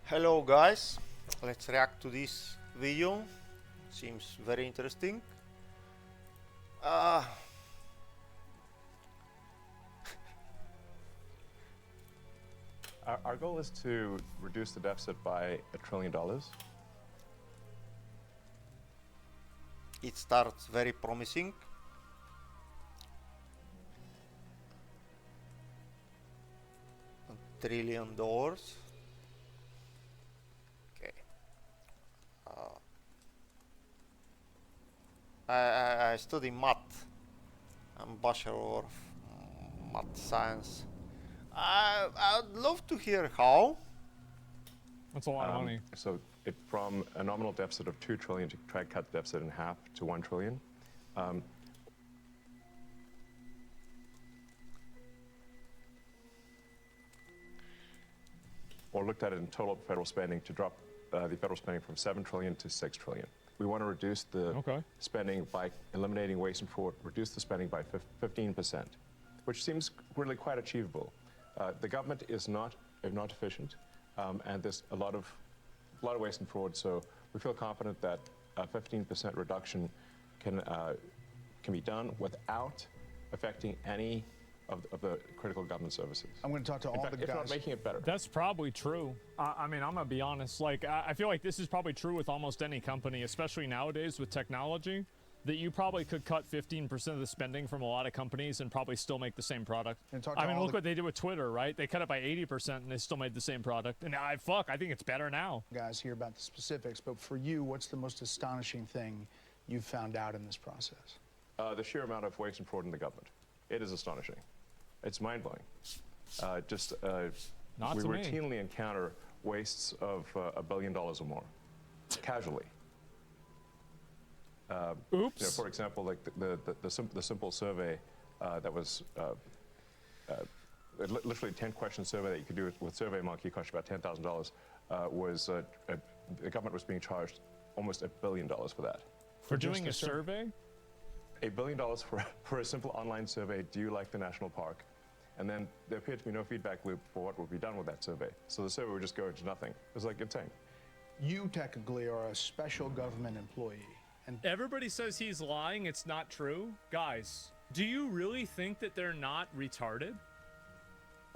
Hello guys, let's react to this video. Seems very interesting. Uh, Our goal is to reduce the deficit by $1 trillion. it starts very promising. $1 trillion. Okay. I study math. I'm bachelor of math science. I'd love to hear how. That's a lot of money. So from a nominal deficit of $2 trillion to try to cut the deficit in half to $1 trillion. Or looked at it in total federal spending to drop the federal spending from $7 trillion to $6 trillion. We want to reduce the spending by eliminating waste and fraud, reduce the spending by 15%, which seems really quite achievable. The government is not efficient, and there's a lot of waste and fraud. So we feel confident that a 15% reduction can be done without affecting any of the critical government services. I'm going to talk to all the guys. If not making it better. That's probably true. I mean, I'm gonna be honest. Like, I feel like this is probably true with almost any company, especially nowadays with technology. That you probably could cut 15% of the spending from a lot of companies and probably still make the same product. I mean, look what they did with Twitter, right? They cut it by 80% and they still made the same product. And I think it's better now. Guys hear about the specifics, but for you, what's the most astonishing thing you've found out in this process? The sheer amount of waste and fraud in the government. It is astonishing. It's mind-blowing. We routinely encounter wastes of $1 billion or more, casually. Oops. For example, like the simple survey that was literally 10-question survey that you could do with SurveyMonkey, cost you about $10,000. The government was being charged almost $1 billion for that. For doing a survey? $1 billion for a simple online survey. Do you like the national park? And then there appeared to be no feedback loop for what would be done with that survey. So the survey would just go into nothing. It was like insane. You technically are a special government employee. And everybody says he's lying. It's not true. Guys, do you really think that they're not retarded?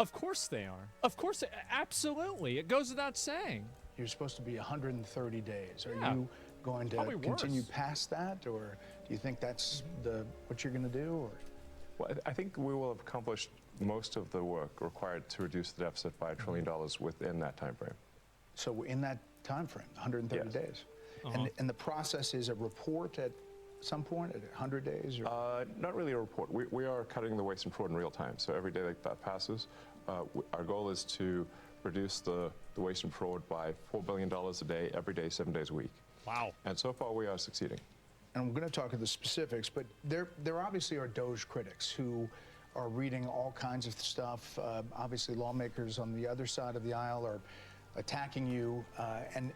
Of course they are. Of course, absolutely. It goes without saying. You're supposed to be 130 days. Are you going to continue past that, or do you think that's what you're going to do? Or? Well, I think we will have accomplished most of the work required to reduce the deficit by $1 trillion within that time frame. So in that time frame, 130 days. And the process is a report at some point, at 100 days? Or? Not really a report. We are cutting the waste and fraud in real time. So every day that passes, our goal is to reduce the waste and fraud by $4 billion a day, every day, 7 days a week. Wow. And so far, we are succeeding. And I'm going to talk of the specifics, but there obviously are Doge critics who are reading all kinds of stuff. Obviously, lawmakers on the other side of the aisle are attacking you, and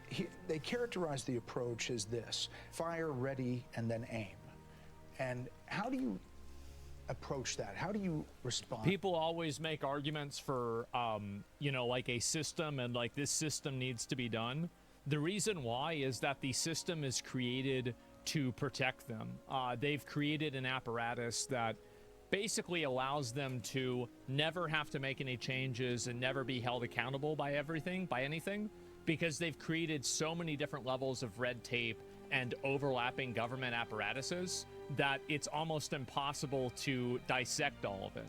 they characterize the approach as this: fire, ready, and then aim. And how do you approach that? How do you respond? People always make arguments for, like a system, and like this system needs to be done. The reason why is that the system is created to protect them. They've created an apparatus that basically allows them to never have to make any changes and never be held accountable by anything, because they've created so many different levels of red tape and overlapping government apparatuses that it's almost impossible to dissect all of it.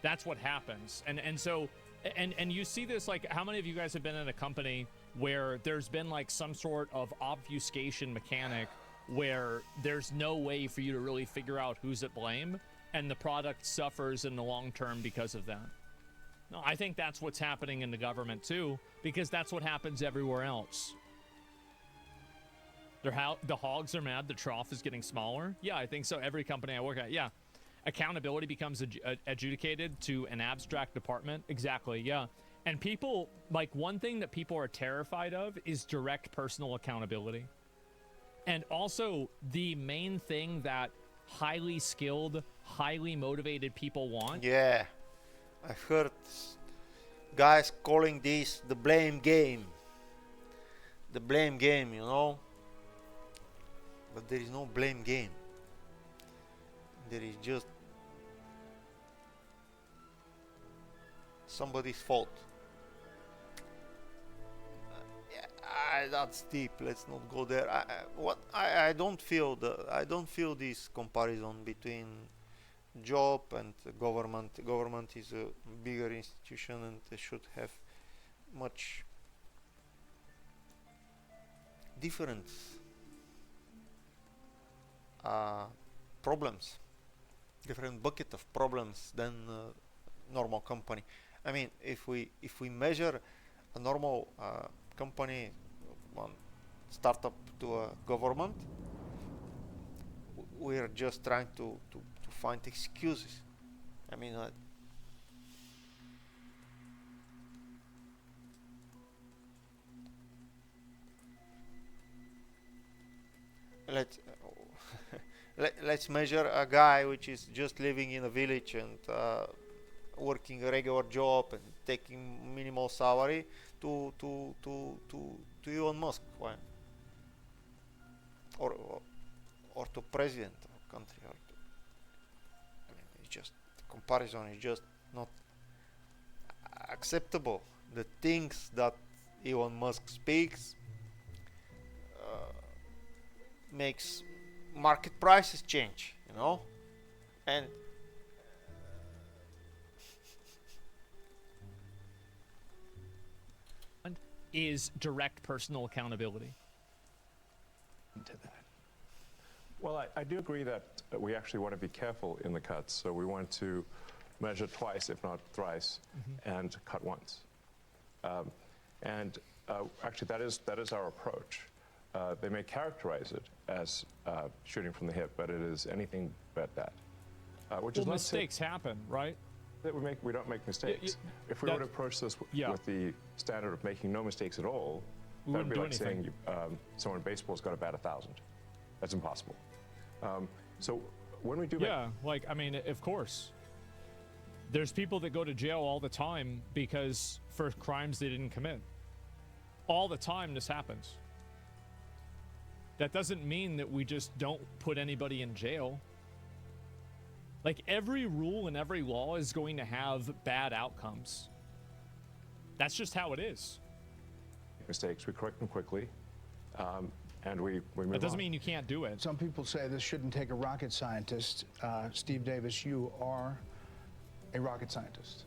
That's what happens. And you see this, like, how many of you guys have been in a company where there's been like some sort of obfuscation mechanic where there's no way for you to really figure out who's at blame, and the product suffers in the long term because of that? No, I think that's what's happening in the government too, because that's what happens everywhere else. The hogs are mad, the trough is getting smaller. Yeah, I think so. Every company I work at, yeah. Accountability becomes adjudicated to an abstract department. Exactly, yeah. And people, like, one thing that people are terrified of is direct personal accountability. And also, the main thing that highly skilled, highly motivated people want. Yeah, I've heard guys calling this the blame game. the blame game, you know. But there is no blame game. There is just somebody's fault. Yeah, that's deep. Let's not go there. I don't feel this comparison between job and government. Government is a bigger institution and they should have much different problems, different bucket of problems than normal company. I mean, if we measure a normal company, one startup to a government, we are just trying to find excuses. I mean, let's measure a guy which is just living in a village and working a regular job and taking minimal salary to Elon Musk, why? Or to president of a country. Or to, I mean, it's just the comparison is just not acceptable. The things that Elon Musk speaks makes market prices change, you know, and is direct personal accountability. To that. Well, I do agree that we actually want to be careful in the cuts. So we want to measure twice, if not thrice, and cut once. Actually, that is our approach. They may characterize it as shooting from the hip, but it is anything but that. Which Well, is not mistakes happen, right? that we don't make mistakes. If we were to approach this with the standard of making no mistakes at all, We that would be like wouldn't do saying someone in baseball's got to bat 1,000. That's impossible. So when we do like, I mean, of course. There's people that go to jail all the time because for crimes they didn't commit. All the time this happens. That doesn't mean that we just don't put anybody in jail. Like, every rule and every law is going to have bad outcomes. That's just how it is. mistakes, we correct them quickly, and we move That doesn't on. mean you can't do it. Some people say this shouldn't take a rocket scientist. Steve Davis, you are a rocket scientist.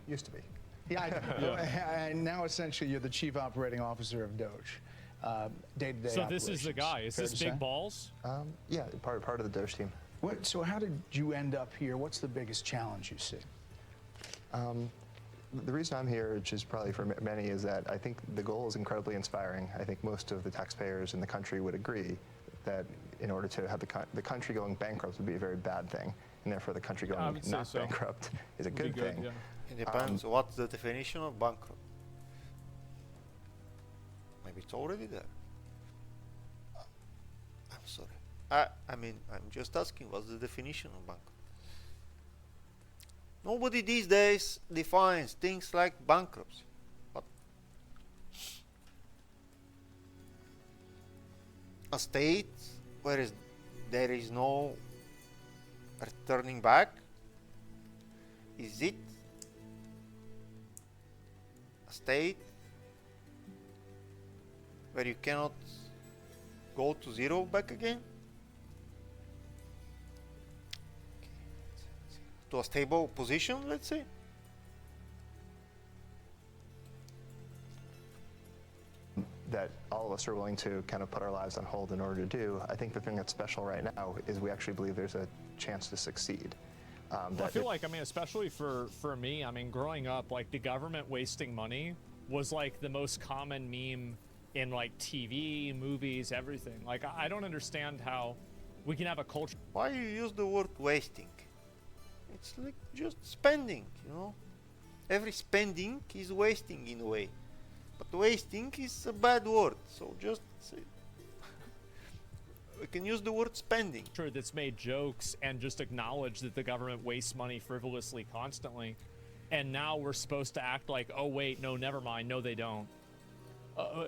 Used to be. Yeah, and now essentially you're the chief operating officer of Doge. Day-to-day So this is the operations. guy. Is Fair this to say? Big Balls? Yeah, part of the Doge team. So how did you end up here? What's the biggest challenge you see? The reason I'm here, which is probably for many, is that I think the goal is incredibly inspiring. I think most of the taxpayers in the country would agree that in order to have the country going bankrupt would be a very bad thing, and therefore the country I going would say not so. bankrupt is a Would be good thing. yeah. it depends what's the definition of bankrupt. Maybe it's already there. I'm sorry. I mean, I'm just asking, what's the definition of bankrupt? Nobody these days defines things like bankruptcy. But a state where there is no returning back, is it a state where you cannot go to zero back again? To a stable position, let's say? That all of us are willing to kind of put our lives on hold in order to do. I think the thing that's special right now is we actually believe there's a chance to succeed. I feel like, I mean, especially for me, I mean, growing up, like, the government wasting money was like the most common meme in like TV, movies, everything. Like, I don't understand how we can have a culture. Why you use the word wasting? It's like just spending, you know? Every spending is wasting in a way. But wasting is a bad word, so just say we can use the word spending. That's made jokes and just acknowledge that the government wastes money frivolously constantly. And now we're supposed to act like, oh wait, no, never mind, no they don't.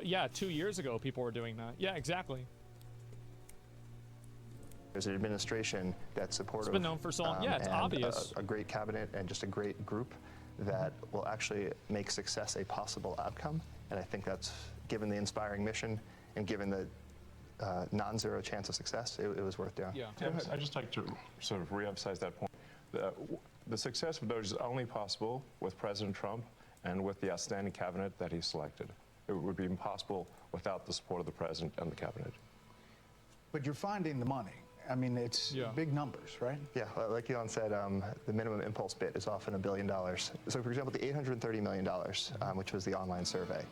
Yeah, 2 years ago, people were doing that. Yeah, exactly. There's an administration that's supportive. It's been known for so long. Yeah, it's and obvious. A great cabinet and just a great group that will actually make success a possible outcome. And I think that's, given the inspiring mission and given the non-zero chance of success, it was worth doing. Yeah. I'd just like to sort of re-emphasize that point. The success of Doge is only possible with President Trump and with the outstanding cabinet that he selected. It would be impossible without the support of the president and the cabinet. But you're finding the money. I mean, it's big numbers, right? Yeah, like Elon said, the minimum impulse bid is often $1 billion. So, for example, the $830 million, which was the online survey,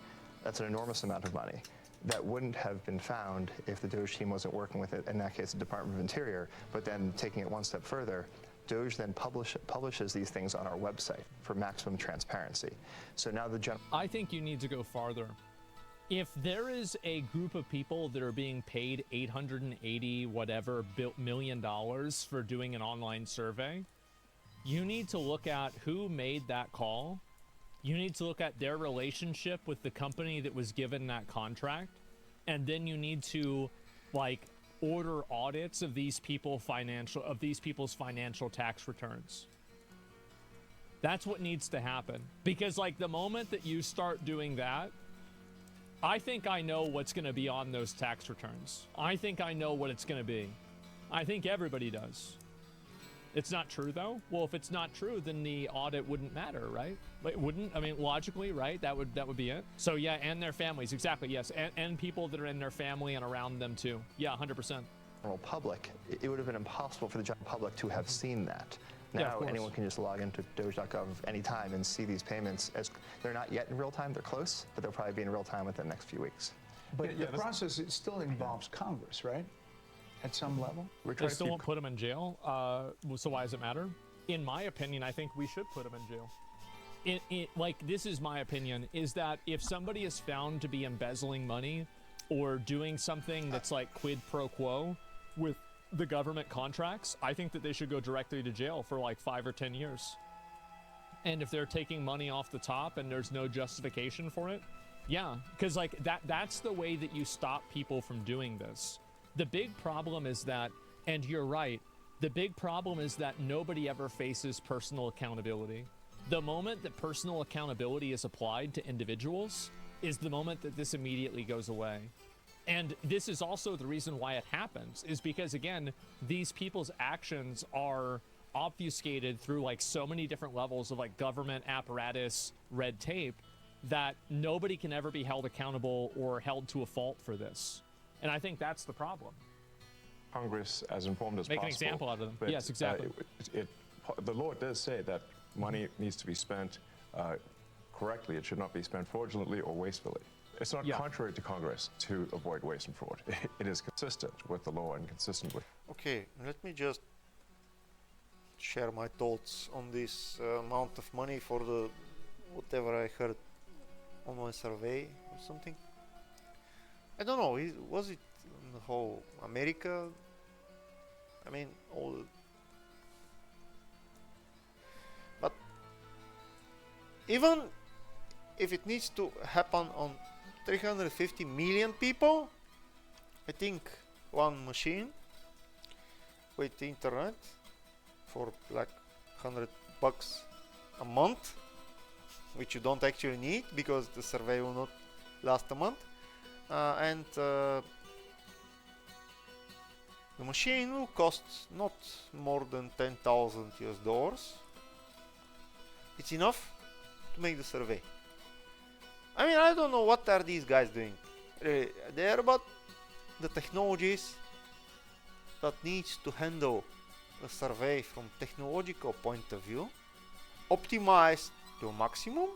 that's an enormous amount of money. That wouldn't have been found if the Doge team wasn't working with it, in that case, the Department of Interior. But then taking it one step further, Doge then publishes these things on our website for maximum transparency. So now I think you need to go farther. If there is a group of people that are being paid $880 whatever million for doing an online survey, you need to look at who made that call. You need to look at their relationship with the company that was given that contract, and then you need to order audits of these people's financial tax returns. That's what needs to happen, because the moment that you start doing that, I think I know what's going to be on those tax returns. I think I know what it's going to be. I think everybody does. It's not true, though. Well, if it's not true, then the audit wouldn't matter, right? It wouldn't. I mean, logically, right? That would be it. So yeah, and their families, exactly. Yes, and people that are in their family and around them too. Yeah, 100%. General public, it would have been impossible for the general public to have seen that. Now anyone can just log into Doge.gov anytime and see these payments. As they're not yet in real time, they're close, but they'll probably be in real time within the next few weeks. But the process, it still involves Congress, right? At some level? They still won't put them in jail, so why does it matter? In my opinion, I think we should put them in jail. This is my opinion, is that if somebody is found to be embezzling money or doing something that's quid pro quo with the government contracts, I think that they should go directly to jail for 5 or 10 years. And if they're taking money off the top and there's no justification for it, yeah, because that's the way that you stop people from doing this. The big problem is that, and you're right, the big problem is that nobody ever faces personal accountability. The moment that personal accountability is applied to individuals is the moment that this immediately goes away. And this is also the reason why it happens, is because, again, these people's actions are obfuscated through so many different levels of government apparatus, red tape, that nobody can ever be held accountable or held to a fault for this. And I think that's the problem. Congress, as informed as possible. Make an example out of them. But, yes, exactly. The law does say that money needs to be spent correctly. It should not be spent fraudulently or wastefully. It's not contrary to Congress to avoid waste and fraud. It is consistent with the law and consistent with... Okay, let me just share my thoughts on this amount of money for the whatever I heard on my survey or something. I don't know, was it in the whole America? I mean, all... But even if it needs to happen on 350 million people, I think one machine with the internet for $100 a month, which you don't actually need because the survey will not last a month, and the machine will cost not more than $10,000 US. It's enough to make the survey. I mean, I don't know what are these guys doing. They're about the technologies that needs to handle the survey from technological point of view, optimized to maximum.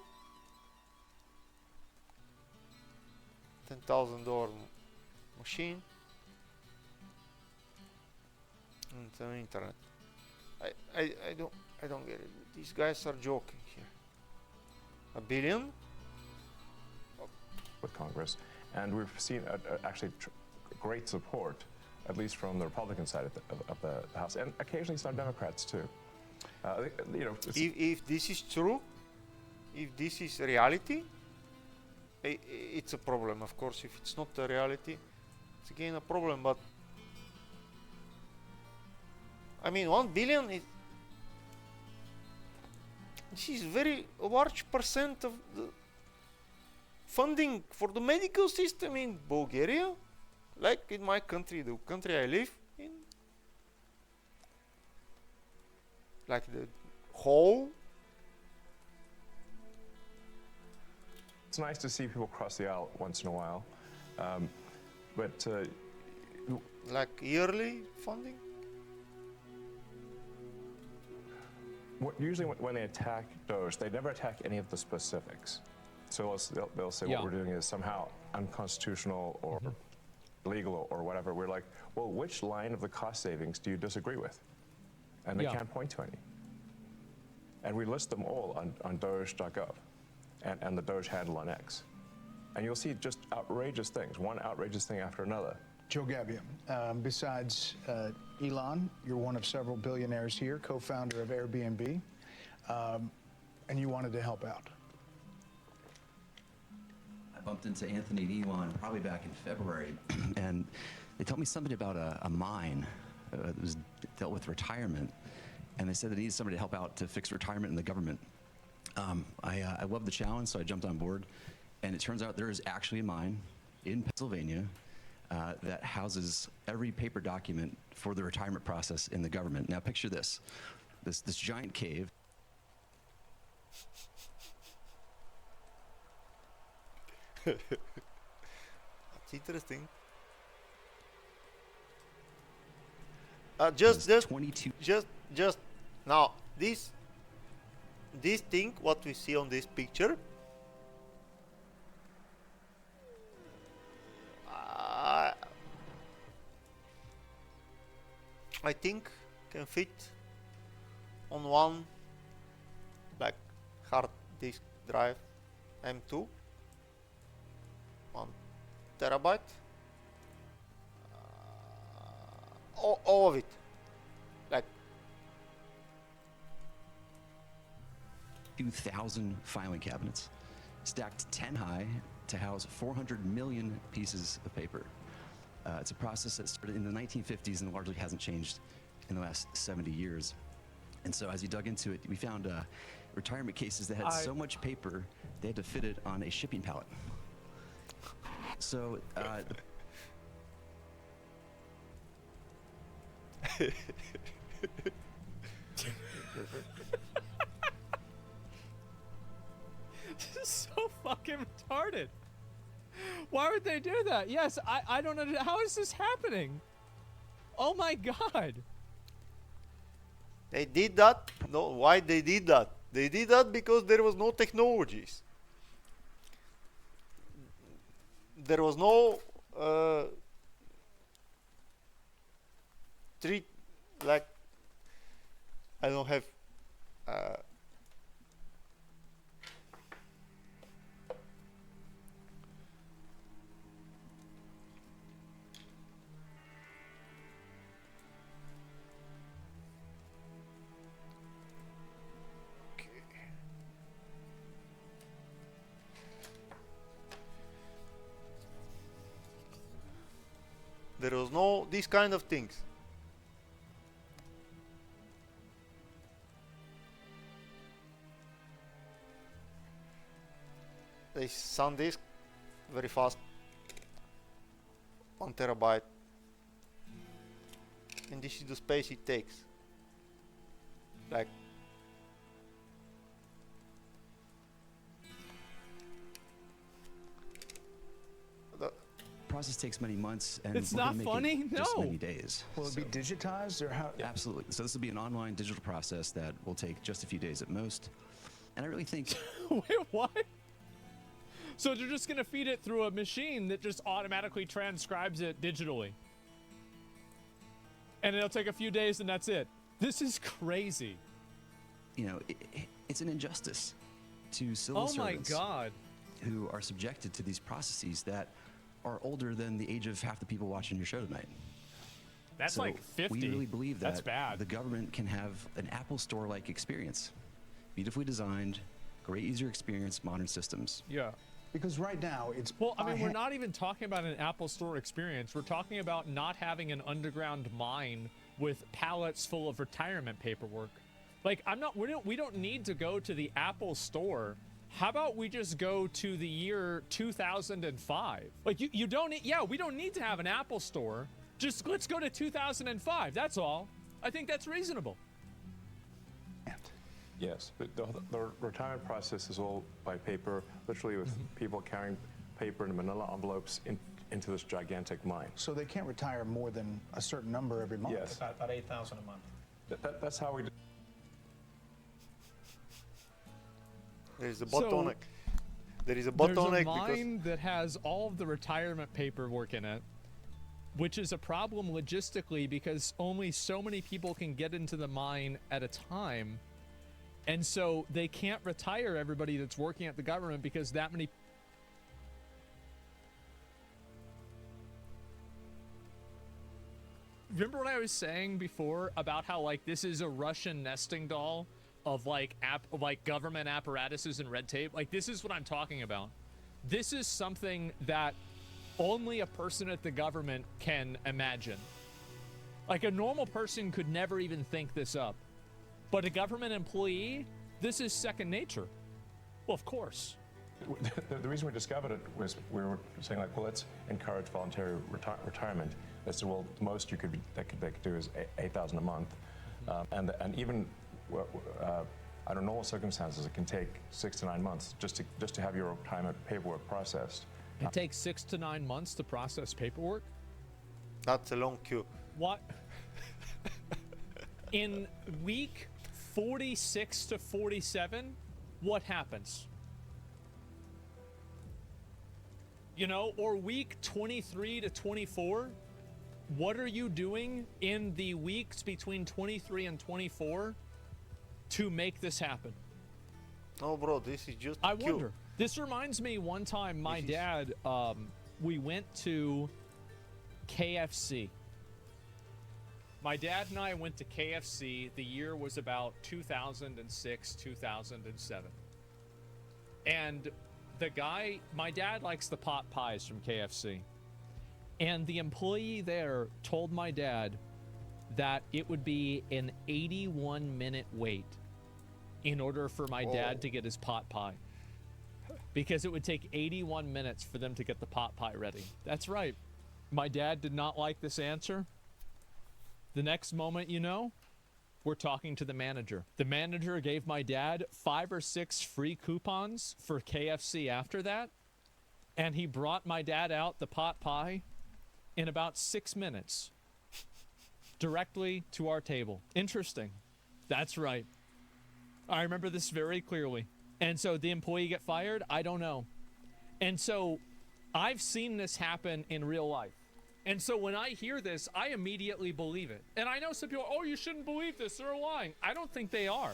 $10,000 machine and the internet. I don't get it. These guys are joking here. $1 billion? With Congress, and we've seen actually great support, at least from the Republican side of the House, and occasionally some Democrats too. If this is true, if this is reality, it's a problem. Of course, if it's not a reality, it's again a problem. But I mean, 1 billion is this is very large percent of the funding for the medical system in Bulgaria, like in my country, the country I live in, like the whole. It's nice to see people cross the aisle once in a while, but Like yearly funding. Usually when they attack Doge, they never attack any of the specifics. So they'll say what we're doing is somehow unconstitutional or illegal or whatever. We're like, well, which line of the cost savings do you disagree with? And they can't point to any. And we list them all on Doge.gov and the Doge handle on X. And you'll see just outrageous things, one outrageous thing after another. Joe Gabbia, besides Elon, you're one of several billionaires here, co-founder of Airbnb, and you wanted to help out. I bumped into Anthony and Elon probably back in February, and they told me something about a mine that was dealt with retirement, and they said they needed somebody to help out to fix retirement in the government. I loved the challenge, so I jumped on board, and it turns out there is actually a mine in Pennsylvania that houses every paper document for the retirement process in the government. Now picture this giant cave. That's interesting. Just now this thing what we see on this picture, I think can fit on one like hard disk drive M2, 1 terabyte, all of it, like 2,000 filing cabinets, stacked 10 high to house 400 million pieces of paper. It's a process that started in the 1950s and largely hasn't changed in the last 70 years. And so as you dug into it, we found retirement cases that had so much paper, they had to fit it on a shipping pallet. So This is so fucking retarded. Why would they do that? Yes, I don't know. How is this happening? Oh my god. They did that. No, why they did that? They did that because there was no technologies. There was no like I don't have there was no these kind of things. They SanDisk very fast, 1 terabyte, and this is the space it takes. Like process takes many months, and It's we're gonna not make funny? it just No. many days. Will it be digitized or how? Absolutely. So this will be an online digital process that will take just a few days at most. And I really think Wait, what? So they're just gonna feed it through a machine that just automatically transcribes it digitally, and it'll take a few days, and that's it. This is crazy. It's an injustice to civil Oh my servants god. who are subjected to these processes that are older than the age of half the people watching your show tonight. That's So like 50. we really believe That's that bad. the government can have an Apple Store-like experience, beautifully designed, great user experience, modern systems. Yeah. Because right now it's Well, I mean, we're hand- not even talking about an Apple Store experience. We're talking about not having an underground mine with pallets full of retirement paperwork. Like, we don't need to go to the Apple Store. How about we just go to the year 2005? Like, you don't need, yeah, we don't need to have an Apple Store. Just let's go to 2005. That's all. I think that's reasonable. Yes, the retirement process is all by paper, literally with people carrying paper in manila envelopes into this gigantic mine. So they can't retire more than a certain number every month. Yes. About 8,000 a month. That's how we do. There's a So, bottleneck. There is a There's bottleneck a mine that has all of the retirement paperwork in it, which is a problem logistically because only so many people can get into the mine at a time. And so they can't retire everybody that's working at the government because that many. Remember what I was saying before about how like this is a Russian nesting doll of like government apparatuses and red tape? Like, this is what I'm talking about. This is something that only a person at the government can imagine. Like, a normal person could never even think this up. But a government employee, this is second nature. Well, of course. The reason we discovered it was we were saying like, well, let's encourage voluntary retirement. They said, well, the most they could do is 8,000 a month, and even under normal circumstances, it can take 6 to 9 months just to have your retirement paperwork processed. It takes 6 to 9 months to process paperwork. That's a long queue. What? In week 46 to 47, what happens? You know, or week 23 to 24, what are you doing in the weeks between 23 and 24 to make this happen? No, bro, this is just I queue. wonder. This reminds me one time my This is- dad, we went to KFC. My dad and I went to KFC. The year was about 2006, 2007. And the guy, my dad likes the pot pies from KFC. And the employee there told my dad that it would be an 81-minute wait in order for my dad to get his pot pie. Because it would take 81 minutes for them to get the pot pie ready. That's right. My dad did not like this answer. The next moment, you know, we're talking to the manager. The manager gave my dad 5 or 6 free coupons for KFC after that. And he brought my dad out the pot pie in about 6 minutes. Directly to our table. Interesting. That's right. I remember this very clearly. And so the employee get fired? I don't know. And so I've seen this happen in real life. And so when I hear this, I immediately believe it. And I know some people, oh, you shouldn't believe this. They're lying. I don't think they are.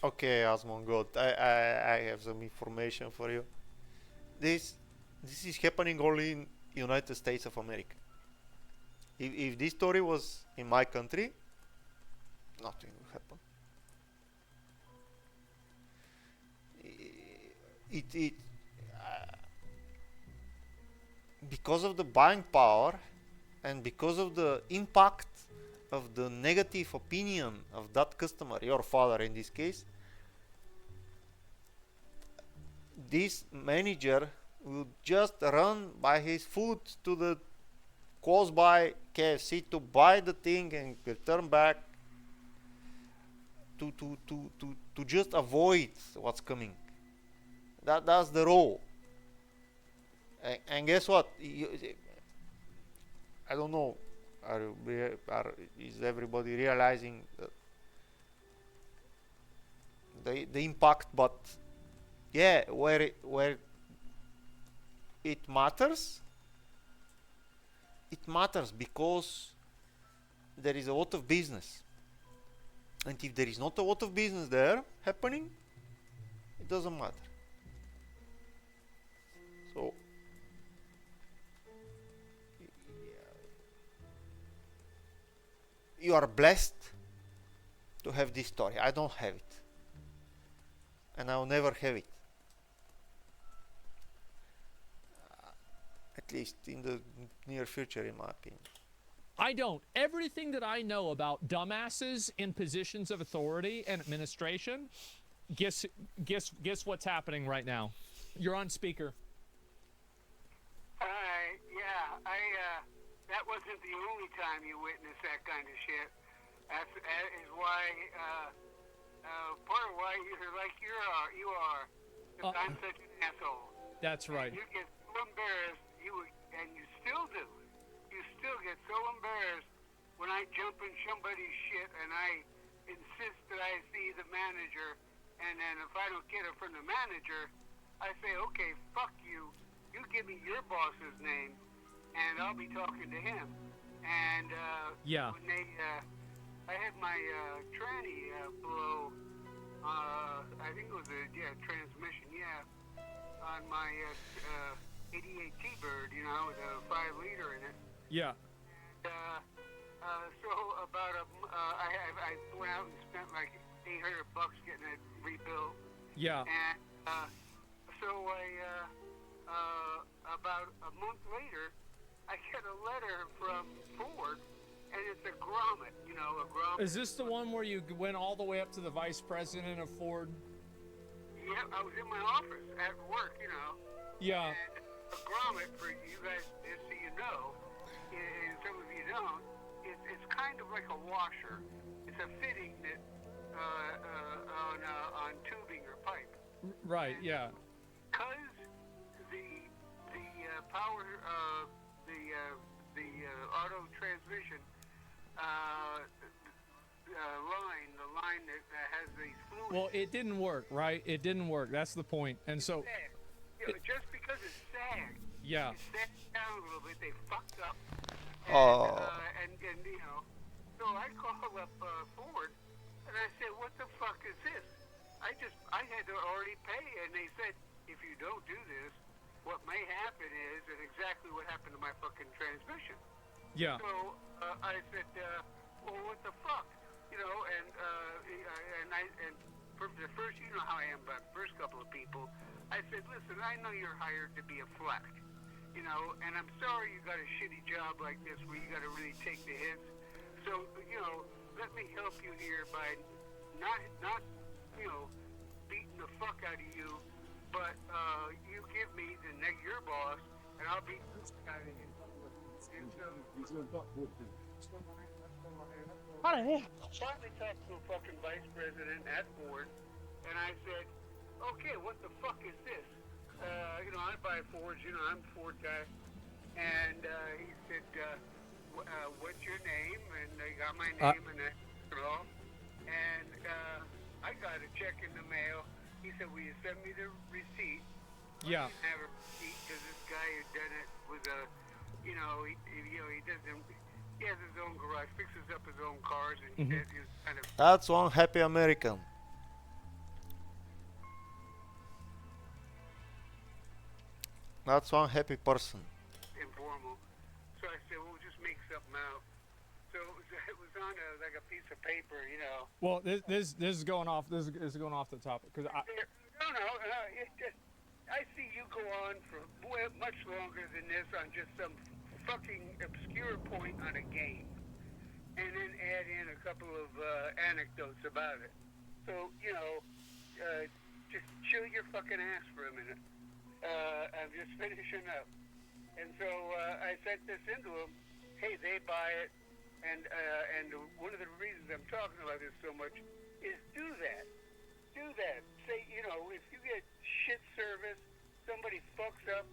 Okay, Asmongold, I have some information for you. This is happening only in United States of America. If this story was in my country, nothing will happen. Because of the buying power and because of the impact of the negative opinion of that customer, your father in this case, this manager will just run by his foot to the close by KFC to buy the thing and return back to just avoid what's coming. That's the role. And guess what? I don't know. Is everybody realizing the impact? But yeah, where it matters. It matters because there is a lot of business, and if there is not a lot of business there happening, it doesn't matter. So you are blessed to have this story. I don't have it, and I will never have it. at least in the near future, in my opinion. I don't. Everything that I know about dumbasses in positions of authority and administration, guess what's happening right now? You're on speaker. That wasn't the only time you witnessed that kind of shit. That is why, part of why you're like you are. Because I'm such an asshole. That's right. And you get so embarrassed, and you still do. You still get so embarrassed when I jump in somebody's shit and I insist that I see the manager, and then if I don't get it from the manager, I say, okay, fuck you. You give me your boss's name, and I'll be talking to him. And when I had my tranny blow, I think it was a transmission, on my 88 T-Bird, with a 5-liter in it. Yeah. So about I went out and spent like $800 getting it rebuilt. Yeah. And so about a month later, I get a letter from Ford, and it's a grommet, a grommet. Is this the one where you went all the way up to the vice president of Ford? Yeah, I was in my office at work, Yeah. And a grommet, for you guys, just so you know, and some of you don't, it's kind of like a washer. It's a fitting that on tubing or pipe. Right. And Yeah. Because the power, the auto transmission the line that has these fluids. Well, it didn't work, right? It didn't work. That's the point. And so. Just because it's sagged. Yeah. It sagged down a little bit. They fucked up. And so I called up Ford, and I said, "What the fuck is this?" I had to already pay, and they said, "If you don't do this, what may happen is," and exactly what happened to my fucking transmission. Yeah. So I said, "Well, what the fuck?" And for the first, you know how I am about the first couple of people. I said, "Listen, I know you're hired to be a fleck, and I'm sorry you got a shitty job like this where you got to really take the hits. So, let me help you here by not beating the fuck out of you, but you give me your boss, and I'll beat the fuck out of you." And so, finally talked to a fucking vice president at Ford, and I said, "Okay, what the fuck is this? I buy Fords, I'm a Ford guy." And he said, "What's your name?" And they got my name and that and all. And I got a check in the mail. He said, "Will you send me the receipt?" Yeah. I didn't have a receipt because this guy who done it was he doesn't. He has his own garage, fixes up his own cars, and he's kind of. That's one happy American. That's one happy person. Informal. So I said, "We'll just make something out." So it was on like a piece of paper, Well, this is going off. This is going off the topic because No. I see you go on for much longer than this on just some fucking obscure point on a game, and then add in a couple of anecdotes about it. So just chill your fucking ass for a minute. I'm just finishing up, and so I sent this into them. Hey, they buy it, and one of the reasons I'm talking about this so much is do that. Say, if you get shit service, somebody fucks up.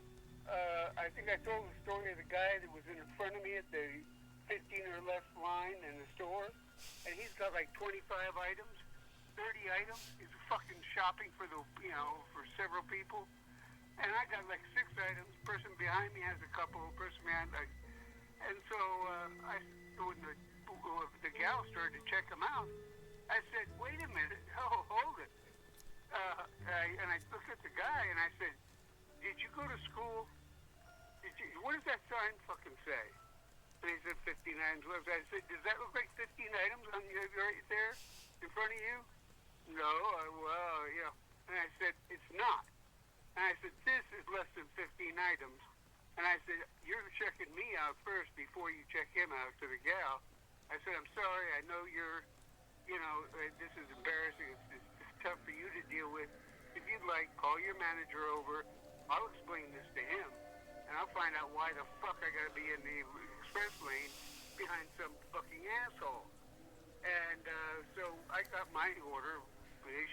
I think I told the story of the guy that was in front of me at the 15 or less line in the store, and he's got like 25 items, 30 items. He's fucking shopping for for several people, and I got like 6 items. Person behind me has a couple. Person behind, and so when the gal started to check them out, I said, "Wait a minute, hold it." And I looked at the guy and I said, "Did you go to school? What does that sign fucking say?" And he said 15 items. I said, "Does that look like 15 items on you right there in front of you?" "No." And I said, "It's not." And I said, "This is less than 15 items." And I said, you're checking me out first before you check him out, to the gal. I said, I'm sorry, I know you're, this is embarrassing. It's tough for you to deal with. If you'd like, call your manager over. I'll explain this to him, and I'll find out why the fuck I gotta be in the express lane behind some fucking asshole. And so I got my order.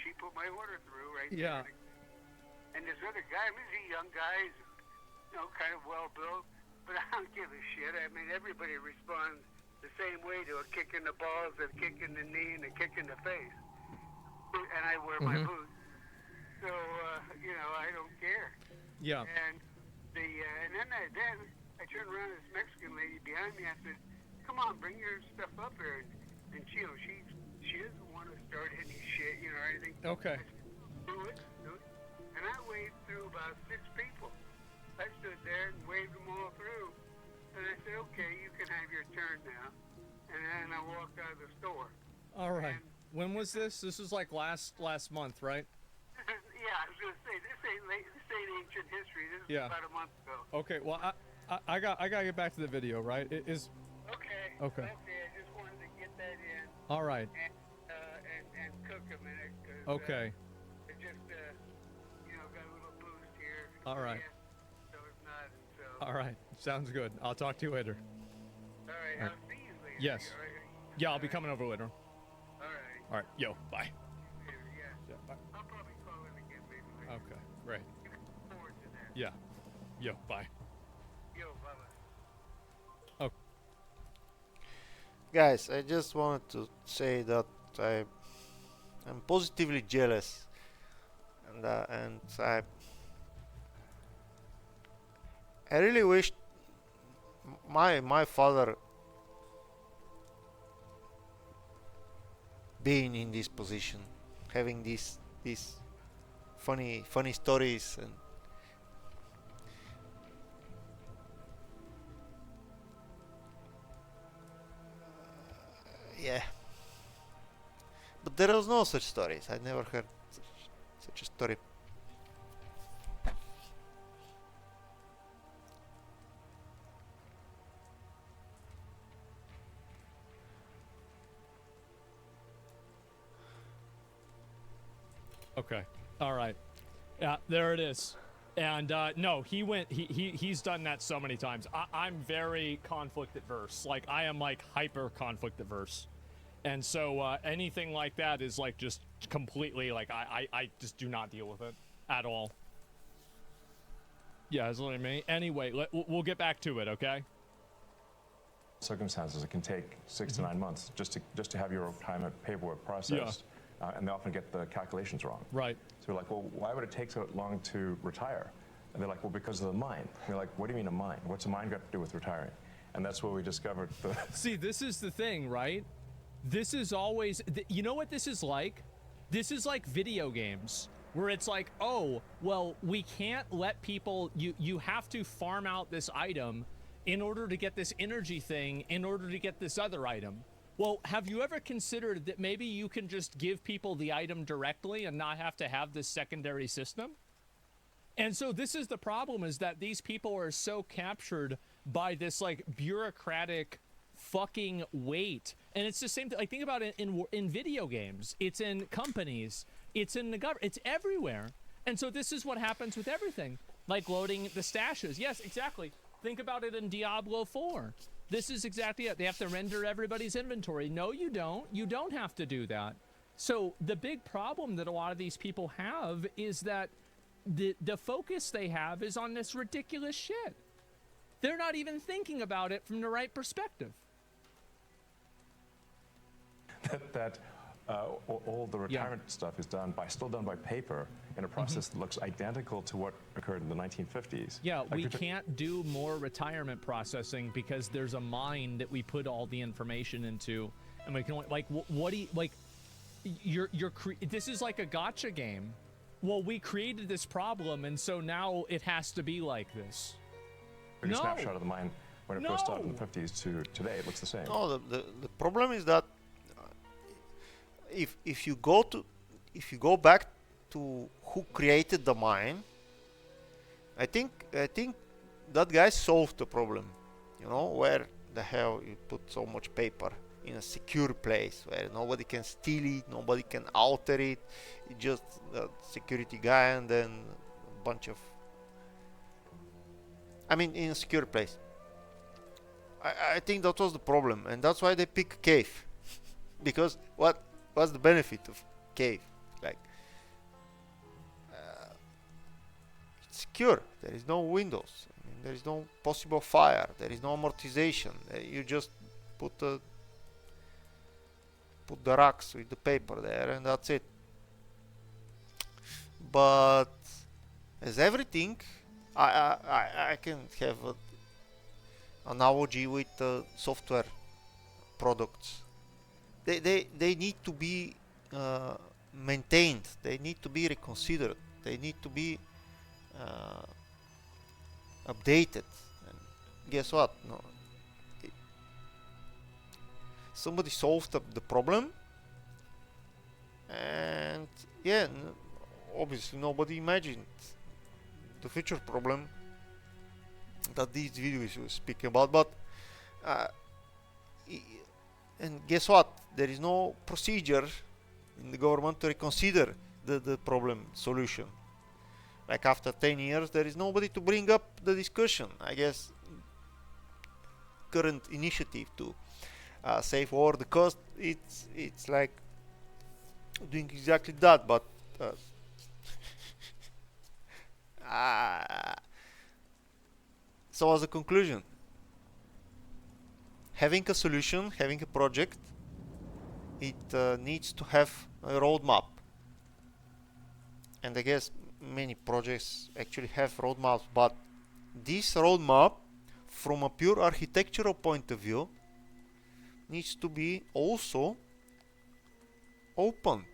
She put my order through right Yeah. there. And this other guy, he's a young guy, he's, kind of well built, but I don't give a shit. I mean, everybody responds the same way to a kick in the balls, a kick in the knee, and a kick in the face. And I wear my boots, so I don't care. Yeah. And and then I turned around to this Mexican lady behind me. I said, "Come on, bring your stuff up here." And she doesn't want to start any shit, or anything. Okay. I said, do it. And I waved through about 6 people. I stood there and waved them all through. And I said, okay, you can have your turn now. And then I walked out of the store. All right. And When was this? This was like last month, right? yeah, I was going to say, this ain't ancient history. This is Yeah. about a month ago. Okay. Well, I gotta get back to the video, right? It is. Okay. Okay. I just wanted to get that in All right. and cook a minute. Okay. It just, got a little boost here. All right. Yeah, so it's not. So. All right. Sounds good. I'll talk to you later. All right. I'll see you later. Yes. All right. Yeah, I'll be coming over later. All right. All right. Yo. Bye. Yeah. Yeah. Bye. I'll probably call in again maybe later. Okay. Great. Looking forward to that. Yeah. Yo. Bye. Yo, bye-bye. Guys, I just wanted to say that I'm positively jealous, and I really wish my father being in this position, having these funny stories and yeah. But there was no such stories. I never heard such a story. Okay. All right. Yeah, there it is. And no, he's done that so many times. I'm very conflict adverse. Like, I am like hyper conflict adverse. And so anything like that is like just completely like I just do not deal with it at all. Yeah, it's literally me. Anyway, we'll get back to it, okay? Circumstances, it can take 6 to 9 months just to have your retirement paperwork processed. And they often get the calculations wrong. Right. So we're like, well, why would it take so long to retire? And they're like, well, because of the mine. And you're like, what do you mean a mine? What's a mine got to do with retiring? And that's where we discovered the... See, this is the thing, right? This is always... You know what this is like? This is like video games, where it's like, oh, well, we can't let people... You have to farm out this item in order to get this energy thing, in order to get this other item. Well, have you ever considered that maybe you can just give people the item directly and not have to have this secondary system? And so this is the problem, is that these people are so captured by this like bureaucratic fucking weight. And it's the same thing. Like, think about it in video games. It's in companies. It's in the government. It's everywhere. And so this is what happens with everything. Like loading the stashes. Yes, exactly. Think about it in Diablo 4. This is exactly it. They have to render everybody's inventory. No, you don't. You don't have to do that. So the big problem that a lot of these people have is that the focus they have is on this ridiculous shit. They're not even thinking about it from the right perspective. All the retirement stuff is still done by paper in a process that looks identical to what occurred in the 1950s. Yeah, like we can't do more retirement processing because there's a mine that we put all the information into, and we can only, like, what do you, like, this is like a gotcha game. Well, we created this problem, and so now it has to be like this. A snapshot of the mine when it first started in the 50s to today, it looks the same. No, the problem is that if you go back to who created the mine, I think that guy solved the problem. Where the hell you put so much paper in a secure place where nobody can steal it, nobody can alter it. It's just the security guy and then a bunch of, in a secure place. I think that was the problem, and that's why they pick cave. Because what's the benefit of cave? Like, it's secure. There is no windows. There is no possible fire. There is no amortization. You just put the racks with the paper there, and that's it. But as everything, I can have an analogy with software products. They need to be maintained. They need to be reconsidered. They need to be updated. And guess what? Somebody solved the problem, and yeah, obviously nobody imagined the future problem that these videos were speaking about. But and guess what? There is no procedure in the government to reconsider the problem solution. Like after 10 years, there is nobody to bring up the discussion. I guess current initiative to save over the cost, it's like doing exactly that. But so as a conclusion, having a solution, having a project, it needs to have a roadmap. And I guess many projects actually have roadmaps, but this roadmap, from a pure architectural point of view, needs to be also open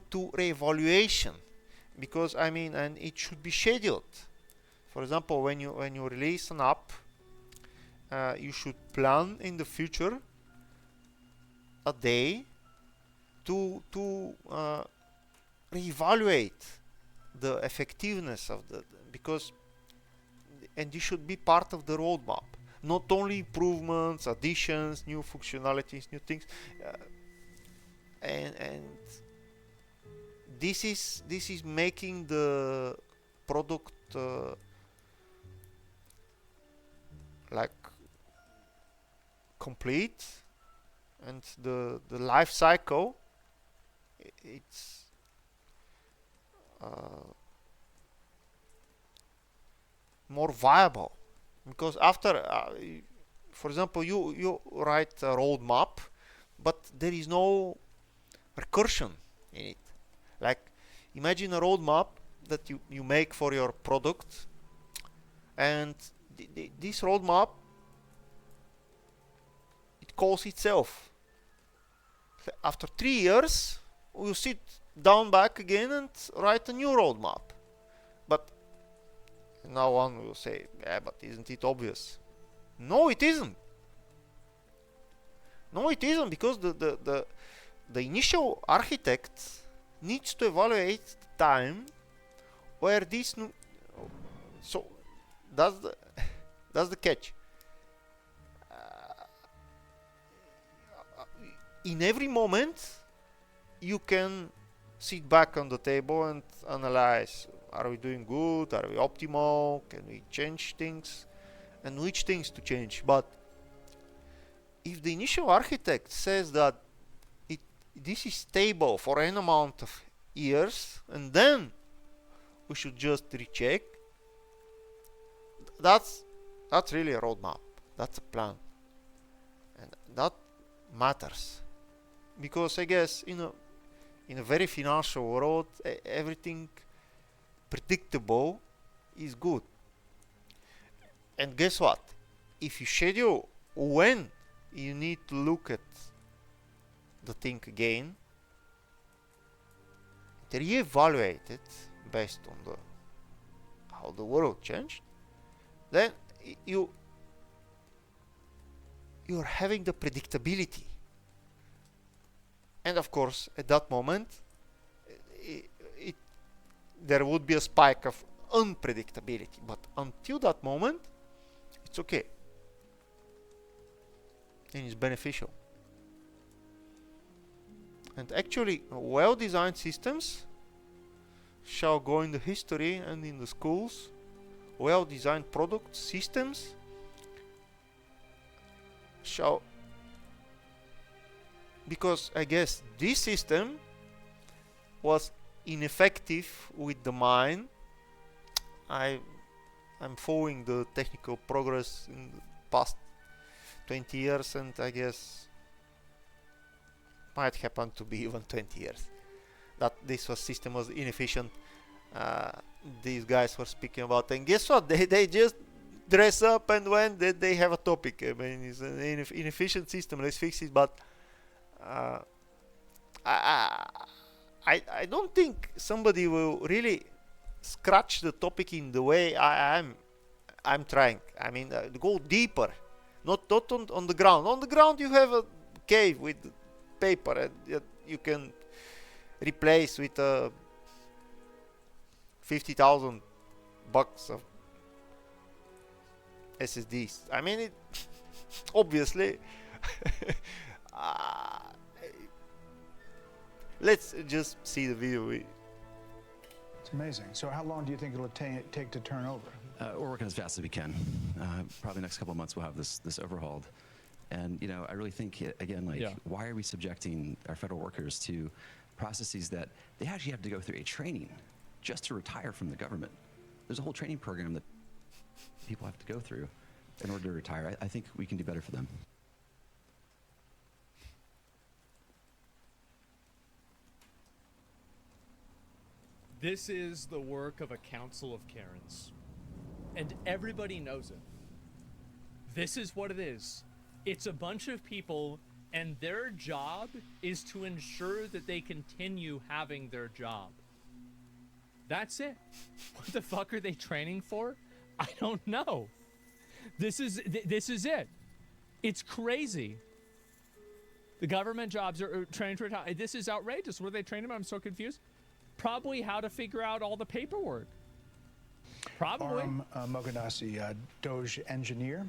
to re-evaluation, because and it should be scheduled. For example, when you release an app, you should plan in the future a day to reevaluate the effectiveness of and this should be part of the roadmap. Not only improvements, additions, new functionalities, new things, and this is making the product like complete, and the life cycle, it's more viable. Because after, for example, you write a roadmap, but there is no recursion in it. Like, imagine a roadmap that you make for your product, and this roadmap, it calls itself. After 3 years, we'll sit down back again and write a new roadmap. But now one will say, yeah, but isn't it obvious? No, it isn't. No, it isn't, because the initial architect needs to evaluate the time where this so that's the catch. In every moment, you can sit back on the table and analyze: are we doing good? Are we optimal? Can we change things? And which things to change? But if the initial architect says that this is stable for an amount of years, and then we should just recheck, that's really a roadmap. That's a plan, and that matters, because I guess in a very financial world, everything predictable is good. And guess what? If you schedule when you need to look at the thing again, re-evaluate it based on how the world changed, then you're having the predictability. And of course, at that moment, there would be a spike of unpredictability. But until that moment, it's okay. And it's beneficial. And actually, well-designed systems shall go in the history and in the schools. Well-designed product systems shall, because I guess this system was ineffective with the mine. I'm following the technical progress in the past 20 years, and I guess might happen to be even 20 years that this system was inefficient. These guys were speaking about, and guess what, they just dress up and when they have a topic. I mean, it's an inefficient system, let's fix it. But I don't think somebody will really scratch the topic in the way I'm trying. I mean, go deeper, not on the ground. On the ground you have a cave with paper and you can replace with $50,000 of SSDs. I mean, it obviously. Let's just see the video. It's amazing. So how long do you think it'll take to turn over? We're working as fast as we can. Probably next couple of months we'll have this overhauled. And you know, I really think again, like, why are we subjecting our federal workers to processes that they actually have to go through a training just to retire from the government? There's a whole training program that people have to go through in order to retire. I think we can do better for them. This is the work of a council of Karens. And everybody knows it. This is what it is. It's a bunch of people, and their job is to ensure that they continue having their job. That's it. What the fuck are they training for? I don't know. This is it. It's crazy. The government jobs are training to retire. This is outrageous. What are they training about? I'm so confused. Probably how to figure out all the paperwork. Probably. Moganasi, Doge engineer.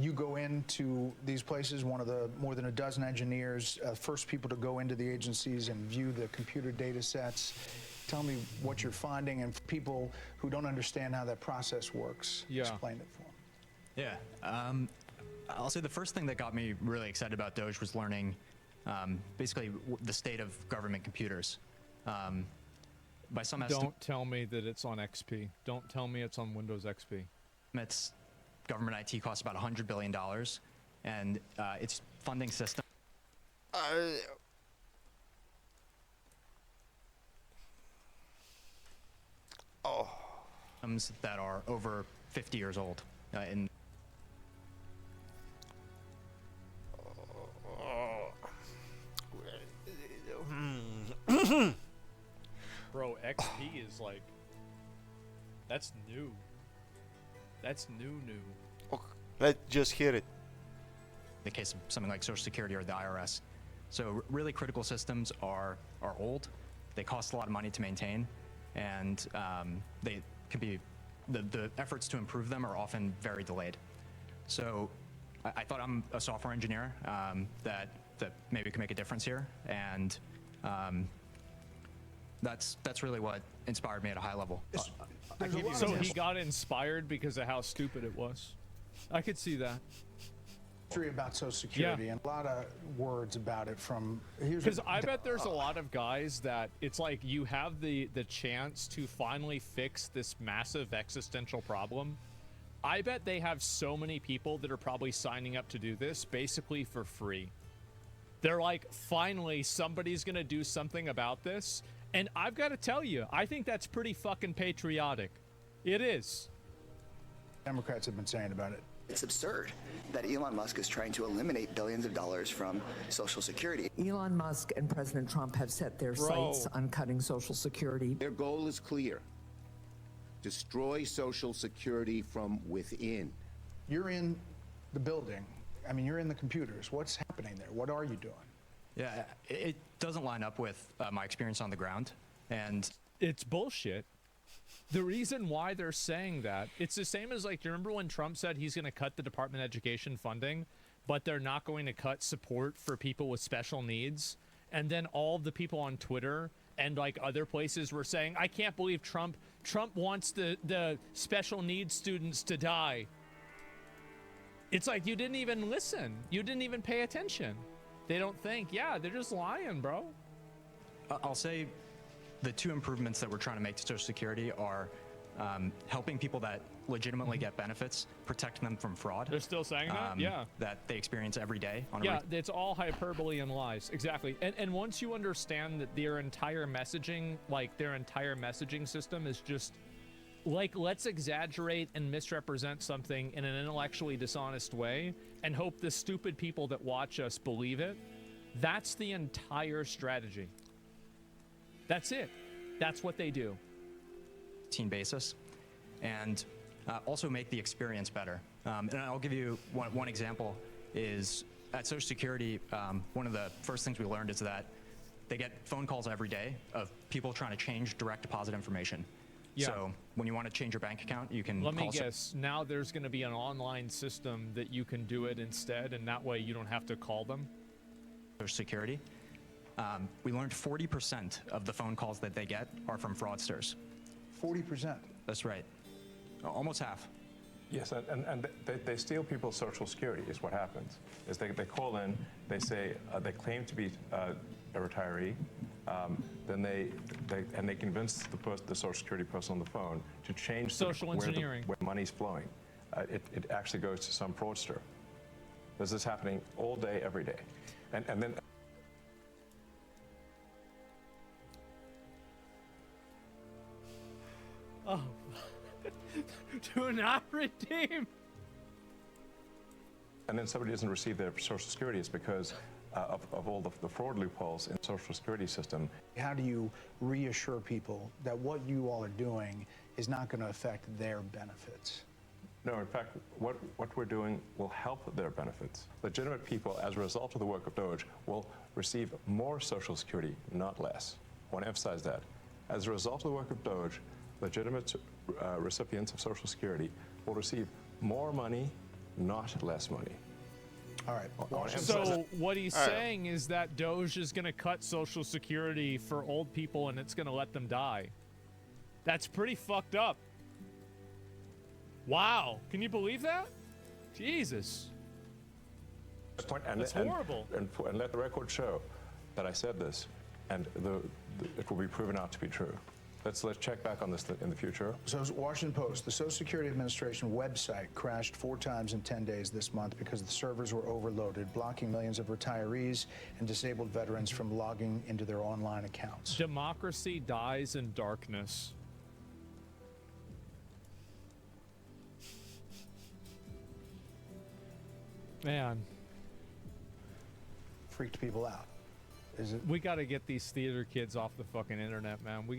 You go into these places, one of the more than a dozen engineers, first people to go into the agencies and view the computer data sets. Tell me what you're finding, and for people who don't understand how that process works, explain it for them. Yeah. I'll say the first thing that got me really excited about Doge was learning basically the state of government computers. By some Don't tell me that it's on XP. Don't tell me it's on Windows XP. Estimates, government IT costs about $100 billion, and its funding system that are over 50 years old. Bro, XP is like, that's new. That's new. Okay, let's just hear it. The case of something like Social Security or the IRS. So really critical systems are old. They cost a lot of money to maintain, and they can be, the efforts to improve them are often very delayed. So I thought, I'm a software engineer that maybe could make a difference here, and that's really what inspired me at a high level. So he got inspired because of how stupid it was. I could see that. About Social Security and a lot of words about it from. Because I bet there's a lot of guys that it's like you have the chance to finally fix this massive existential problem. I bet they have so many people that are probably signing up to do this basically for free. They're like, finally somebody's gonna do something about this. And I've got to tell you, I think that's pretty fucking patriotic. It is. Democrats have been saying about it. It's absurd that Elon Musk is trying to eliminate billions of dollars from Social Security. Elon Musk and President Trump have set their sights on cutting Social Security. Their goal is clear: destroy Social Security from within. You're in the building. I mean, you're in the computers. What's happening there? What are you doing? Yeah, it doesn't line up with my experience on the ground, and it's bullshit. The reason why they're saying that, it's the same as, like, do you remember when Trump said he's going to cut the Department of Education funding, but they're not going to cut support for people with special needs? And then all of the people on Twitter and, like, other places were saying, I can't believe Trump wants the special needs students to die. It's like, you didn't even listen. You didn't even pay attention. They don't think, yeah, they're just lying, bro. I'll say the two improvements that we're trying to make to Social Security are helping people that legitimately get benefits, protect them from fraud. They're still saying that? Yeah. That they experience every day. Yeah, it's all hyperbole and lies. Exactly. And once you understand that their entire messaging, like their entire messaging system is just like, let's exaggerate and misrepresent something in an intellectually dishonest way and hope the stupid people that watch us believe it. That's the entire strategy. That's it. That's what they do. Basis, and also make the experience better. And I'll give you one example. Is at Social Security, one of the first things we learned is that they get phone calls every day of people trying to change direct deposit information. Yeah. So when you want to change your bank account, you can Let me call guess. Now there's going to be an online system that you can do it instead, and that way you don't have to call them. Social Security. We learned 40% of the phone calls that they get are from fraudsters. 40%? That's right. Almost half. Yes, and they steal people's Social Security is what happens. Is they call in, they say, they claim to be a retiree, then they convince the Social Security person on the phone to change Social engineering. where money's flowing. It actually goes to some fraudster. This is happening all day, every day. And then... Oh, do not redeem. And then somebody doesn't receive their Social Security. It's because of all the fraud loopholes in the Social Security system. How do you reassure people that what you all are doing is not going to affect their benefits? No, in fact, what we're doing will help their benefits. Legitimate people, as a result of the work of DOGE, will receive more Social Security, not less. I want to emphasize that. As a result of the work of DOGE, legitimate recipients of Social Security will receive more money, not less money. All right. So what he's saying is that Doge is going to cut Social Security for old people and it's going to let them die. That's pretty fucked up. Wow. Can you believe that? Jesus. That's horrible. And let the record show that I said this, and it will be proven out to be true. Let's check back on this in the future. So, Washington Post, the Social Security Administration website crashed 4 times in 10 days this month because the servers were overloaded, blocking millions of retirees and disabled veterans from logging into their online accounts. Democracy dies in darkness. Man. Freaked people out. We got to get these theater kids off the fucking internet, man. We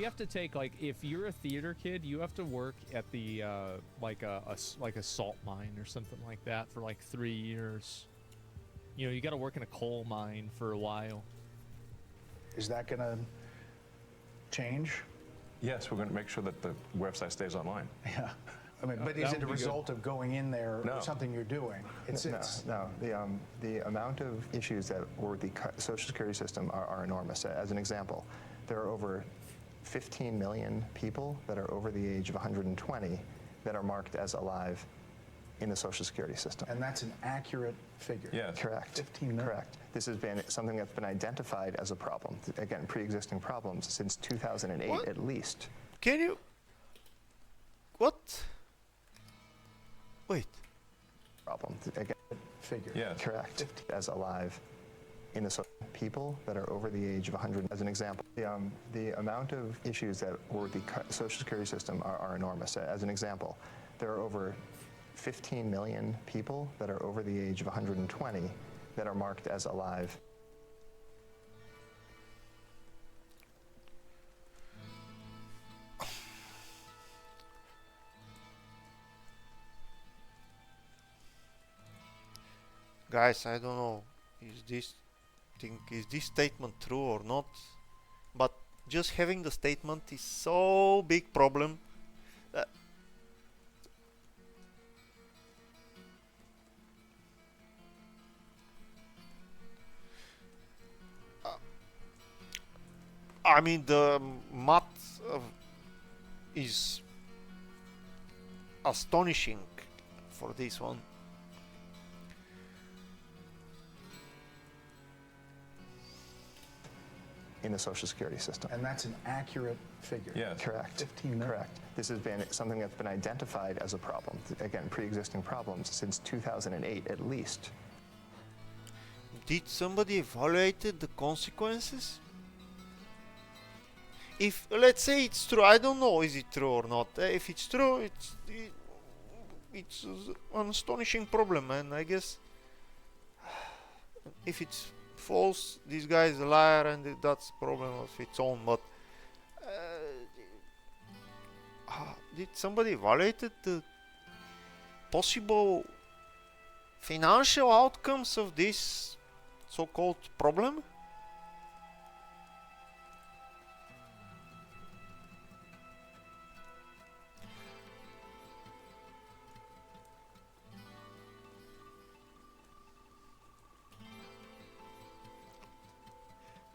have to take, like, if you're a theater kid, you have to work at the like a salt mine or something like that for like 3 years. You know, you got to work in a coal mine for a while. Is that going to change? Yes, we're going to make sure that the website stays online. Yeah. I mean, but is it a result of going in there or something you're doing? No. The amount of issues that were with the Social Security system are enormous. As an example, there are over 15 million people that are over the age of 120 that are marked as alive in the Social Security system. And that's an accurate figure? Yes. Correct. 15 million. Correct. This has been something that's been identified as a problem. Again, pre-existing problems since 2008 at least. Can you... What? Wait. Problem. Again, figure. Yeah. Correct. As alive in the people that are over the age of 100, as an example. The amount of issues that were with the Social Security system are enormous. As an example, there are over 15 million people that are over the age of 120 that are marked as alive. Guys, I don't know, is this statement true or not? But just having the statement is so big problem. I mean, the math is astonishing for this one. In the Social Security system. And that's an accurate figure. Yes. Correct. 15 million. Correct. This has been something that's been identified as a problem. Again, pre-existing problems since 2008 at least. Did somebody evaluate the consequences? If, let's say it's true, I don't know is it true or not. If it's true, it's an astonishing problem, and I guess if it's false, this guy is a liar, and that's a problem of its own. But did somebody evaluate the possible financial outcomes of this so-called problem?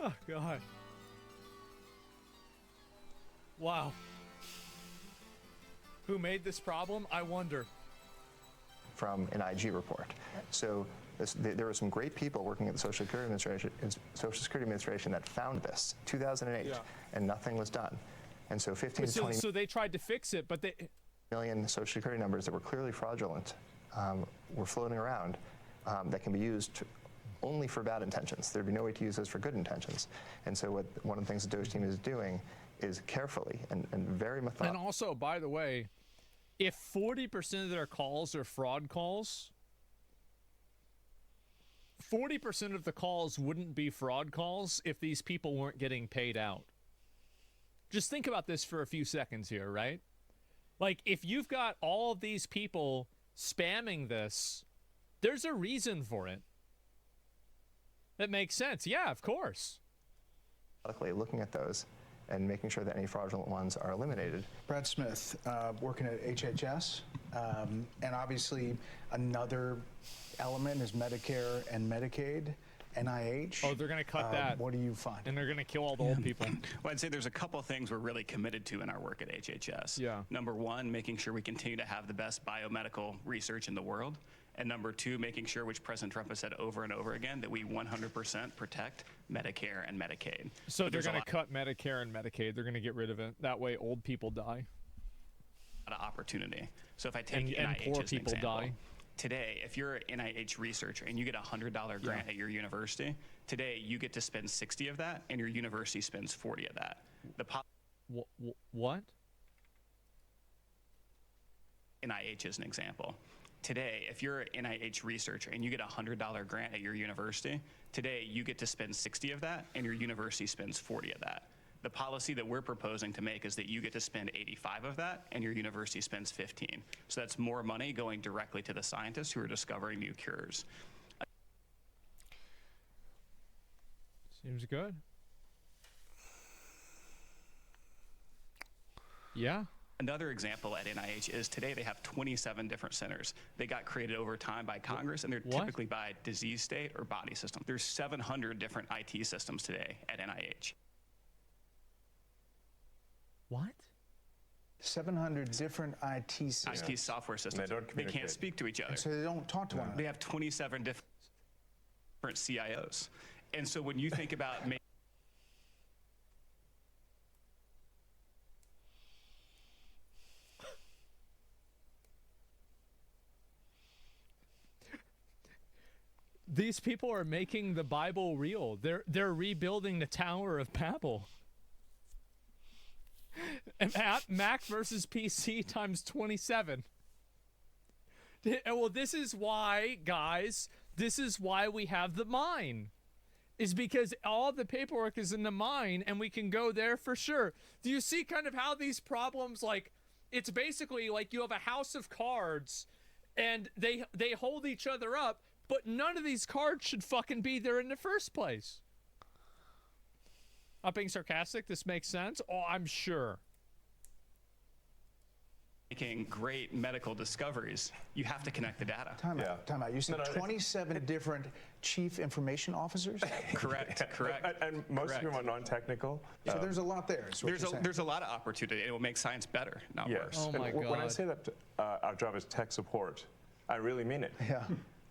Oh, God. Wow. Who made this problem? I wonder. From an IG report. So there were some great people working at the Social Security Administration that found this, 2008, and nothing was done. And so 15 to 20 so they tried to fix it, but they... million Social Security numbers that were clearly fraudulent were floating around that can be used only for bad intentions. There'd be no way to use those for good intentions. And so one of the things the Doge team is doing is carefully and very methodically. And also, by the way, if 40% of their calls are fraud calls, 40% of the calls wouldn't be fraud calls if these people weren't getting paid out. Just think about this for a few seconds here, right? Like, if you've got all of these people spamming this, there's a reason for it. That makes sense. Yeah, of course. Looking at those and making sure that any fraudulent ones are eliminated. Brad Smith, working at HHS, and obviously another element is Medicare and Medicaid, NIH. Oh, they're going to cut that. What do you find? And they're going to kill all the old people. Well, I'd say there's a couple of things we're really committed to in our work at HHS. Yeah. Number one, making sure we continue to have the best biomedical research in the world. And number two, making sure, which President Trump has said over and over again, that we 100% protect Medicare and Medicaid. So they're going to cut Medicare and Medicaid. They're going to get rid of it. That way old people die. A lot of opportunity. So if I take and NIH poor as an people example, die. Today, if you're an NIH researcher and you get a $100 grant at your university, today you get to spend 60 of that, and your university spends 40 of that. What? NIH is an example. Today, if you're an NIH researcher and you get a $100 grant at your university, today you get to spend 60 of that, and your university spends 40 of that. The policy that we're proposing to make is that you get to spend 85 of that, and your university spends 15. So that's more money going directly to the scientists who are discovering new cures. Seems good. Yeah. Another example at NIH is today they have 27 different centers. They got created over time by Congress, and they're typically by disease state or body system. There's 700 different IT systems today at NIH. What? 700 different IT systems. IT software systems. They can't speak to each other. And so they don't talk to one another. They have 27 different CIOs. And so when you think about These people are making the Bible real. They're rebuilding the Tower of Babel. And Mac versus PC times 27. Well, this is why, guys, this is why we have the mine. Is because all the paperwork is in the mine, and we can go there for sure. Do you see kind of how these problems, like, it's basically like you have a house of cards, and they hold each other up, but none of these cards should fucking be there in the first place. Not being sarcastic, this makes sense. Oh, I'm sure. Making great medical discoveries, you have to connect the data. Time out. You said 27 different chief information officers? Correct. And most of them are non-technical. So there's a lot there. There's a lot of opportunity. It will make science better, not worse. Oh my God. When I say that our job is tech support, I really mean it. Yeah.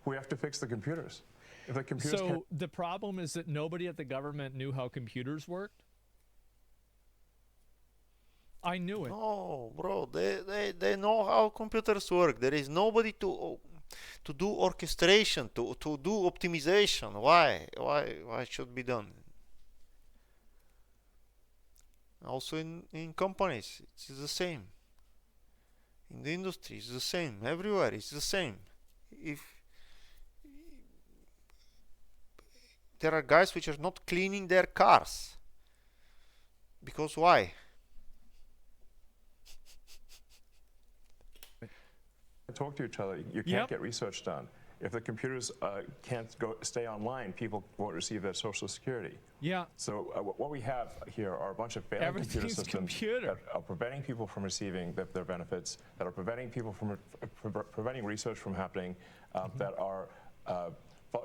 We have to fix the computers. If the computers So the problem is that nobody at the government knew how computers worked? I knew it. No, bro, they know how computers work. There is nobody to do orchestration, to do optimization. Why it should be done? Also in companies, it's the same. In the industry, it's the same. Everywhere, it's the same. If there are guys which are not cleaning their cars, because why? talk to each other, you can't get research done. If the computers can't stay online, people won't receive their Social Security. Yeah. So what we have here are a bunch of failing computer systems that are preventing people from receiving their benefits, that are preventing people from preventing research from happening, that are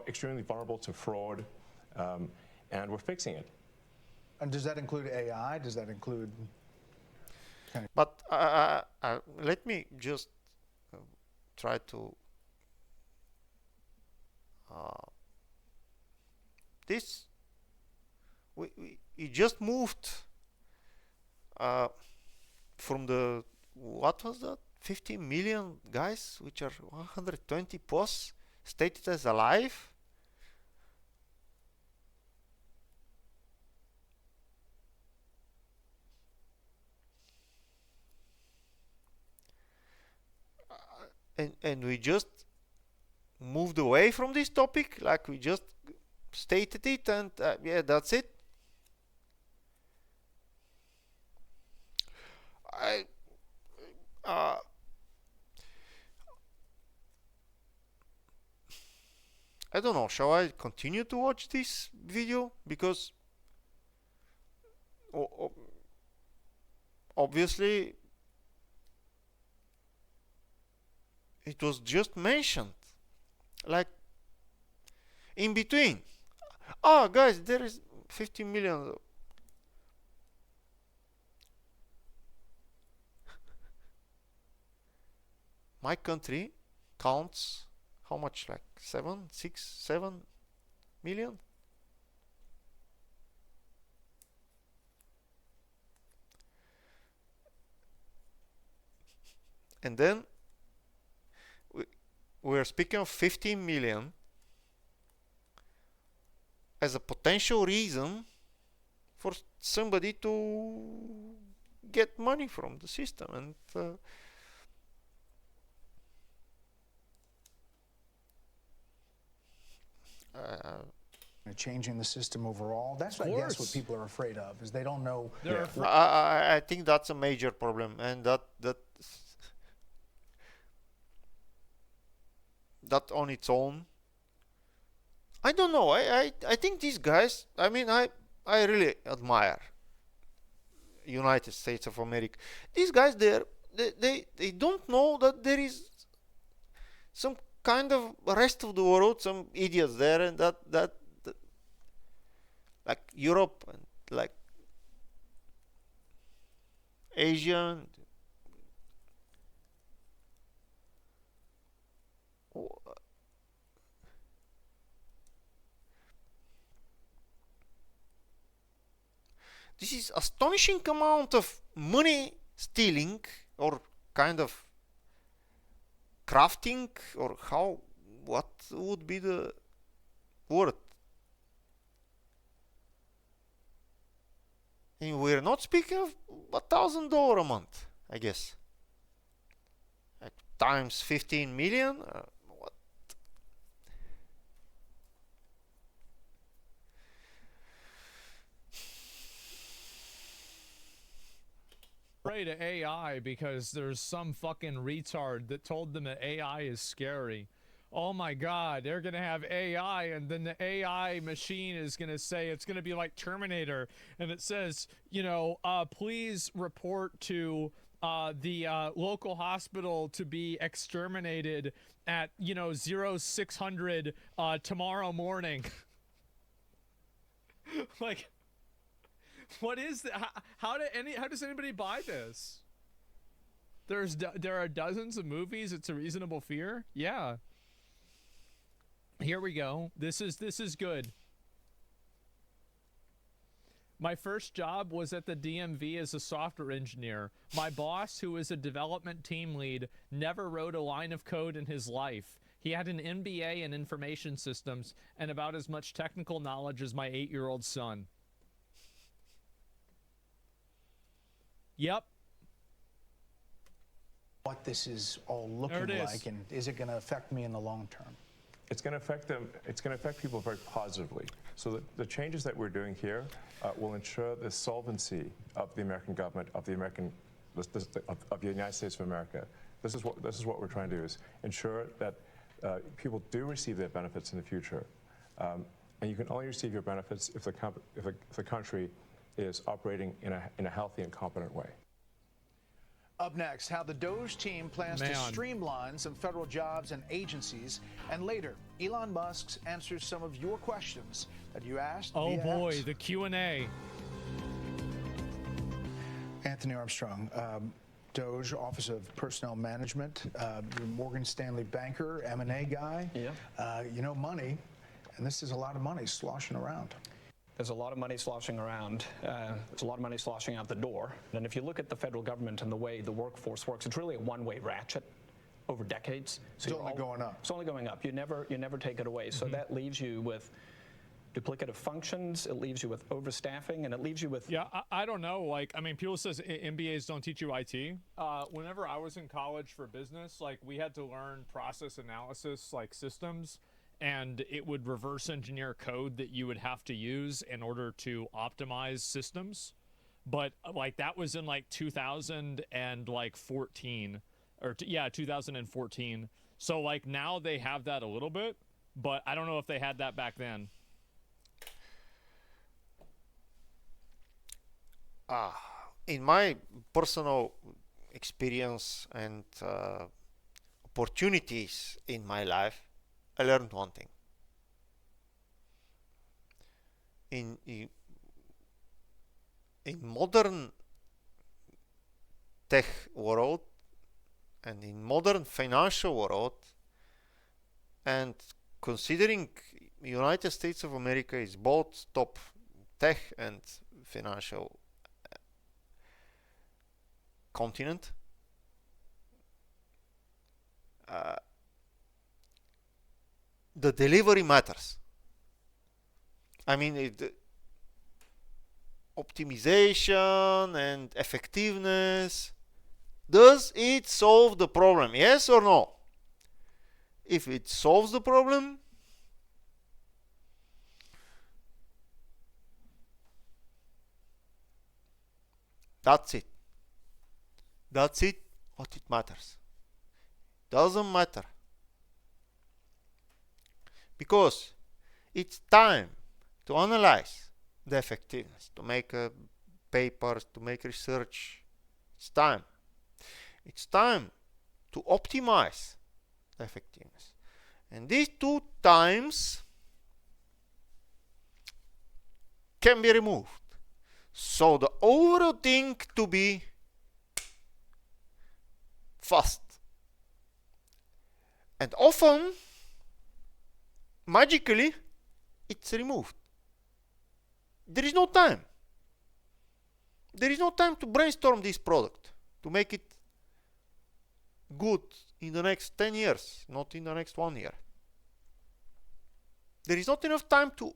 extremely vulnerable to fraud, and we're fixing it. And does that include AI? Does that include? But let me just try to we just moved from the, what was that, 50 million guys, which are 120 posts stated as alive. And we just moved away from this topic, like we just stated it, and yeah, that's it. I don't know, shall I continue to watch this video? Because obviously it was just mentioned, like in between. Oh, guys, there is 50 million. My country counts how much, like 7 million? And then we're speaking of 15 million as a potential reason for somebody to get money from the system, and changing the system overall. That's, I guess, what people are afraid of, is they don't know. I think that's a major problem, and that on its own, I don't know. I think these guys, I mean, I really admire United States of America. These guys there, they don't know that there is some kind of rest of the world, some idiots there, and that like Europe and like Asia. This is astonishing amount of money stealing, or kind of crafting, or what would be the word? And we're not speaking of $1,000 a month, I guess. Like times 15 million. What? Afraid of AI because there's some fucking retard that told them that AI is scary. oh my God, they're going to have AI, and then the AI machine is going to say, it's going to be like Terminator, and it says, you know, please report to the local hospital to be exterminated at, you know, 0600 tomorrow morning. Like, what is that? How does anybody buy this? There are dozens of movies. It's a reasonable fear. Yeah. Here we go. This is good. My first job was at the DMV as a software engineer. My boss, who is a development team lead, never wrote a line of code in his life. He had an MBA in information systems and about as much technical knowledge as my 8-year-old son. Yep. What this is all looking like, and is it going to affect me in the long term? It's going to affect them. It's going to affect people very positively. So the changes that we're doing here will ensure the solvency of the American government, of the United States of America. This is what we're trying to do: is ensure that people do receive their benefits in the future, and you can only receive your benefits if the country is operating in a healthy and competent way. Up next, how the DOGE team plans to streamline some federal jobs and agencies. And later, Elon Musk answers some of your questions that you asked. Oh boy, the Q&A. Anthony Armstrong, DOGE, Office of Personnel Management, you're Morgan Stanley banker, M&A guy. Yeah. You know money, and this is a lot of money sloshing around. There's a lot of money sloshing around. There's a lot of money sloshing out the door. And if you look at the federal government and the way the workforce works, it's really a one-way ratchet over decades. So it's only going up. It's only going up. You never take it away. So that leaves you with duplicative functions. It leaves you with overstaffing, and it leaves you with... Yeah, I don't know. Like, I mean, people says MBAs don't teach you IT. Whenever I was in college for business, like, we had to learn process analysis, like systems, and it would reverse engineer code that you would have to use in order to optimize systems. But like that was in like 2014 or 2014. So like now they have that a little bit, but I don't know if they had that back then. In my personal experience and opportunities in my life, I learned one thing. In modern tech world and in modern financial world, and considering United States of America is both top tech and financial continent, the delivery matters. I mean, optimization and effectiveness, does it solve the problem? Yes or no? If it solves the problem, that's it. That's it, what it matters. Doesn't matter. Because it's time to analyze the effectiveness, to make papers, to make research. It's time. It's time to optimize the effectiveness. And these two times can be removed. So the overall thing to be fast. And often, magically, it's removed. There is no time. There is no time to brainstorm this product, to make it good in the next 10 years, not in the next 1 year. There is not enough time to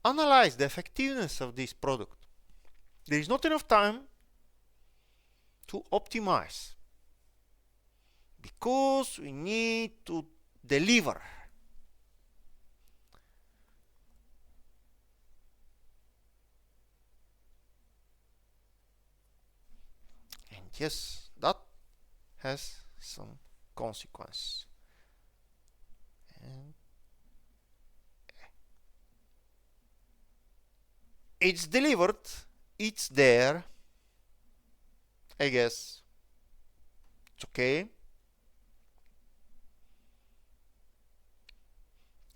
analyze the effectiveness of this product. There is not enough time to optimize, because we need to deliver. And yes, that has some consequence. And it's delivered, it's there, I guess it's okay.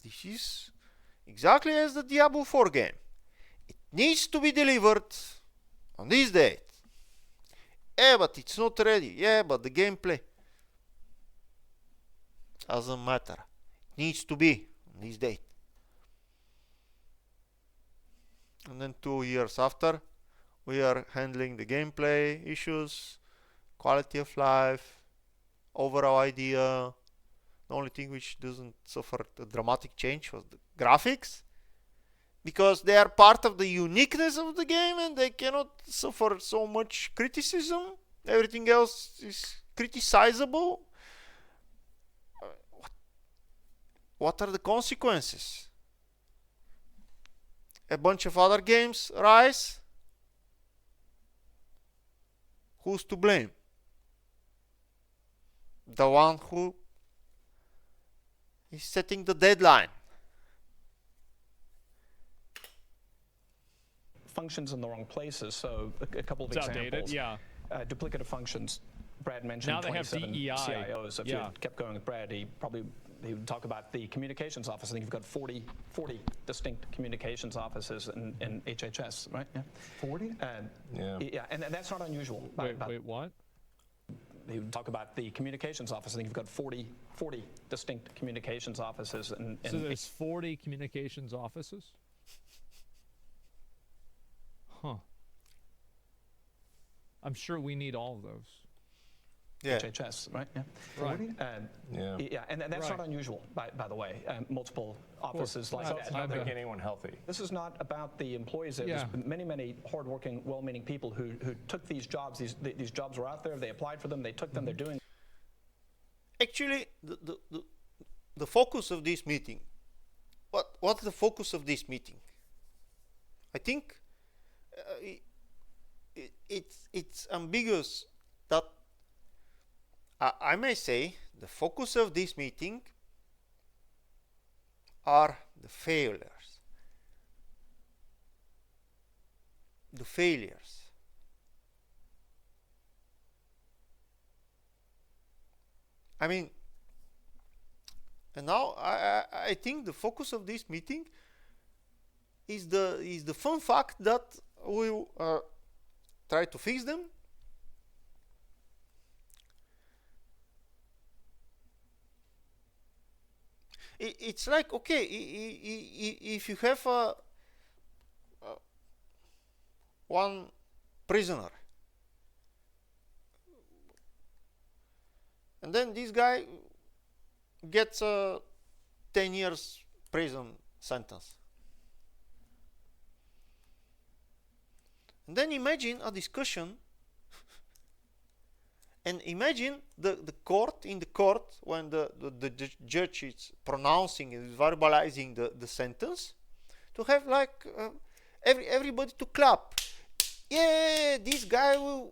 This is exactly as the Diablo 4 game. It needs to be delivered on this date. Yeah, but it's not ready. Yeah, but the gameplay doesn't matter. It needs to be on this date. And then 2 years after, we are handling the gameplay issues, quality of life, overall idea. The only thing which doesn't suffer a dramatic change was the graphics, because they are part of the uniqueness of the game and they cannot suffer so much criticism. Everything else is criticizable. What are the consequences? A bunch of other games rise. Who's to blame? The one who is setting the deadline. Functions in the wrong places. So a couple of It's examples. outdated, yeah. Duplicative functions. Brad mentioned Now they have 27 DEI. CIOs. If Yeah. you kept going with Brad, he would talk about the communications office. I think you've got 40 distinct communications offices in HHS, right? Yeah. 40? Yeah, and that's not unusual. Wait, what? He would talk about the communications office. I think you've got 40 distinct communications offices. So there's 40 communications offices? Huh. I'm sure we need all of those. Yeah. HHS, right? Yeah. Right. Yeah, and that's not unusual, by the way. Multiple offices like that. It's not making anyone healthy. This is not about the employees. There's many hardworking, well-meaning people who took these jobs. These jobs were out there. They applied for them. They took them. They're doing. Actually, the focus of this meeting. What's the focus of this meeting? I think it's ambiguous. That I may say the focus of this meeting are the failures. The failures. I mean, and now I think the focus of this meeting is the fun fact that we try to fix them. It's like, okay, if you have one prisoner, and then this guy gets a 10 years prison sentence, and then imagine a discussion. And imagine the court, in the court, when the judge is pronouncing and verbalizing the sentence, to have like everybody to clap. Yeah, this guy will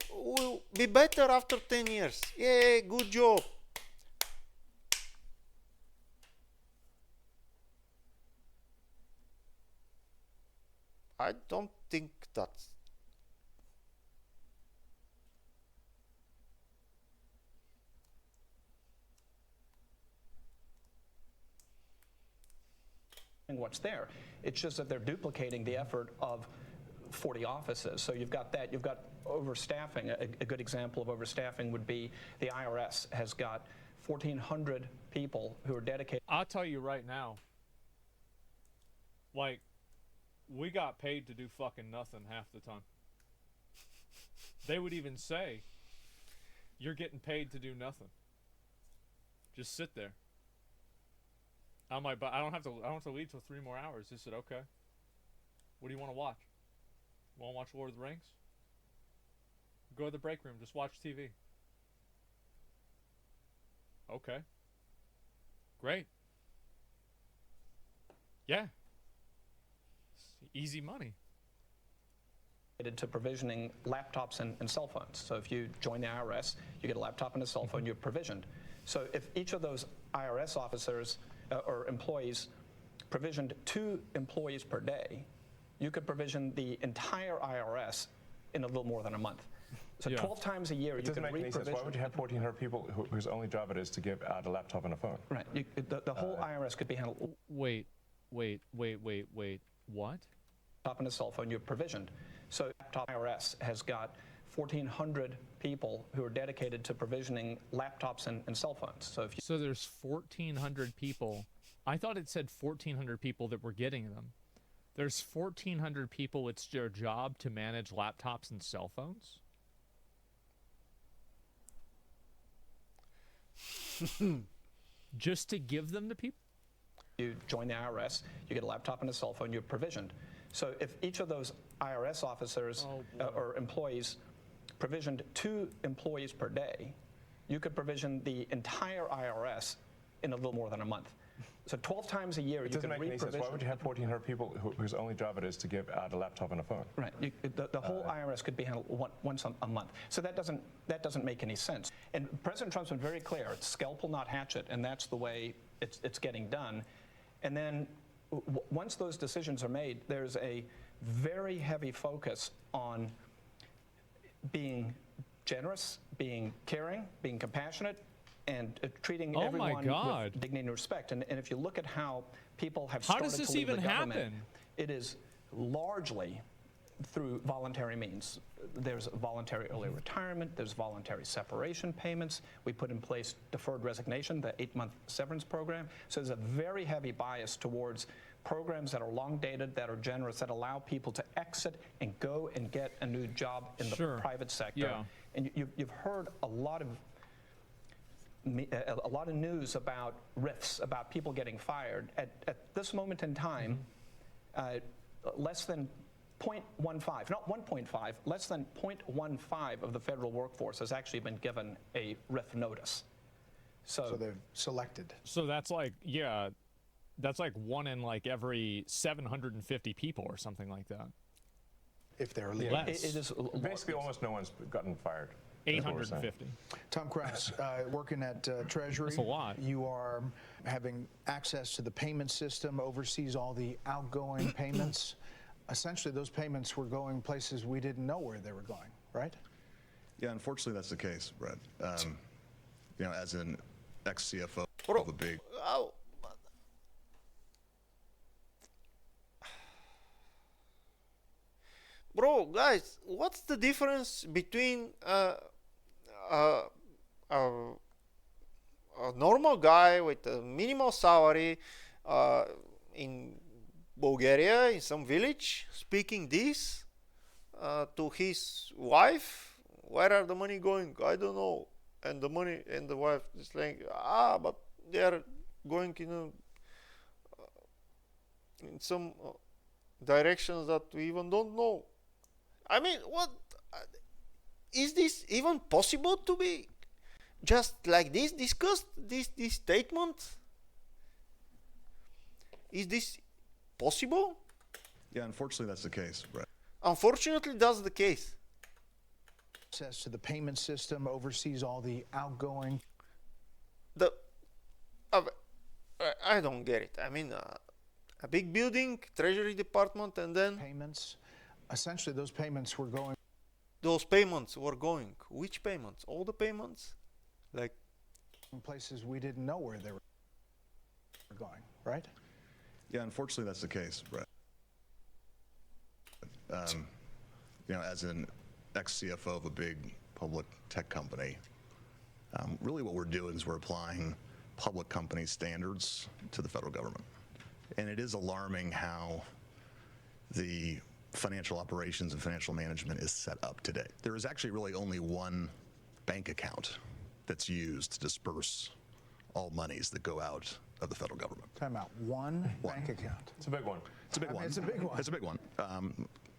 be better after 10 years. Yeah, good job. I don't think that's what's there. It's just that they're duplicating the effort of 40 offices. So you've got that. You've got overstaffing. A good example of overstaffing would be the IRS has got 1,400 people who are dedicated. I'll tell you right now, like, we got paid to do fucking nothing half the time. They would even say, you're getting paid to do nothing. Just sit there. I'm like, but I don't have to leave till 3 more hours. He said, okay. What do you want to watch? Want to watch Lord of the Rings? Go to the break room. Just watch TV. Okay. Great. Yeah. Easy money. To provisioning laptops and cell phones. So if you join the IRS, you get a laptop and a cell phone, you're provisioned. So if each of those IRS officers or employees provisioned 2 employees per day, you could provision the entire IRS in a little more than a month. So 12 times a year, It you doesn't can make any sense. Why re-provision. would you have 1,400 people whose only job it is to give out a laptop and a phone? Right. The whole IRS could be handled. Wait. What? Laptop and a cell phone, you're provisioned. So laptop IRS has got 1,400 people who are dedicated to provisioning laptops and cell phones. So there's 1,400 people. I thought it said 1,400 people that were getting them. There's 1,400 people. It's their job to manage laptops and cell phones. Just to give them to people? You join the IRS, you get a laptop and a cell phone, you're provisioned. So if each of those IRS officers or employees provisioned 2 employees per day, you could provision the entire IRS in a little more than a month. So 12 times a year, It you doesn't can make any sense. Why would you have 1,400 people whose only job it is to give out a laptop and a phone? Right. The whole IRS could be handled once a month. So that doesn't make any sense. And President Trump's been very clear. It's scalpel, not hatchet, and that's the way it's getting done. And then once those decisions are made, there's a very heavy focus on being generous, being caring, being compassionate, and treating everyone with dignity and respect. And if you look at how people have started to leave the government, it is largely through voluntary means. There's voluntary early retirement, there's voluntary separation payments. We put in place deferred resignation, the 8-month severance program. So there's a very heavy bias towards programs that are long dated, that are generous, that allow people to exit and go and get a new job in the private sector. Yeah. And you've heard a lot of news about rifts, about people getting fired. At this moment in time, less than 0.15, not 1.5, less than 0.15 of the federal workforce has actually been given a RIF notice. So they're selected. So that's like, that's like 1 in like every 750 people or something like that. If they're less. It is basically almost no one's gotten fired. 850. Tom Krause, working at Treasury. That's a lot. You are having access to the payment system, oversees all the outgoing payments. Essentially, those payments were going places we didn't know where they were going, right? Yeah, unfortunately, that's the case, Brett. You know, as an ex-CFO of a big... Bro, guys, what's the difference between a normal guy with a minimal salary in Bulgaria, in some village, speaking this to his wife? Where are the money going? I don't know. And the money, and the wife is saying, but they are going in some directions that we even don't know. I mean, what is this even possible to be just like this discussed, this statement? Is this possible? Yeah, unfortunately, that's the case, Brett. Unfortunately, that's the case. Access to the payment system, oversees all the outgoing. I don't get it. I mean, a big building, Treasury Department, and then payments. Essentially, those payments were going. Those payments were going. Which payments? All the payments? Like in places we didn't know where they were going, right? Yeah, unfortunately, that's the case, Brett. You know, as an ex-CFO of a big public tech company, really what we're doing is we're applying public company standards to the federal government. And it is alarming how the financial operations and financial management is set up today. There is actually really only one bank account that's used to disperse all monies that go out of the federal government. Time out. One bank account. It's a big one. It's a big one. It's a big one. It's a big one. A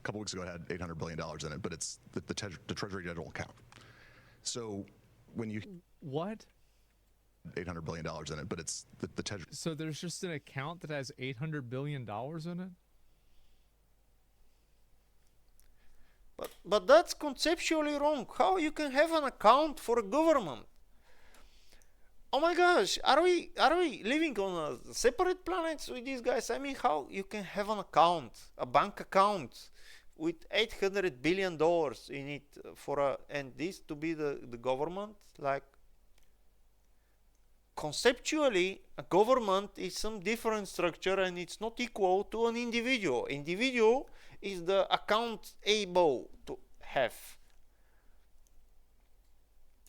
couple weeks ago, it had $800 billion in it, but it's the Treasury General account. So when you... What? $800 billion in it, but it's the Treasury... So there's just an account that has $800 billion in it? But that's conceptually wrong. How you can have an account for a government? oh my gosh, are we living on a separate planets with these guys? I mean, how you can have an account, a bank account with $800 billion in it and this to be the government? Like, conceptually, a government is some different structure and it's not equal to an individual. Individual is the account able to have.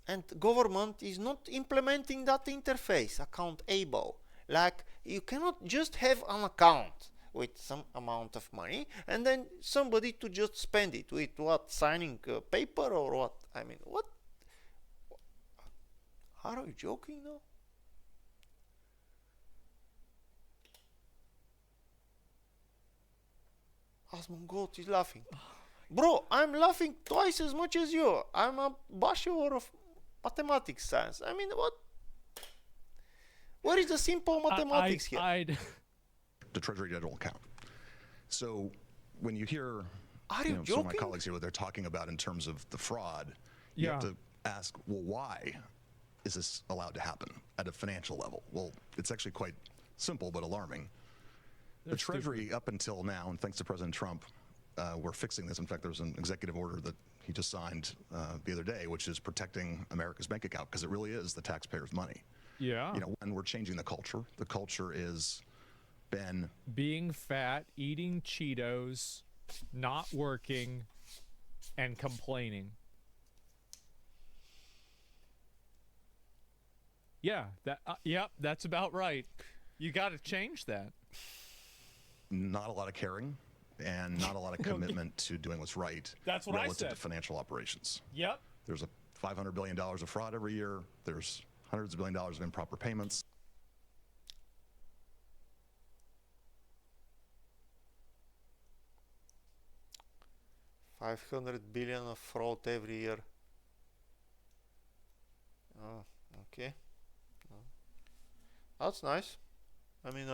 And government is not implementing that interface, account able. Like, you cannot just have an account with some amount of money and then somebody to just spend it with what, signing a paper or what? I mean, what? Are you joking now? Asmongold is laughing. Bro, I'm laughing twice as much as you. I'm a bachelor of mathematics science. I mean, what? Where is the simple mathematics here? The Treasury General account. So when you hear some of my colleagues here, what they're talking about in terms of the fraud, you have to ask, well, why is this allowed to happen at a financial level? Well, it's actually quite simple but alarming. The Treasury, up until now, and thanks to President Trump, we're fixing this. In fact, there was an executive order that he just signed the other day, which is protecting America's bank account, because it really is the taxpayers' money. Yeah. And we're changing the culture is being fat, eating Cheetos, not working, and complaining. Yeah, that's about right. You got to change that. Not a lot of caring and not a lot of commitment to doing what's right. That's what I relative said. to financial operations. Yep. There's $500 billion of fraud every year. There's hundreds of billions of dollars of improper payments. $500 billion of fraud every year. Oh, okay. That's nice. I mean,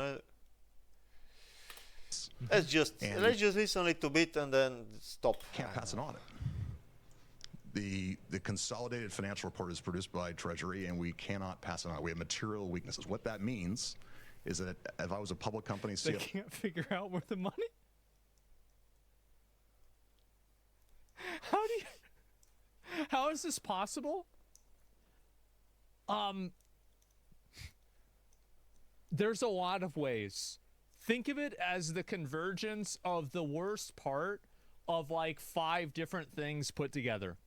let's just listen a little bit and then stop. Can't pass an audit. The consolidated financial report is produced by Treasury, and we cannot pass it on. We have material weaknesses. What that means is that if I was a public company They can't figure out where the money. How is this possible? There's a lot of ways. Think of it as the convergence of the worst part of like 5 different things put together.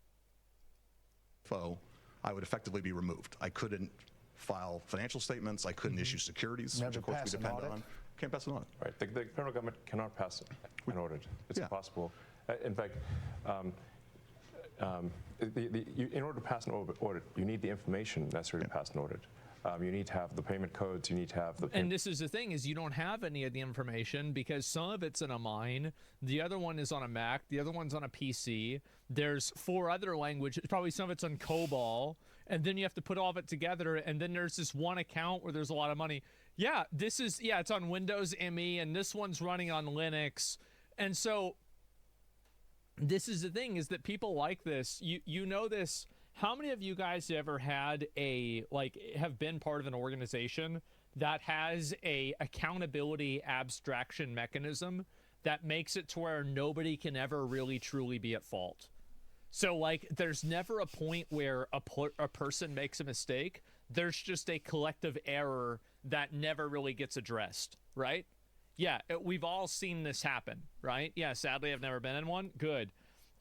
I would effectively be removed. I couldn't file financial statements. I couldn't issue securities, which of course we depend on. Can't pass an audit. Right. The federal government cannot pass an audit. It's impossible. In fact, in order to pass an audit, you need the information necessary to pass an audit. You need to have the payment codes. You need to have the. And this is the thing: is you don't have any of the information because some of it's in a mine, the other one is on a Mac, the other one's on a PC. There's 4 other languages. Probably some of it's on COBOL, and then you have to put all of it together. And then there's this one account where there's a lot of money. Yeah, it's on Windows ME, and this one's running on Linux, and so. This is the thing: is that people like this. You know this. How many of you guys have ever had have been part of an organization that has a accountability abstraction mechanism that makes it to where nobody can ever really truly be at fault? So like there's never a point where a person makes a mistake. There's just a collective error that never really gets addressed, right? Yeah, we've all seen this happen, right? Yeah, sadly I've never been in one. Good.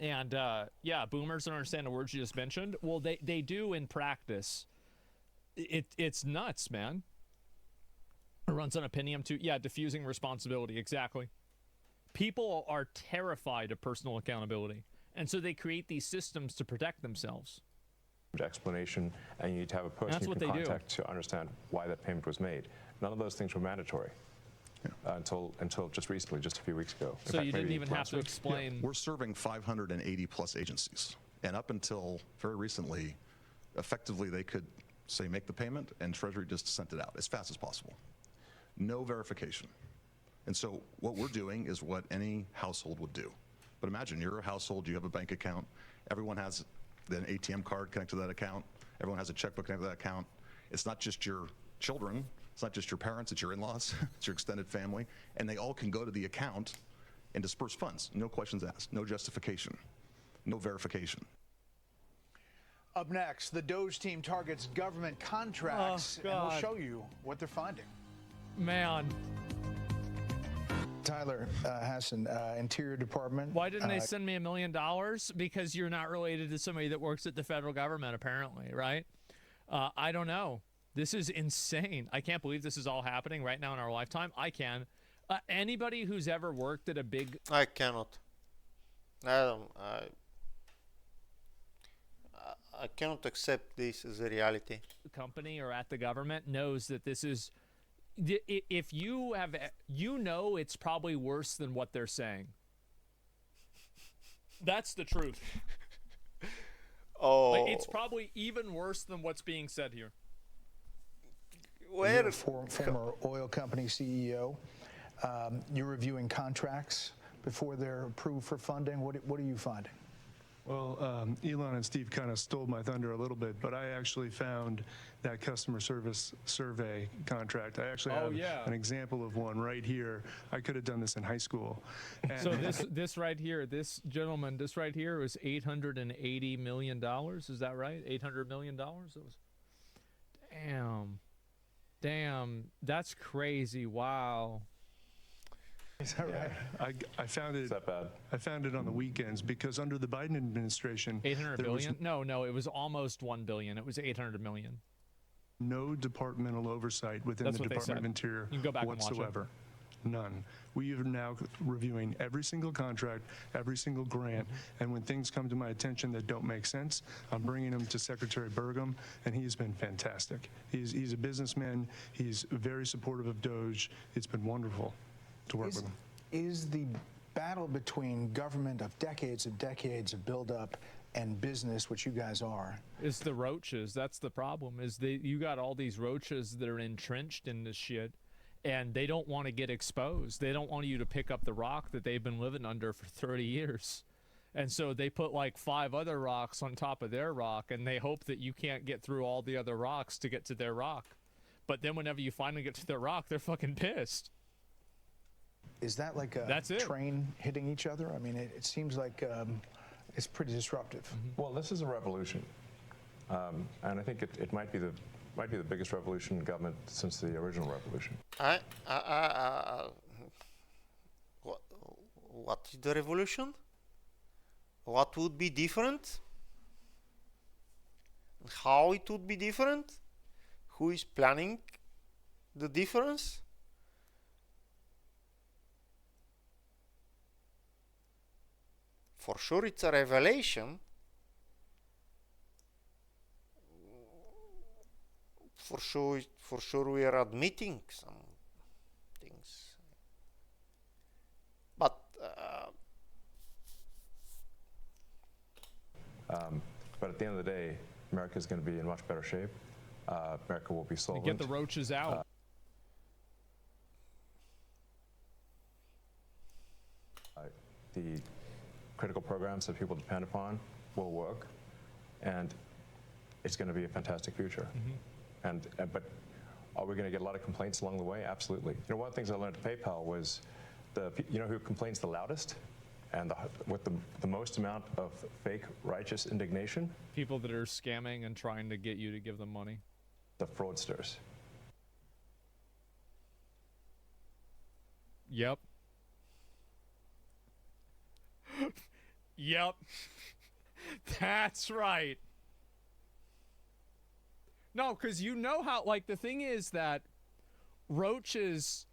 And yeah, boomers don't understand the words you just mentioned. Well, they do in practice. It's nuts, man. It runs on Opinium too. Yeah, diffusing responsibility, exactly. People are terrified of personal accountability, and so they create these systems to protect themselves. Explanation, and you need to have a person you can contact to understand why that payment was made. None of those things were mandatory. Until just recently, just a few weeks ago. So you didn't even have to explain. Yeah. We're serving 580 plus agencies, and up until very recently, effectively they could say make the payment, and Treasury just sent it out as fast as possible. No verification. And so what we're doing is what any household would do. But imagine you're a household, you have a bank account, everyone has an ATM card connected to that account, everyone has a checkbook connected to that account, It's not just your children, it's not just your parents, it's your in-laws, it's your extended family, and they all can go to the account and disperse funds. No questions asked, no justification, no verification. Up next, the DOGE team targets government contracts, and we'll show you what they're finding. Man. Tyler Hassan, Interior Department. Why didn't they send me $1 million? Because you're not related to somebody that works at the federal government, apparently, right? I don't know. This is insane. I can't believe this is all happening right now in our lifetime. I can. Anybody who's ever worked at a big... I cannot. I cannot accept this as a reality. Company or at the government knows that this is... If you have... You know it's probably worse than what they're saying. That's the truth. Oh. Like, it's probably even worse than what's being said here. You're a former oil company CEO. You're reviewing contracts before they're approved for funding. What are you finding? Well, Elon and Steve kind of stole my thunder a little bit, but I actually found that customer service survey contract. I actually have an example of one right here. I could have done this in high school. And so this right here, this gentleman, this right here was $880 million. Is that right? $800 million? It was, damn, that's crazy. Wow. Is that right? I found it. Is that bad? I found it on the weekends because under the Biden administration, 800 billion? No, it was almost 1 billion. It was 800 million. No departmental oversight within the Department of Interior you can go back whatsoever. And watch it. None. We are now reviewing every single contract, every single grant, and when things come to my attention that don't make sense, I'm bringing them to Secretary Burgum, and he's been fantastic. He's a businessman. He's very supportive of DOGE. It's been wonderful to work with him. Is the battle between government of decades and decades of buildup and business, which you guys are, is the roaches? That's the problem. Is you got all these roaches that are entrenched in this shit, and they don't want to get exposed. They don't want you to pick up the rock that they've been living under for 30 years. And so they put like 5 other rocks on top of their rock, and they hope that you can't get through all the other rocks to get to their rock. But then whenever you finally get to their rock, they're fucking pissed. Is that like a train hitting each other? I mean, it seems like it's pretty disruptive. Well, this is a revolution, and I think it might be the biggest revolution in government since the original revolution. What is the revolution? What would be different? How it would be different? Who is planning the difference? For sure it's a revelation. For sure we are admitting some things. But at the end of the day, America is going to be in much better shape. America will be solvent. Get the roaches out. The critical programs that people depend upon will work, and it's going to be a fantastic future. But are we going to get a lot of complaints along the way? Absolutely. You know, one of the things I learned at PayPal was you know who complains the loudest and with the most amount of fake righteous indignation? People that are scamming and trying to get you to give them money. The fraudsters. Yep. Yep. That's right. No, because you know how, like, the thing is that roaches,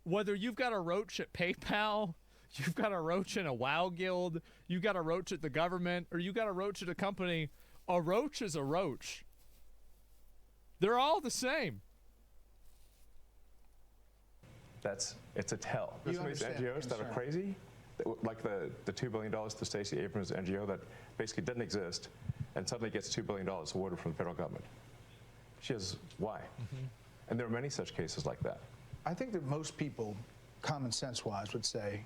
whether you've got a roach at PayPal, you've got a roach in a WoW guild, you've got a roach at the government, or you got a roach at a company, a roach is a roach. They're all the same. It's a tell. There's some of these NGOs that are crazy, like the $2 billion to Stacey Abrams NGO that basically didn't exist and suddenly gets $2 billion awarded from the federal government. She has why? And there are many such cases like that. I think that most people, common sense-wise, would say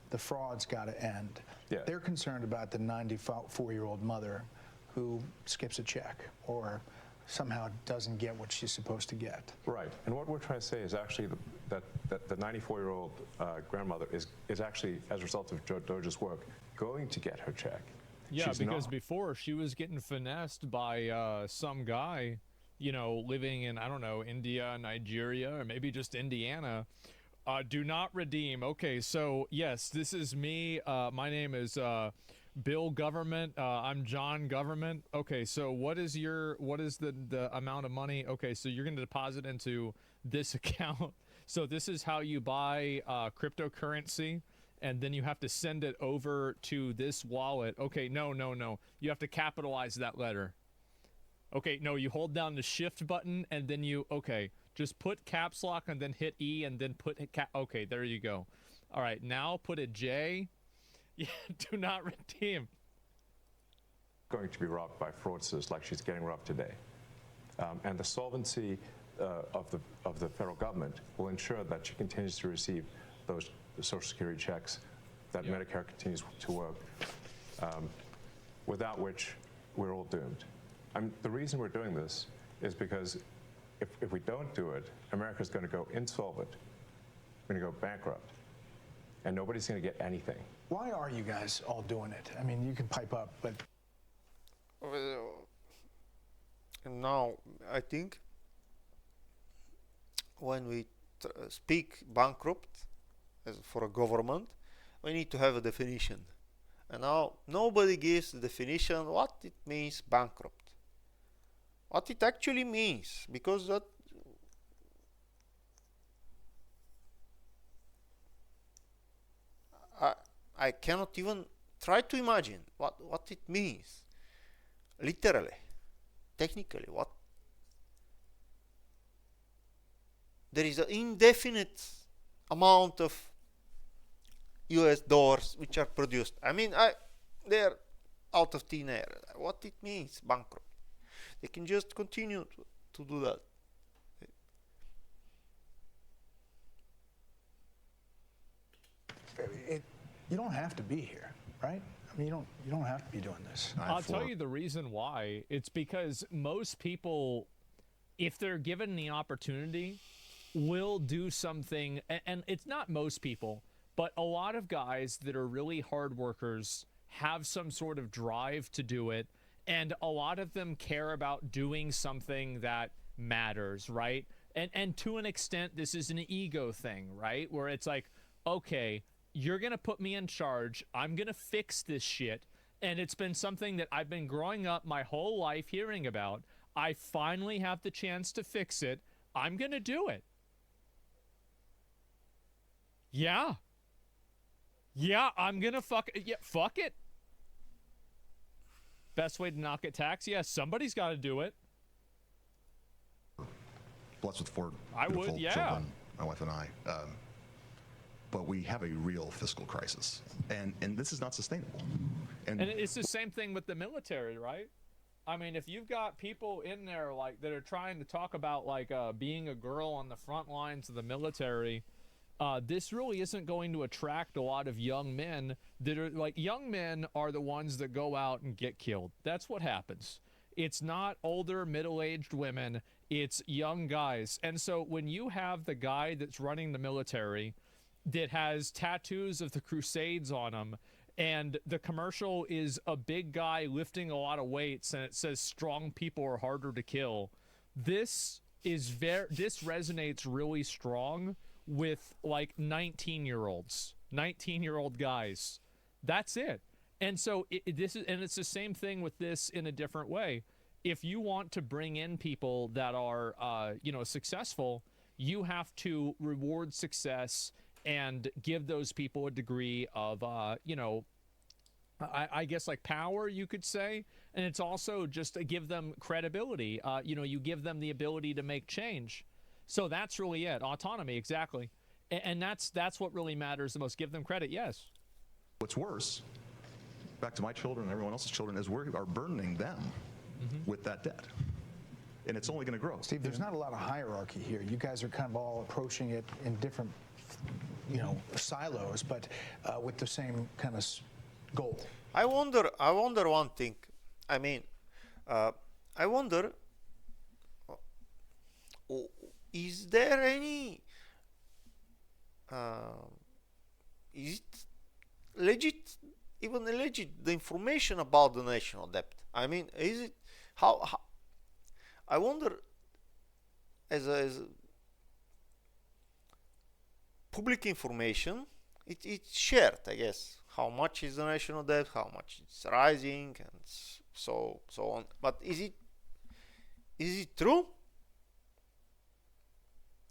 the fraud's got to end. Yeah. They're concerned about the 94-year-old mother who skips a check, or somehow doesn't get what she's supposed to get. Right. And what we're trying to say is actually that the 94-year-old grandmother is actually, as a result of Doja's work, going to get her check. Yeah, She's because not. before she was getting finessed by some guy, you know, living in, I don't know, India, Nigeria, or maybe just Indiana. Do not redeem. Okay, so yes, this is me. My name is Bill Government. I'm John Government. Okay, so what is the amount of money? Okay, so you're going to deposit into this account. So this is how you buy cryptocurrency, and then you have to send it over to this wallet. Okay, no. You have to capitalize that letter. Okay, no, you hold down the shift button, and then okay, just put caps lock and then hit E and then put okay, there you go. All right, now put a J. Yeah, do not redeem. Going to be robbed by fraudsters like she's getting robbed today. And the solvency of the federal government will ensure that she continues to receive those Social Security checks, that Medicare continues to work, without which we're all doomed. The reason we're doing this is because if we don't do it, America's going to go insolvent. We're going to go bankrupt. And nobody's going to get anything. Why are you guys all doing it? I mean, you can pipe up, but... Now, I think when we speak bankrupt for a government, we need to have a definition. And now nobody gives the definition what it means bankrupt. What it actually means, because that I cannot even try to imagine what it means literally, technically. What there is an indefinite amount of US dollars which are produced. I mean, they're out of thin air. What it means bankrupt. They can just continue to do that. You don't have to be here, right? I mean, you don't have to be doing this. I'll tell you the reason why. It's because most people, if they're given the opportunity, will do something. And it's not most people, but a lot of guys that are really hard workers have some sort of drive to do it. And a lot of them care about doing something that matters, right? And to an extent, this is an ego thing, right? Where it's like, okay, you're going to put me in charge. I'm going to fix this shit. And it's been something that I've been growing up my whole life hearing about. I finally have the chance to fix it. I'm going to do it. Yeah. Yeah, I'm going to fuck it. Best way to not get taxed? Yeah, somebody's got to do it. Blessed with four I would, yeah. children, my wife and I. But we have a real fiscal crisis, and this is not sustainable. And it's the same thing with the military, right? I mean, if you've got people in there like that are trying to talk about like being a girl on the front lines of the military, this really isn't going to attract a lot of young men that are like, young men are the ones that go out and get killed. That's what happens. It's not older, middle-aged women. It's young guys. And so when you have the guy that's running the military that has tattoos of the Crusades on him, and the commercial is a big guy lifting a lot of weights, and it says strong people are harder to kill, this resonates really strong with like 19-year-old guys. That's it. And so it's the same thing with this in a different way. If you want to bring in people that are successful, you have to reward success and give those people a degree of I guess like power, you could say. And it's also just to give them credibility. You give them the ability to make change. So that's really it. Autonomy, exactly. And that's what really matters the most. Give them credit, yes. What's worse, back to my children and everyone else's children, is we are burdening them with that debt. And it's only going to grow. Steve, there's not a lot of hierarchy here. You guys are kind of all approaching it in different, silos, but with the same kind of goal. I wonder one thing. I mean, I wonder is there any is it legit, even legit, the information about the national debt? I mean, is it how I wonder, as public information, it's shared, I guess, how much is the national debt, how much it's rising, and so on. But is it true?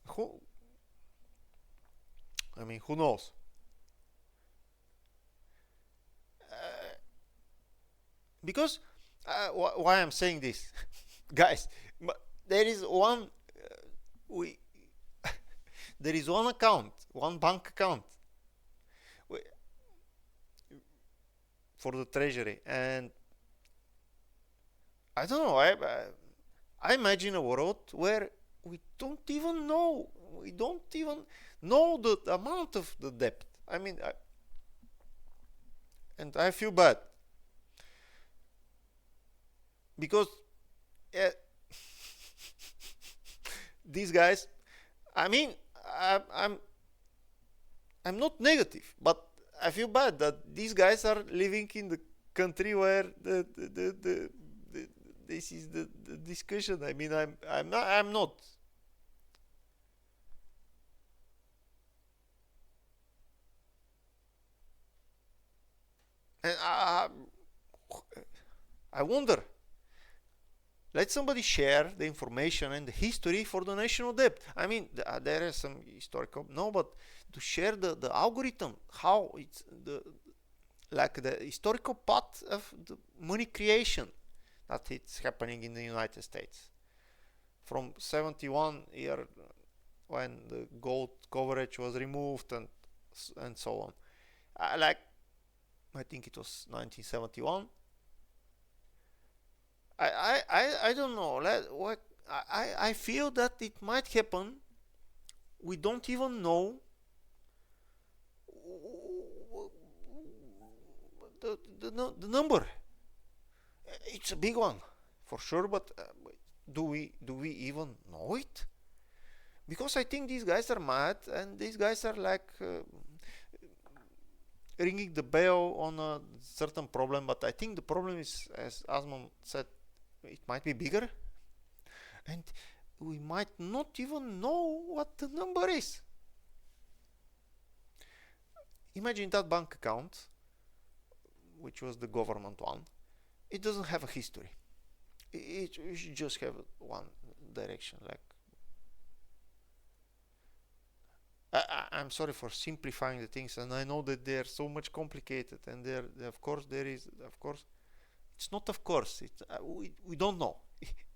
Who knows? Because why I'm saying this, guys, but there is one there is one account, one bank account for the treasury, and I don't know. I imagine a world where we don't even know the amount of the debt. I mean, and I feel bad because these guys. I mean, I'm not negative, but I feel bad that these guys are living in the country where this is the discussion. I mean, I'm not. And I wonder. Let somebody share the information and the history for the national debt. I mean, there is some historical, no, but to share the algorithm, how it's the historical path of the money creation that it's happening in the United States. From 71 year when the gold coverage was removed and so on. I think it was 1971. I don't know. I feel that it might happen. We don't even know the number. It's a big one for sure, but do we even know it? Because I think these guys are mad, and these guys are ringing the bell on a certain problem. But I think the problem is, as Asmon said, it might be bigger, and we might not even know what the number is. Imagine that bank account, which was the government one. It doesn't have a history. It should just have one direction. I'm sorry for simplifying the things, and I know that they are so much complicated, and of course, it's not of course. We don't know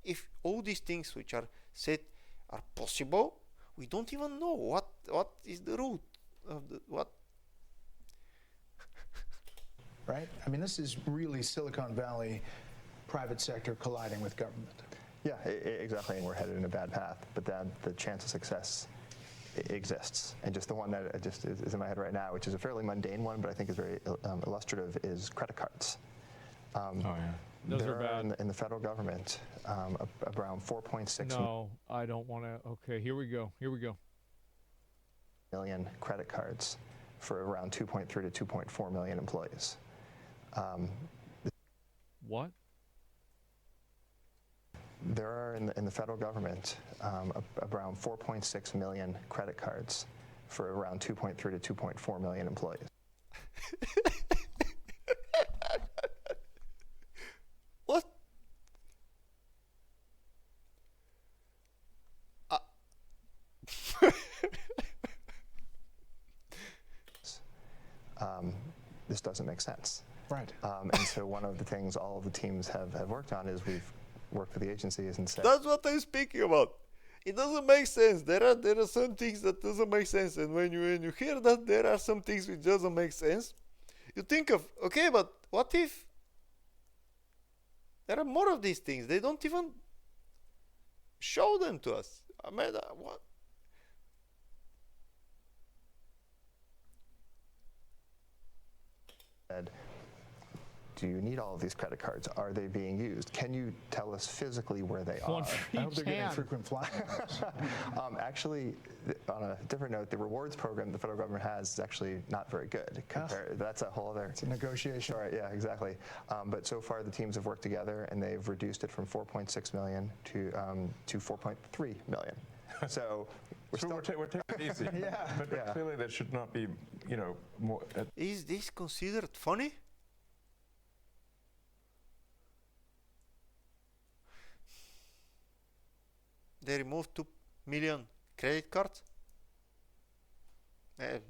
if all these things which are said are possible. We don't even know what is the root of what. Right? I mean, this is really Silicon Valley private sector colliding with government. Yeah, exactly, and we're headed in a bad path, but the chance of success exists. And just the one that just is in my head right now, which is a fairly mundane one, but I think is very illustrative, is credit cards. Those are bad. In the federal government, around 4.6 No, I don't want to. Okay, here we go. million credit cards for around 2.3 to 2.4 million employees. What? There are in the federal government around 4.6 million credit cards for around 2.3 to 2.4 million employees. What? This doesn't make sense. Right. And so one of the things all of the teams have worked on is we've worked with the agencies and said... That's what I'm speaking about. It doesn't make sense. There are some things that doesn't make sense, and when you hear that there are some things which doesn't make sense, you think of, okay, but what if there are more of these things? They don't even show them to us. I mean, what? do you need all of these credit cards? Are they being used? Can you tell us physically where they are? I hope they're getting frequent flyers. Actually, on a different note, the rewards program the federal government has is actually not very good. That's a whole other... It's a negotiation. Right, yeah, exactly. But so far, the teams have worked together, and they've reduced it from 4.6 million to 4.3 million. So we're taking it easy. Yeah. But clearly there should not be, more... Is this considered funny? They removed 2 million credit cards? There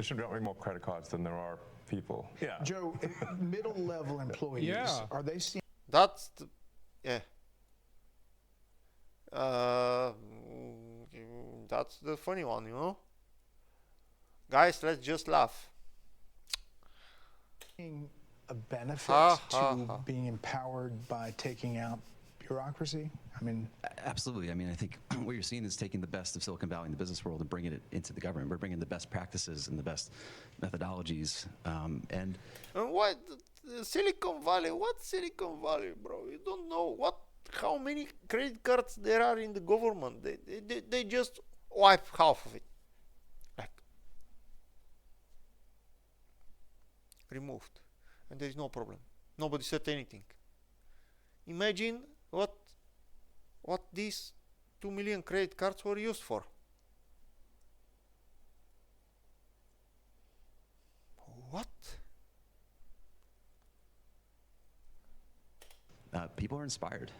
should not be more credit cards than there are people. Yeah. Joe, middle-level employees, are they seeing... That's the... That's the funny one, Guys, let's just laugh. A benefit to being empowered by taking out bureaucracy? I mean, absolutely. I mean, I think what you're seeing is taking the best of Silicon Valley and the business world and bringing it into the government. We're bringing the best practices and the best methodologies. And what Silicon Valley? What Silicon Valley, bro? You don't know how many credit cards there are in the government. They just wipe half of it, removed, and there is no problem. Nobody said anything. Imagine what these 2 million credit cards were used for. What? People are inspired,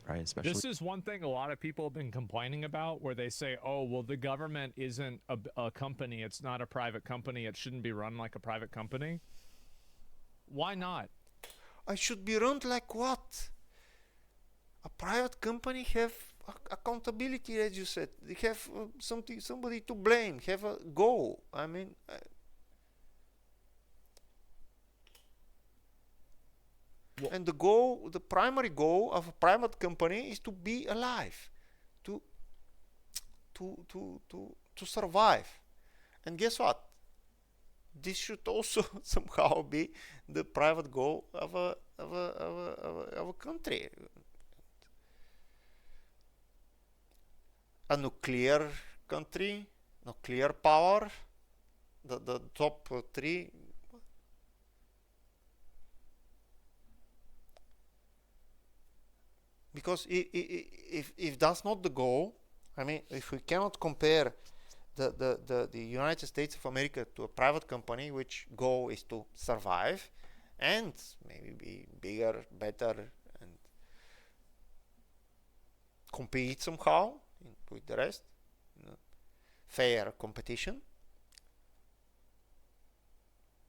right? Especially. This is one thing a lot of people have been complaining about, where they say, "Oh, well, the government isn't a company; it's not a private company. It shouldn't be run like a private company." Why not? I should be run like what? A private company have accountability, as you said. They have somebody to blame, have a goal. I mean, and the primary goal of a private company is to be alive, to survive. And guess what? This should also somehow be the private goal of a country. A nuclear country, nuclear power, the top three. Because if that's not the goal, I mean, if we cannot compare the United States of America to a private company, which goal is to survive and maybe be bigger, better, and compete somehow with the rest, fair competition.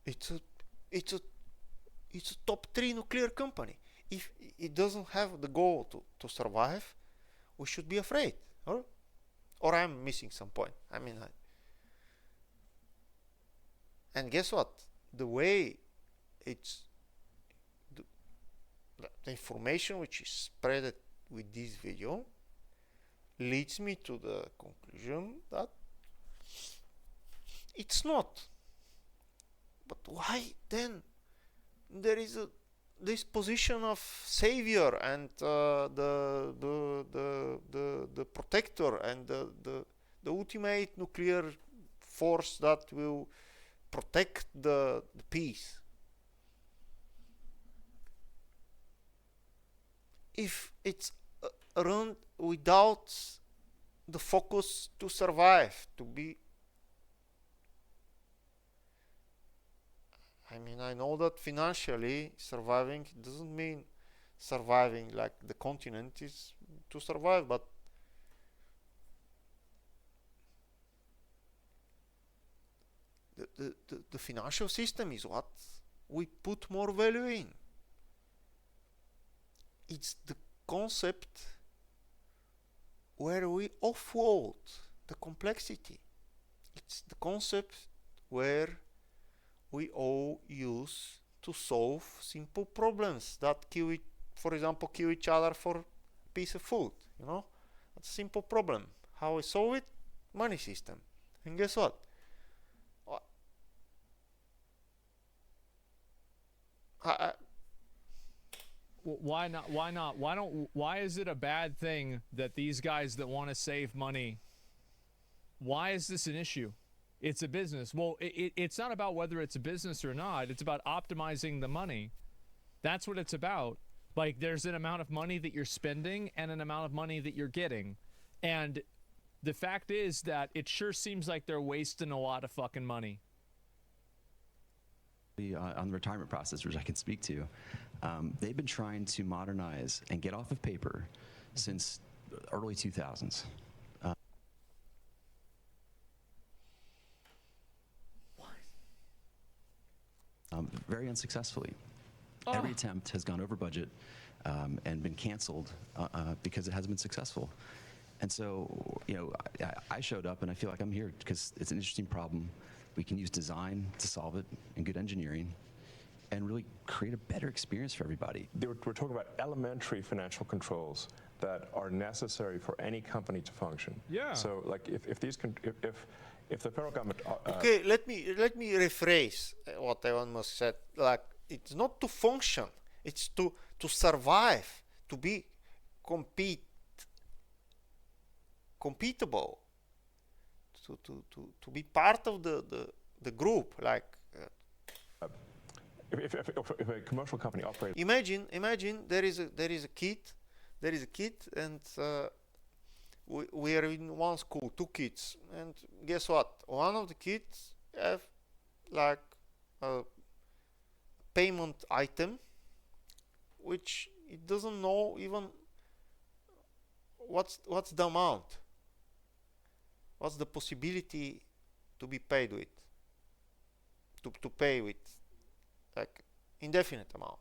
It's a top 3 nuclear company. If it doesn't have the goal to survive, we should be afraid, or I'm missing some point. I mean, and guess what? The way it's the information which is spread with this video leads me to the conclusion that it's not. But why then there is this position of savior and the protector and the ultimate nuclear force that will protect the peace? If it's run without the focus to survive, to be, I mean, I know that financially surviving doesn't mean surviving like the continent is to survive, but the financial system is what we put more value in. It's the concept where we offload the complexity. It's the concept where we all use to solve simple problems that for example, kill each other for a piece of food. That's a simple problem. How we solve it? Money system. And guess what? Why not? Why not? Why is it a bad thing that these guys that want to save money? Why is this an issue? It's a business. Well, it's not about whether it's a business or not. It's about optimizing the money. That's what it's about. Like, there's an amount of money that you're spending and an amount of money that you're getting. And the fact is that it sure seems like they're wasting a lot of fucking money. On the retirement process, which I can speak to, they've been trying to modernize and get off of paper since early 2000s. Very unsuccessfully. Every attempt has gone over budget and been canceled because it hasn't been successful. And so, you know, I showed up and I feel like I'm here because it's an interesting problem. We can use design to solve it and good engineering and really create a better experience for everybody. We're talking about elementary financial controls that are necessary for any company to function. Yeah. So, like, if the federal government... okay, let me rephrase what I almost said. Like, it's not to function, it's to survive, to be competable, to be part of the group. Like, if a commercial company operates... Imagine there is a kid, and we are in one school, 2 kids, and guess what? One of the kids have like a payment item which it doesn't know even what's the amount, what's the possibility to be paid with, to pay with, like indefinite amount.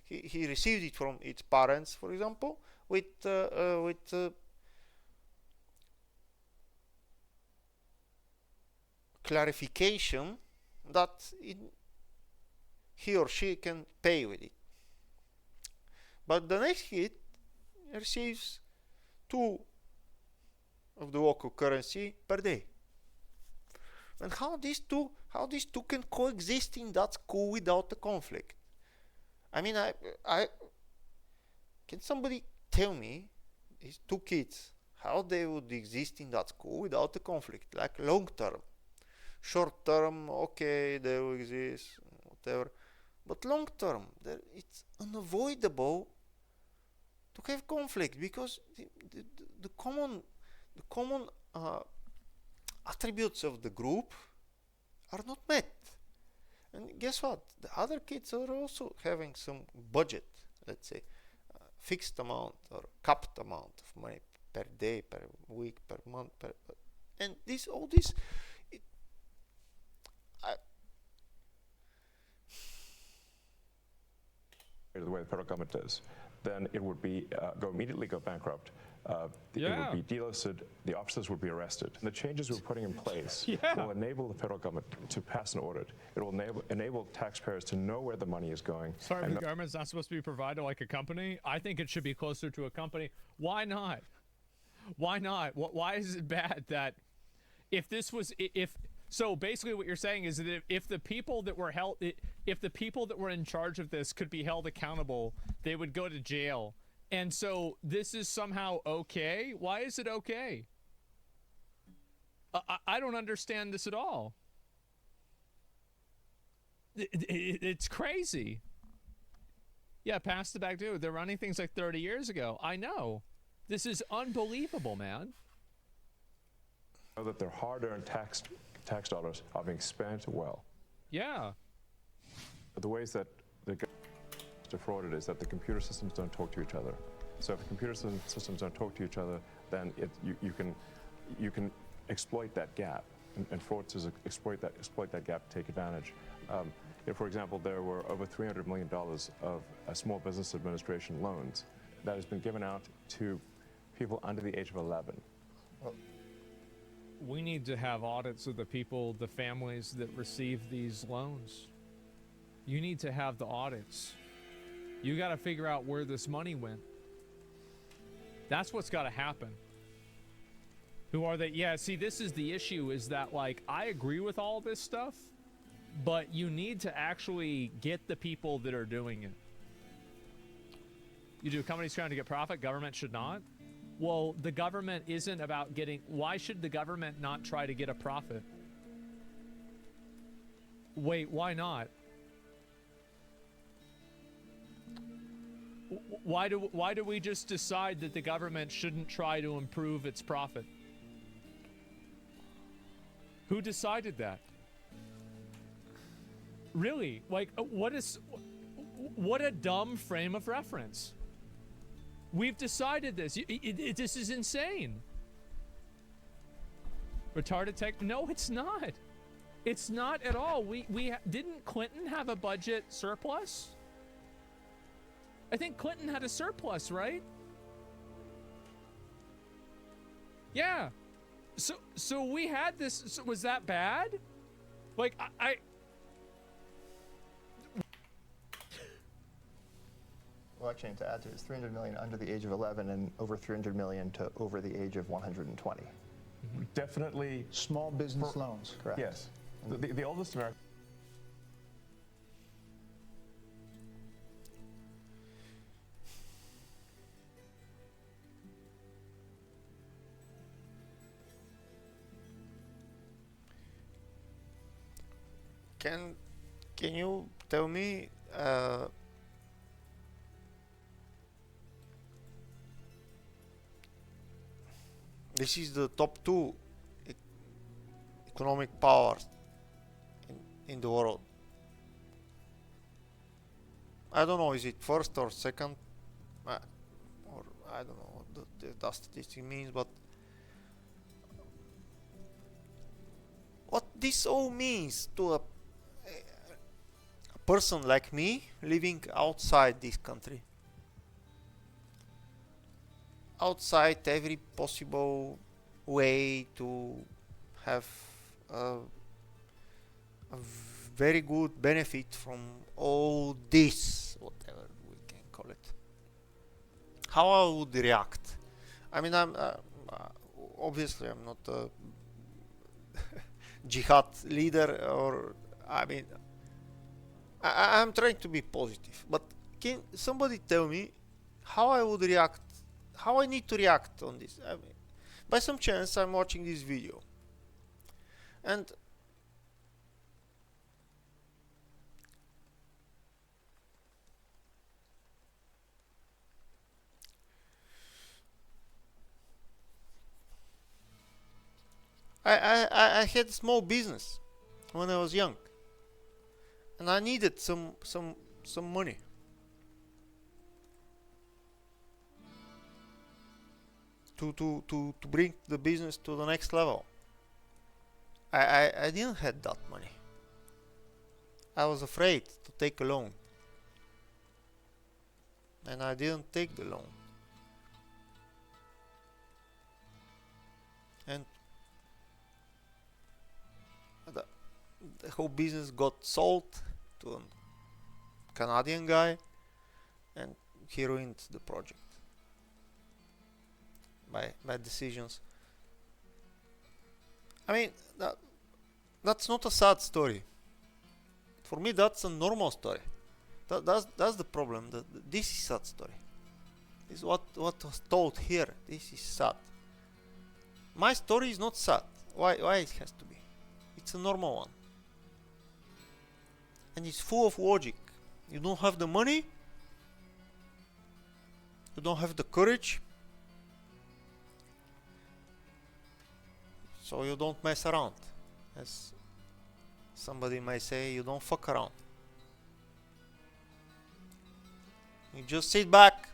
He received it from its parents, for example, with clarification that he or she can pay with it. But the next kid receives 2 of the local currency per day. And how these two can coexist in that school without a conflict? I mean, I can somebody tell me these 2 kids how they would exist in that school without a conflict, like long term? Short term, okay, they will exist, whatever, but long term, it's unavoidable to have conflict because the common attributes of the group are not met. And guess what? The other kids are also having some budget, let's say, fixed amount or capped amount of money per day, per week, per month, and all this. The way the federal government does, then it would be immediately go bankrupt. It would be delisted. The officers would be arrested. And the changes we're putting in place will enable the federal government to pass an audit. It will enable taxpayers to know where the money is going. Sorry, the government's not supposed to be provided like a company. I think it should be closer to a company. Why not? Why not? Why is it bad that if this was So basically what you're saying is that if the people that were in charge of this could be held accountable, they would go to jail. And so this is somehow okay? Why is it okay? I don't understand this at all. It's crazy. Yeah, pass the back, dude. They're running things like 30 years ago. I know. This is unbelievable, man. Know that their hard-earned tax dollars are being spent well. Yeah. The ways that the government is defrauded is that the computer systems don't talk to each other. So if the computer systems don't talk to each other, then you can exploit that gap, and fraudsters exploit that gap to take advantage. For example, there were over $300 million of Small Business Administration loans that has been given out to people under the age of 11. We need to have audits of the people, the families that receive these loans. You need to have the audits. You got to figure out where this money went. That's what's got to happen. Who are they? Yeah, see, this is the issue, is that, like, I agree with all this stuff, but you need to actually get the people that are doing it. You do companies trying to get profit, government should not. Well, the government isn't about getting... Why should the government not try to get a profit? Wait, why not? Why do we just decide that the government shouldn't try to improve its profit? Who decided that? Really? Like, what a dumb frame of reference. We've decided this. This is insane. Retarded tech? No, it's not. It's not at all. Didn't Clinton have a budget surplus? I think Clinton had a surplus, right? Yeah. So we had this. So was that bad? Like Well, actually, to add to it, it's 300 million under the age of 11 and over 300 million to over the age of 120. Definitely. Small business loans. Correct. Yes. The oldest American. Can you tell me this is the top 2 economic powers in the world. I don't know, is it first or second, or I don't know what the statistic means, but what this all means to a person like me living outside this country, outside every possible way to have a very good benefit from all this, whatever we can call it. How I would react? I mean, I'm obviously I'm not a jihad leader, or I mean, I'm trying to be positive, but can somebody tell me how I would react, how I need to react on this? I mean, by some chance I'm watching this video and I had a small business when I was young, and I needed some money. To bring the business to the next level. I didn't have that money. I was afraid to take a loan, and I didn't take the loan. And the whole business got sold to a Canadian guy, and he ruined the project by bad decisions. I mean, that's not a sad story. For me, that's a normal story. That's the problem. This is sad story. This is what was told here. This is sad. My story is not sad. Why it has to be? It's a normal one. And it's full of logic. You don't have the money. You don't have the courage. So you don't mess around. As somebody might say, you don't fuck around. You just sit back.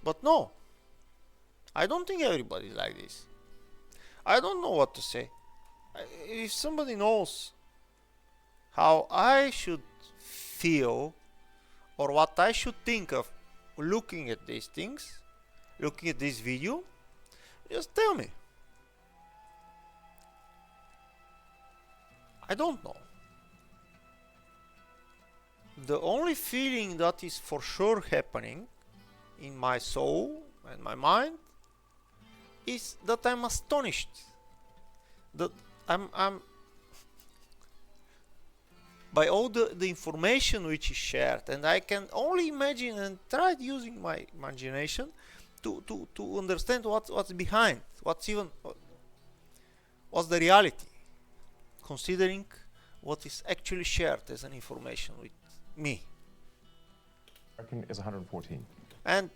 But no, I don't think everybody's like this. I don't know what to say. If somebody knows how I should feel or what I should think of looking at these things, looking at this video, just tell me. I don't know. The only feeling that is for sure happening in my soul and my mind is that I'm astonished that I'm by all the information which is shared, and I can only imagine and try using my imagination to understand what's behind, what's the reality, considering what is actually shared as an information with me. American is 114. And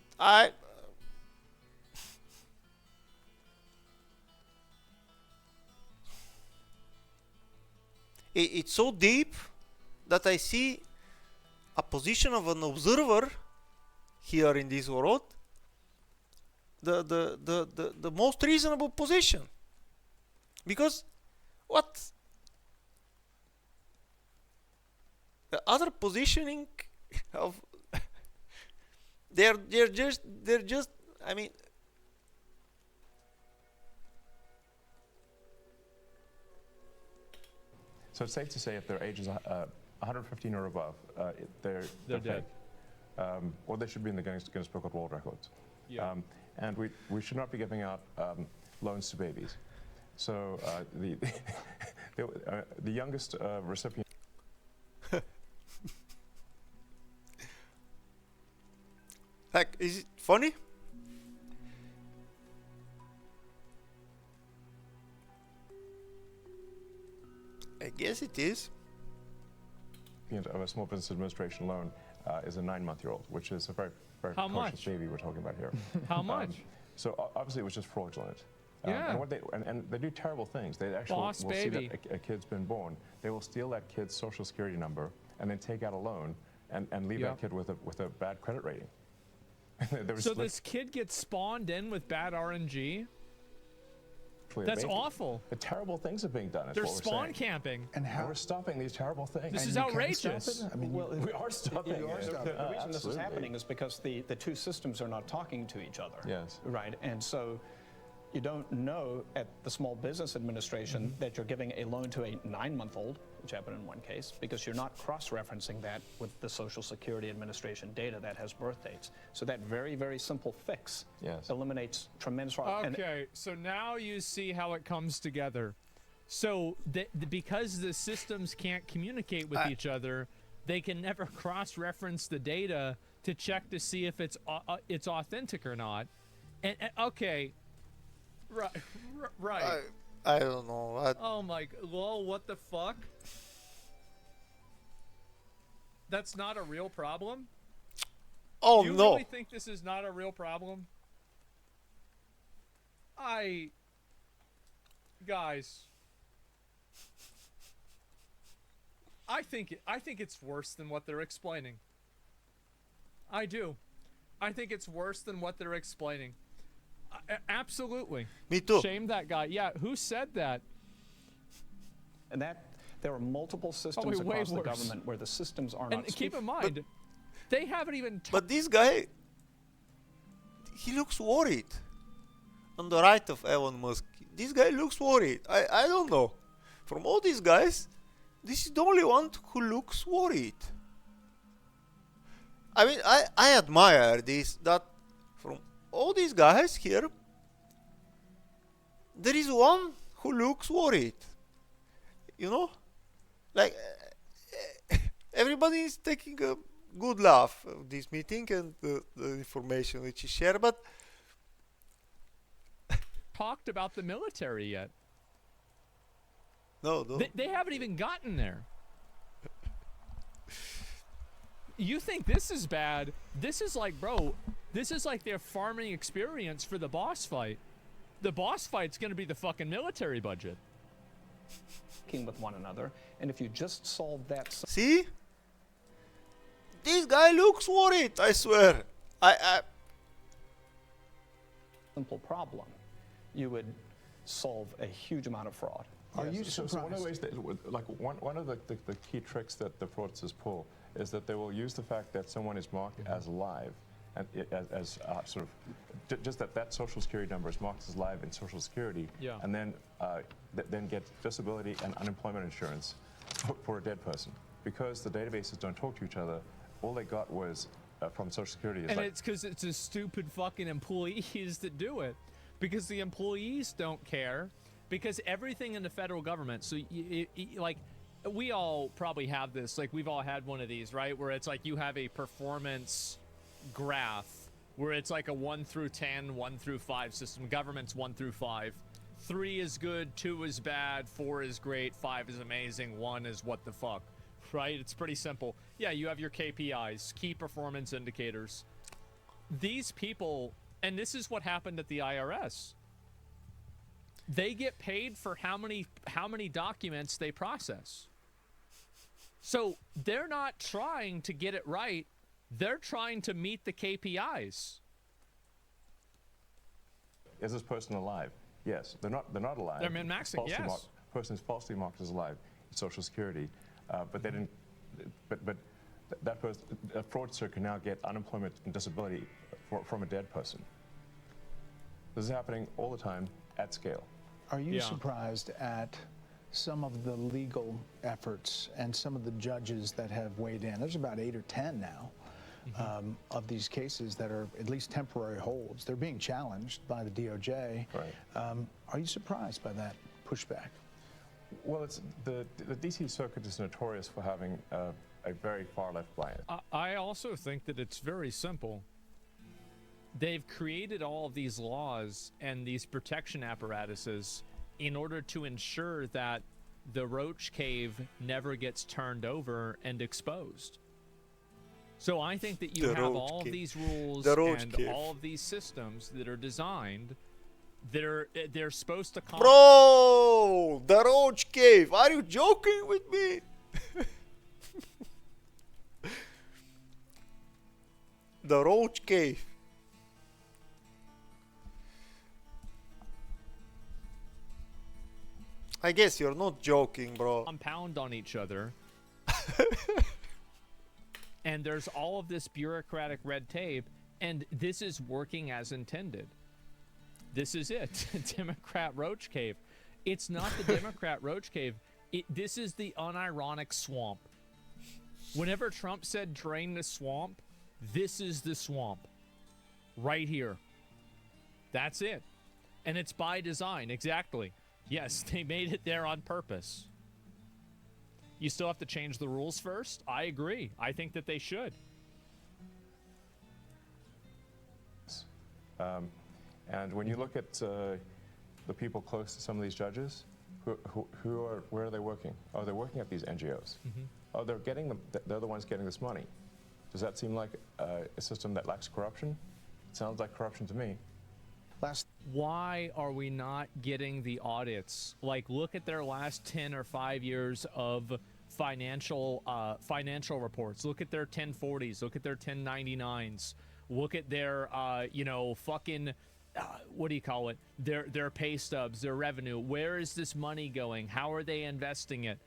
it's so deep that I see a position of an observer here in this world, the most reasonable position, because what the other positioning of they're just I mean, so it's safe to say if their age is 115 or above, they're dead. Or they should be in the Guinness Book of World Records. Yeah. And we should not be giving out loans to babies. So the youngest recipient. Like, is it funny? I guess it is. Of a Small Business Administration loan is a 9-month-old, which is a very, very How cautious much? baby we're talking about here. How much? So obviously it was just fraudulent. Yeah. And they do terrible things. They actually Boss will see baby. that a kid's been born. They will steal that kid's social security number and then take out a loan and leave that kid with a bad credit rating. So this kid gets spawned in with bad RNG? That's amazing. awful. The terrible things are being done. Is They're what we're spawn saying. camping. And how we're stopping these terrible things. This And is you can outrageous. stop it? I mean, we are stopping it. The reason this is Absolutely. happening is because the two systems are not talking to each other. Yes. Right, and so you don't know at the Small Business Administration that you're giving a loan to a 9-month-old, which happened in one case, because you're not cross-referencing that with the Social Security Administration data that has birth dates. So that very, very simple fix eliminates tremendous fraud. Okay, so now you see how it comes together. So because the systems can't communicate with each other, they can never cross-reference the data to check to see if it's authentic or not. And okay, right. I don't know. Oh my, lol, what the fuck? That's not a real problem? Oh, you no. really think this is not a real problem? Guys, I think it's worse than what they're explaining. I do. I think it's worse than what they're explaining. Absolutely. Me too. Shame that guy. Yeah, who said that? And that there are multiple systems way across the worse. government where the systems are And not. keep in mind, they haven't even. But this guy, he looks worried. On the right of Elon Musk, this guy looks worried. I don't know. From all these guys, this is the only one who looks worried. I mean, I admire this, that from all these guys here, there is one who looks worried. You know? Like, everybody is taking a good laugh of this meeting and the information which is shared, but talked about the military yet. No. They haven't even gotten there. You think this is bad? This is like, bro, this is like their farming experience for the boss fight. The boss fight's going to be the fucking military budget. With one another, and if you just solve that. See? This guy looks worried, I swear. I simple problem, you would solve a huge amount of fraud. So one of the ways that, like one of the key tricks that the fraudsters pull is that they will use the fact that someone is marked as live, and as sort of just that social security number is marked as live in Social Security, and then get disability and unemployment insurance for a dead person. Because the databases don't talk to each other, all they got was from Social Security. And it's because it's a stupid fucking employees that do it. because the employees don't care, because everything in the federal government, so like we all probably have this, like we've all had one of these, right, where it's like you have a performance graph where it's like a 1 through 10, 1 through 5 system. Government's 1 through 5. 3 is good, 2 is bad, 4 is great, 5 is amazing, 1 is what the fuck, right? It's pretty simple. Yeah, you have your KPIs, key performance indicators. These people, and this is what happened at the IRS. They get paid for how many documents they process. So they're not trying to get it right. They're trying to meet the KPIs. Is this person alive? Yes. They're not alive. They're min-maxing, yes. Person is falsely marked as alive in Social Security, but they didn't. But that person, a fraudster, can now get unemployment and disability from a dead person. This is happening all the time at scale. Are you surprised at some of the legal efforts and some of the judges that have weighed in? There's about 8 or 10 now of these cases that are at least temporary holds. They're being challenged by the DOJ. Right. Are you surprised by that pushback? Well, it's the D.C. Circuit is notorious for having a very far-left bias. I also think that it's very simple. They've created all of these laws and these protection apparatuses in order to ensure that the Roach Cave never gets turned over and exposed. So I think that you have all of these rules and all of these systems that are designed that they're supposed to... Bro! The Roach Cave! Are you joking with me? The Roach Cave. I guess you're not joking, bro. Compound on each other. And there's all of this bureaucratic red tape, and this is working as intended. This is it. Democrat Roach Cave. It's not the Democrat Roach Cave. This is the unironic swamp. Whenever Trump said drain the swamp, this is the swamp. Right here. That's it. And it's by design, exactly. Yes, they made it there on purpose. You still have to change the rules first? I agree. I think that they should. And when you look at the people close to some of these judges, where are they working? Oh, they're working at these NGOs. Oh, they're the ones getting this money. Does that seem like a system that lacks corruption? It sounds like corruption to me. Why are we not getting the audits? Like, look at their last 10 or 5 years of financial reports. Look at their 1040s. Look at their 1099s. Look at their, fucking, what do you call it? Their pay stubs, their revenue. Where is this money going? How are they investing it?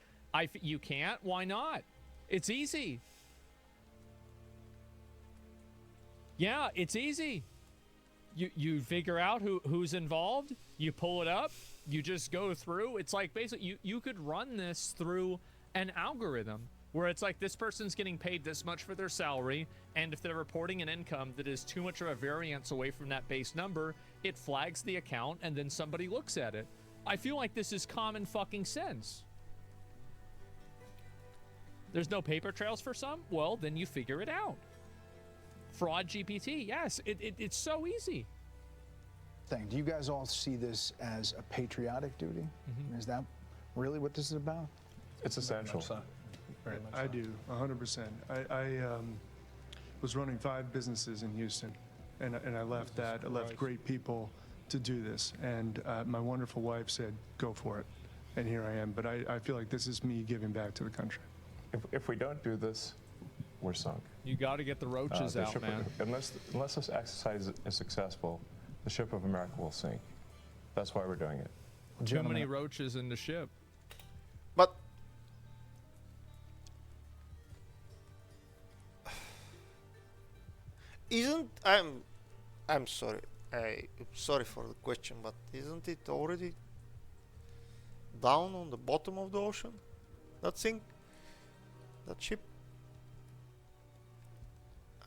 You can't? Why not? It's easy. Yeah, it's easy. You figure out who's involved, you pull it up, you just go through. It's like basically you could run this through an algorithm where it's like this person's getting paid this much for their salary, and if they're reporting an income that is too much of a variance away from that base number, it flags the account and then somebody looks at it. I feel like this is common fucking sense. There's no paper trails for some? Well, then you figure it out. Fraud GPT, yes, it's so easy. Do you guys all see this as a patriotic duty? Is that really what this is about? It's essential. I do, 100%. I was running 5 businesses in Houston, and I left that. I left great people to do this, and my wonderful wife said, go for it. And here I am. But I feel like this is me giving back to the country. If we don't do this, we're sunk. You got to get the roaches out, man. Unless this exercise is successful, the ship of America will sink. That's why we're doing it. Too many roaches in the ship. But I'm sorry. I'm sorry for the question, but isn't it already down on the bottom of the ocean? That thing? That ship?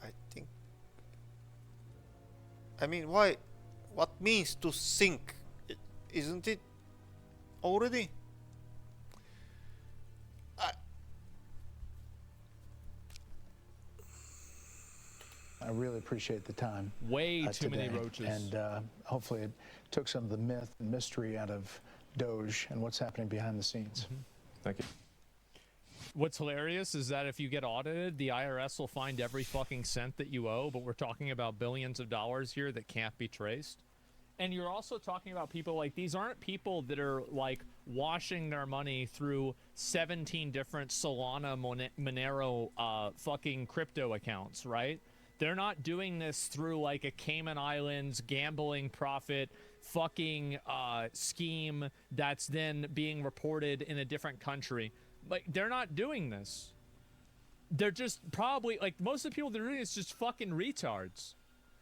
I think. I mean, why what means to think, isn't it already? I really appreciate the time. Way too many today. roaches. And hopefully it took some of the myth and mystery out of Doge and what's happening behind the scenes. Thank you. What's hilarious is that if you get audited, the IRS will find every fucking cent that you owe, but we're talking about billions of dollars here that can't be traced. And you're also talking about people like, these aren't people that are like washing their money through 17 different Solana, Monero fucking crypto accounts, right? They're not doing this through like a Cayman Islands gambling profit fucking scheme that's then being reported in a different country. Like, they're not doing this. They're just probably, like, most of the people that are doing this just fucking retards.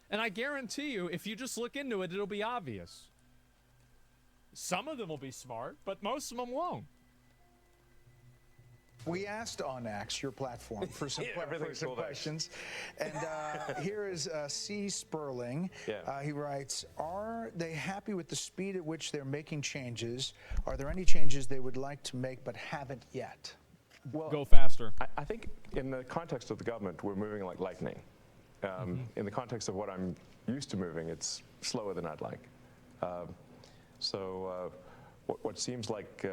And I guarantee you, if you just look into it, it'll be obvious. Some of them will be smart, but most of them won't. We asked on X, your platform, for some, questions. And here is C. Sperling. He writes, are they happy with the speed at which they're making changes? Are there any changes they would like to make but haven't yet? Well, go faster. I think in the context of the government, we're moving like lightning. In the context of what I'm used to moving, it's slower than I'd like. What seems like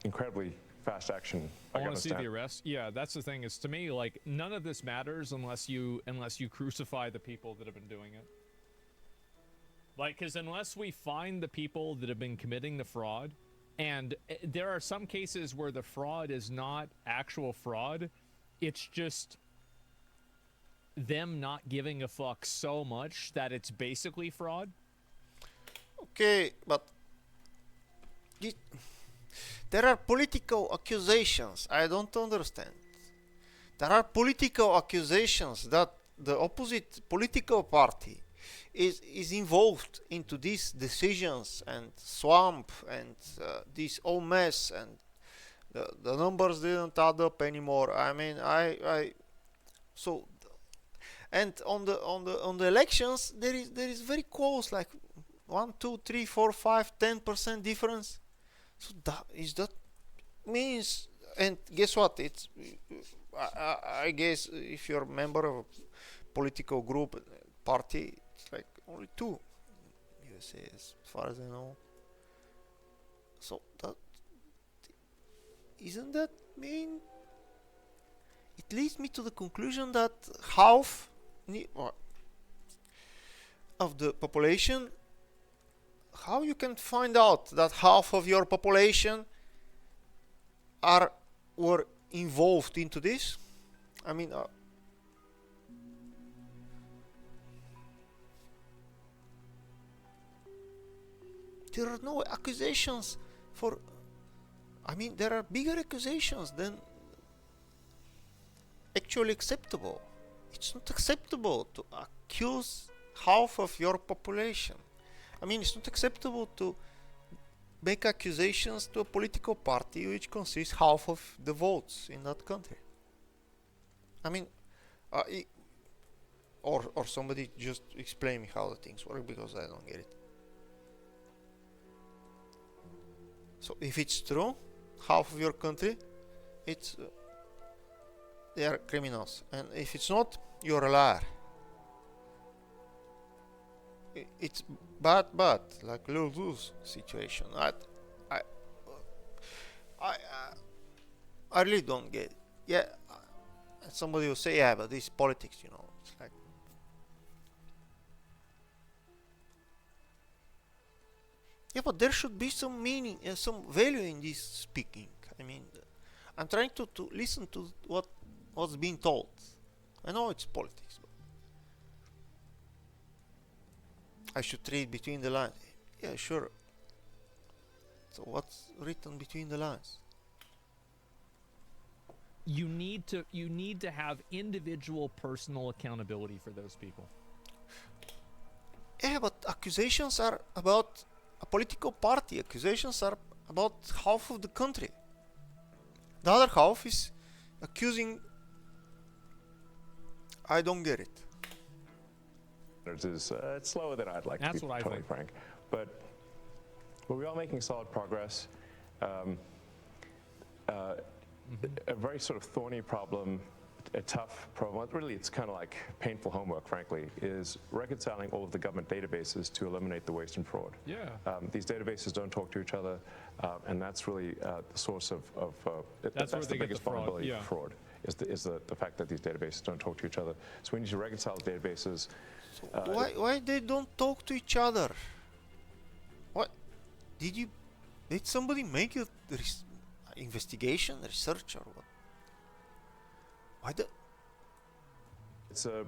incredibly fast action, I want to see the arrest. Yeah, that's the thing. Is to me, like, none of this matters unless you crucify the people that have been doing it. Like, because unless we find the people that have been committing the fraud, and there are some cases where the fraud is not actual fraud, it's just them not giving a fuck so much that it's basically fraud. Okay, but there are political accusations. I don't understand. There are political accusations that the opposite political party is involved into these decisions and swamp and this whole mess, and the numbers didn't add up anymore. I mean, so, and on the elections there is very close, like 1, 2, 3, 4, 5, 10% difference. So that means, and guess what? It's I guess if you're a member of a political group, party, it's like only 2 USA as far as I know. So that isn't that mean? It leads me to the conclusion that half of the population. How you can find out that half of your population were involved into this? I mean, there are no accusations for. I mean, there are bigger accusations than actually acceptable. It's not acceptable to accuse half of your population. I mean, it's not acceptable to make accusations to a political party which consists half of the votes in that country. I mean, or somebody just explain me how the things work, because I don't get it. So if it's true, half of your country, it's they are criminals, and if it's not, you're a liar. It's bad, like Lil Zeus situation. I really don't get it. Yeah, somebody will say, yeah, but this is politics, you know. It's like, yeah, but there should be some meaning and some value in this speaking. I mean, I'm trying to listen to what's being told. I know it's politics, but I should read between the lines. Yeah, sure. So what's written between the lines? You need to have individual personal accountability for those people. Yeah, but accusations are about a political party. Accusations are about half of the country. The other half is accusing. I don't get it. It's slower than I'd like That's to be what I totally think. frank. But we are making solid progress. A very sort of thorny problem, a tough problem, really it's kind of like painful homework, frankly, is reconciling all of the government databases to eliminate the waste and fraud. Yeah. These databases don't talk to each other, and that's really the source of That's where the they get biggest the fraud, vulnerability yeah. for fraud, is the fact that these databases don't talk to each other. So we need to reconcile the databases. Why they don't talk to each other? What did somebody make a investigation, research, or what? Why the? It's a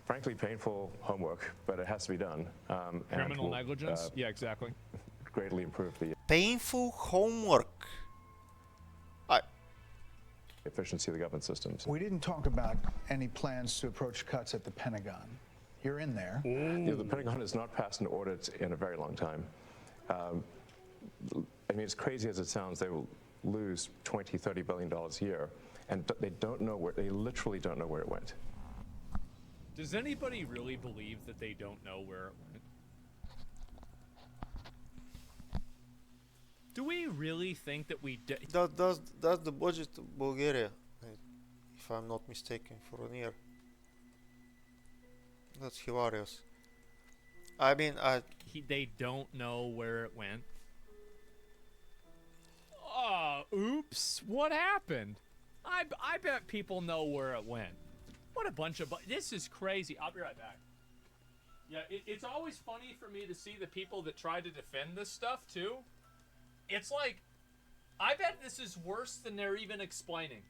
frankly painful homework, but it has to be done. And Criminal will, negligence? Yeah, exactly. Greatly improve the Painful homework. efficiency of the government systems. We didn't talk about any plans to approach cuts at the Pentagon. You're in there. The Pentagon has not passed an audit in a very long time. I mean, as crazy as it sounds, they will lose $20, $30 billion a year, and they don't know where. They literally don't know where it went. Does anybody really believe that they don't know where it went? Do we really think that we That's the budget of Bulgaria, if I'm not mistaken, for a year. That's hilarious. I mean, they don't know where it went? Oops, what happened? I bet people know where it went. What a bunch of this is crazy. I'll be right back. Yeah, it's always funny for me to see the people that try to defend this stuff too. It's like, I bet this is worse than they're even explaining.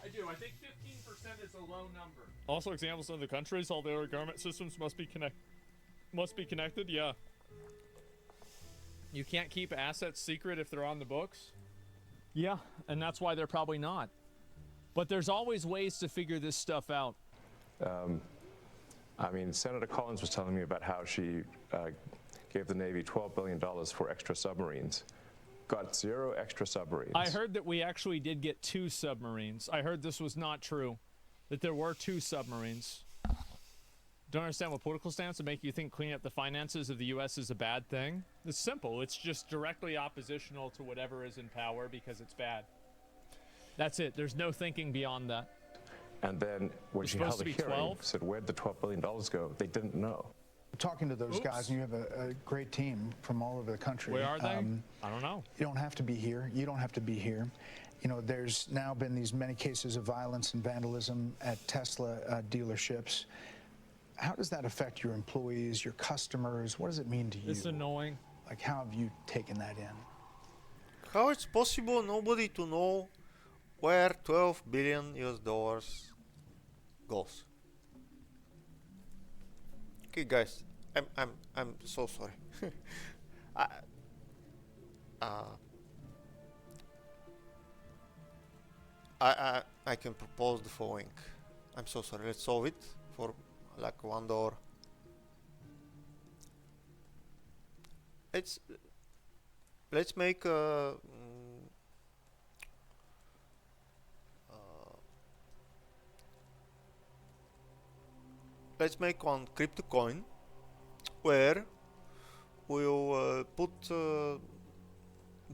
I do. I think 15% is a low number. Also, examples of the countries, all their government systems must be connected. Yeah. You can't keep assets secret if they're on the books. Yeah, and that's why they're probably not. But there's always ways to figure this stuff out. I mean, Senator Collins was telling me about how she gave the Navy $12 billion for extra submarines. Got 0 extra submarines. I heard that we actually did get 2 submarines. I heard this was not true, that there were 2 submarines. Don't understand what political stance would make you think cleaning up the finances of the U.S. is a bad thing. It's simple. It's just directly oppositional to whatever is in power because it's bad. That's it. There's no thinking beyond that. And then when she held a hearing, said, where'd the $12 billion go? They didn't know. Talking to those guys, and you have a great team from all over the country. Where are they? I don't know. You don't have to be here. You don't have to be here. You know, there's now been these many cases of violence and vandalism at Tesla dealerships. How does that affect your employees, your customers? What does it mean to you? It's annoying. Like, how have you taken that in? how it's possible nobody to know where $12 billion goes? Okay, guys, I'm so sorry. I can propose the following. I'm so sorry. Let's solve it for like $1. Let's make a let's make one crypto coin where we'll put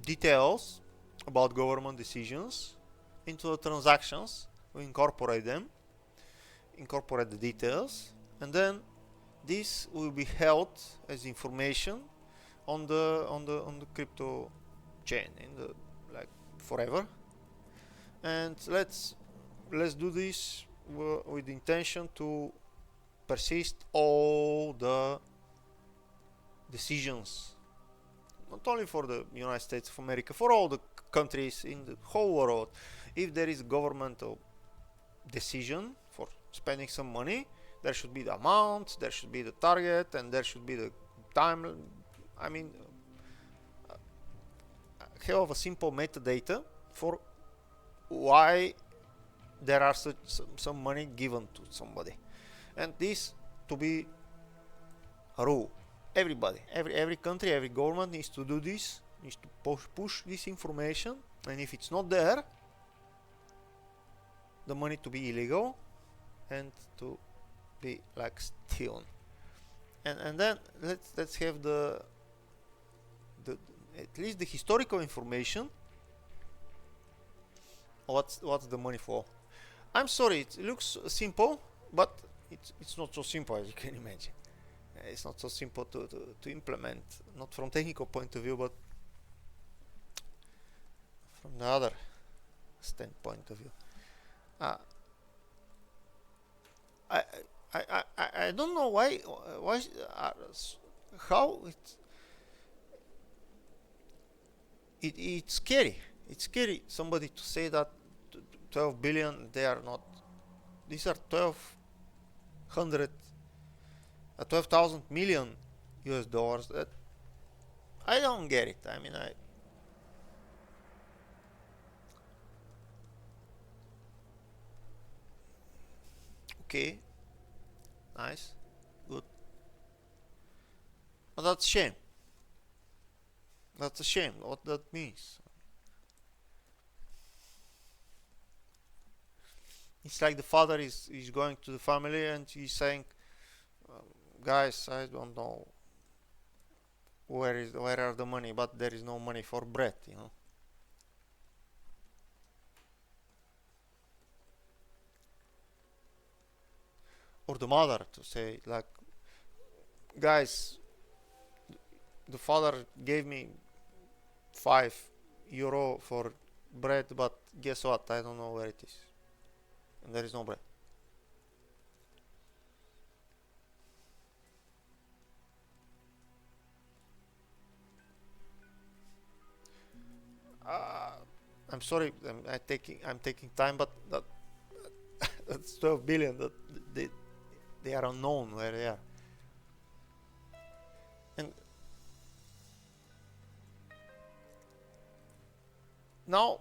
details about government decisions into the transactions. We incorporate them, incorporate the details, and then this will be held as information on the crypto chain in the like forever. And let's do this with the intention to persist all the decisions, not only for the United States of America, for all the countries in the whole world. If there is a governmental decision for spending some money, there should be the amount, there should be the target, and there should be the time. I mean, have a simple metadata for why there are some money given to somebody, and this to be a rule. Everybody, every country, every government needs to do this, needs to push this information, and if it's not there, the money to be illegal and to be like stolen. and then let's have the at least the historical information. What's the money for? I'm sorry, it looks simple, but it's not so simple as you can imagine. It's not so simple to implement, not from technical point of view, but from the other standpoint of view. I don't know why how it's scary. It's scary somebody to say that 12 billion, they are not, these are 12,000 million US dollars. That I don't get it. I mean, okay, nice, good, but that's a shame. That's a shame. What that means? It's like the father is going to the family and he's saying, guys, I don't know where are the money, but there is no money for bread, you know. Or the mother to say like, guys, the father gave me €5 for bread, but guess what, I don't know where it is, and there is no bread. I'm sorry, I'm taking time, but that's 12 billion. That they are unknown where they are. And now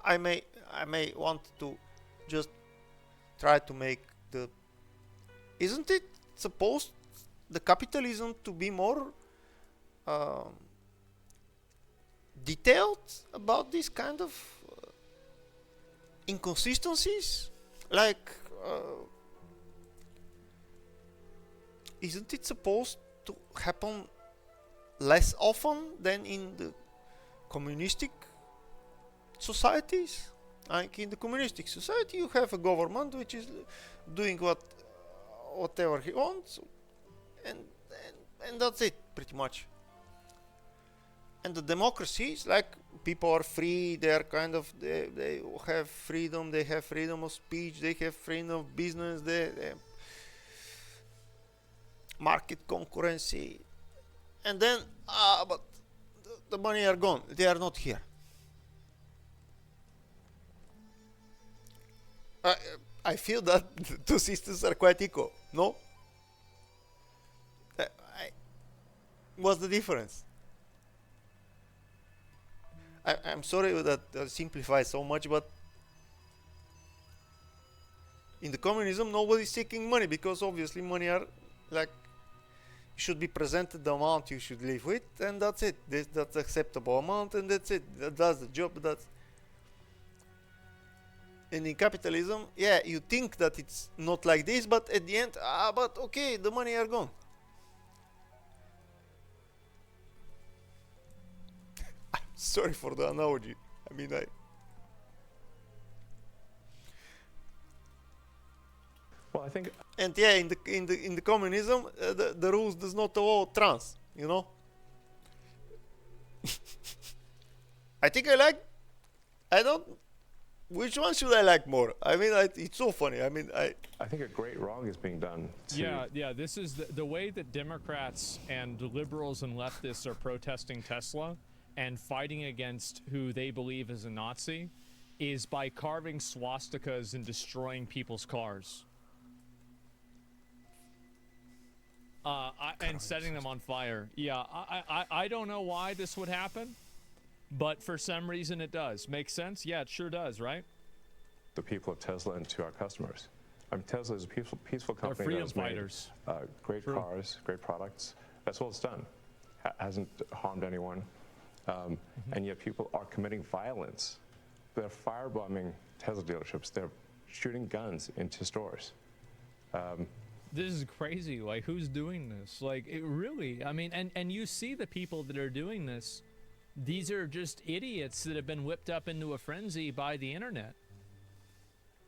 I may want to just try to make the, isn't it supposed the capitalism to be more detailed about this kind of inconsistencies? Like, isn't it supposed to happen less often than in the communistic societies? Like in the communistic society, you have a government which is doing whatever he wants, and that's it, pretty much. And the democracy is like people are free. They are kind of they have freedom. They have freedom of speech. They have freedom of business. They market concurrency, and then but the money are gone. They are not here. I feel that the two systems are quite equal. No? What's the difference? I'm sorry that I simplify so much, but in the communism, nobody's seeking money because obviously money are like, should be presented the amount you should live with, and that's it. That's acceptable amount, and that's it. That does the job. That's. And in capitalism, yeah, you think that it's not like this, but at the end, but okay, the money are gone. Sorry for the analogy. I mean, Well, I think. And yeah, in the communism, the rules does not allow trans. You know. I think I don't. Which one should I like more? I mean, it's so funny. I mean, I think a great wrong is being done. Yeah. This is the way that Democrats and liberals and leftists are protesting Tesla and fighting against who they believe is a Nazi is by carving swastikas and destroying people's cars. And setting them on fire. Yeah, I don't know why this would happen, but for some reason it does. Makes sense? Yeah, it sure does, right? The people of Tesla and to our customers. I mean, Tesla is a peaceful company. They're freedom that has made, fighters. Great cars, great products. That's what it's done. Hasn't harmed anyone. And yet people are committing violence. They're firebombing Tesla dealerships. They're shooting guns into stores. This is crazy. Like, who's doing this? Like, it really, I mean, and you see the people that are doing this. These are just idiots that have been whipped up into a frenzy by the internet.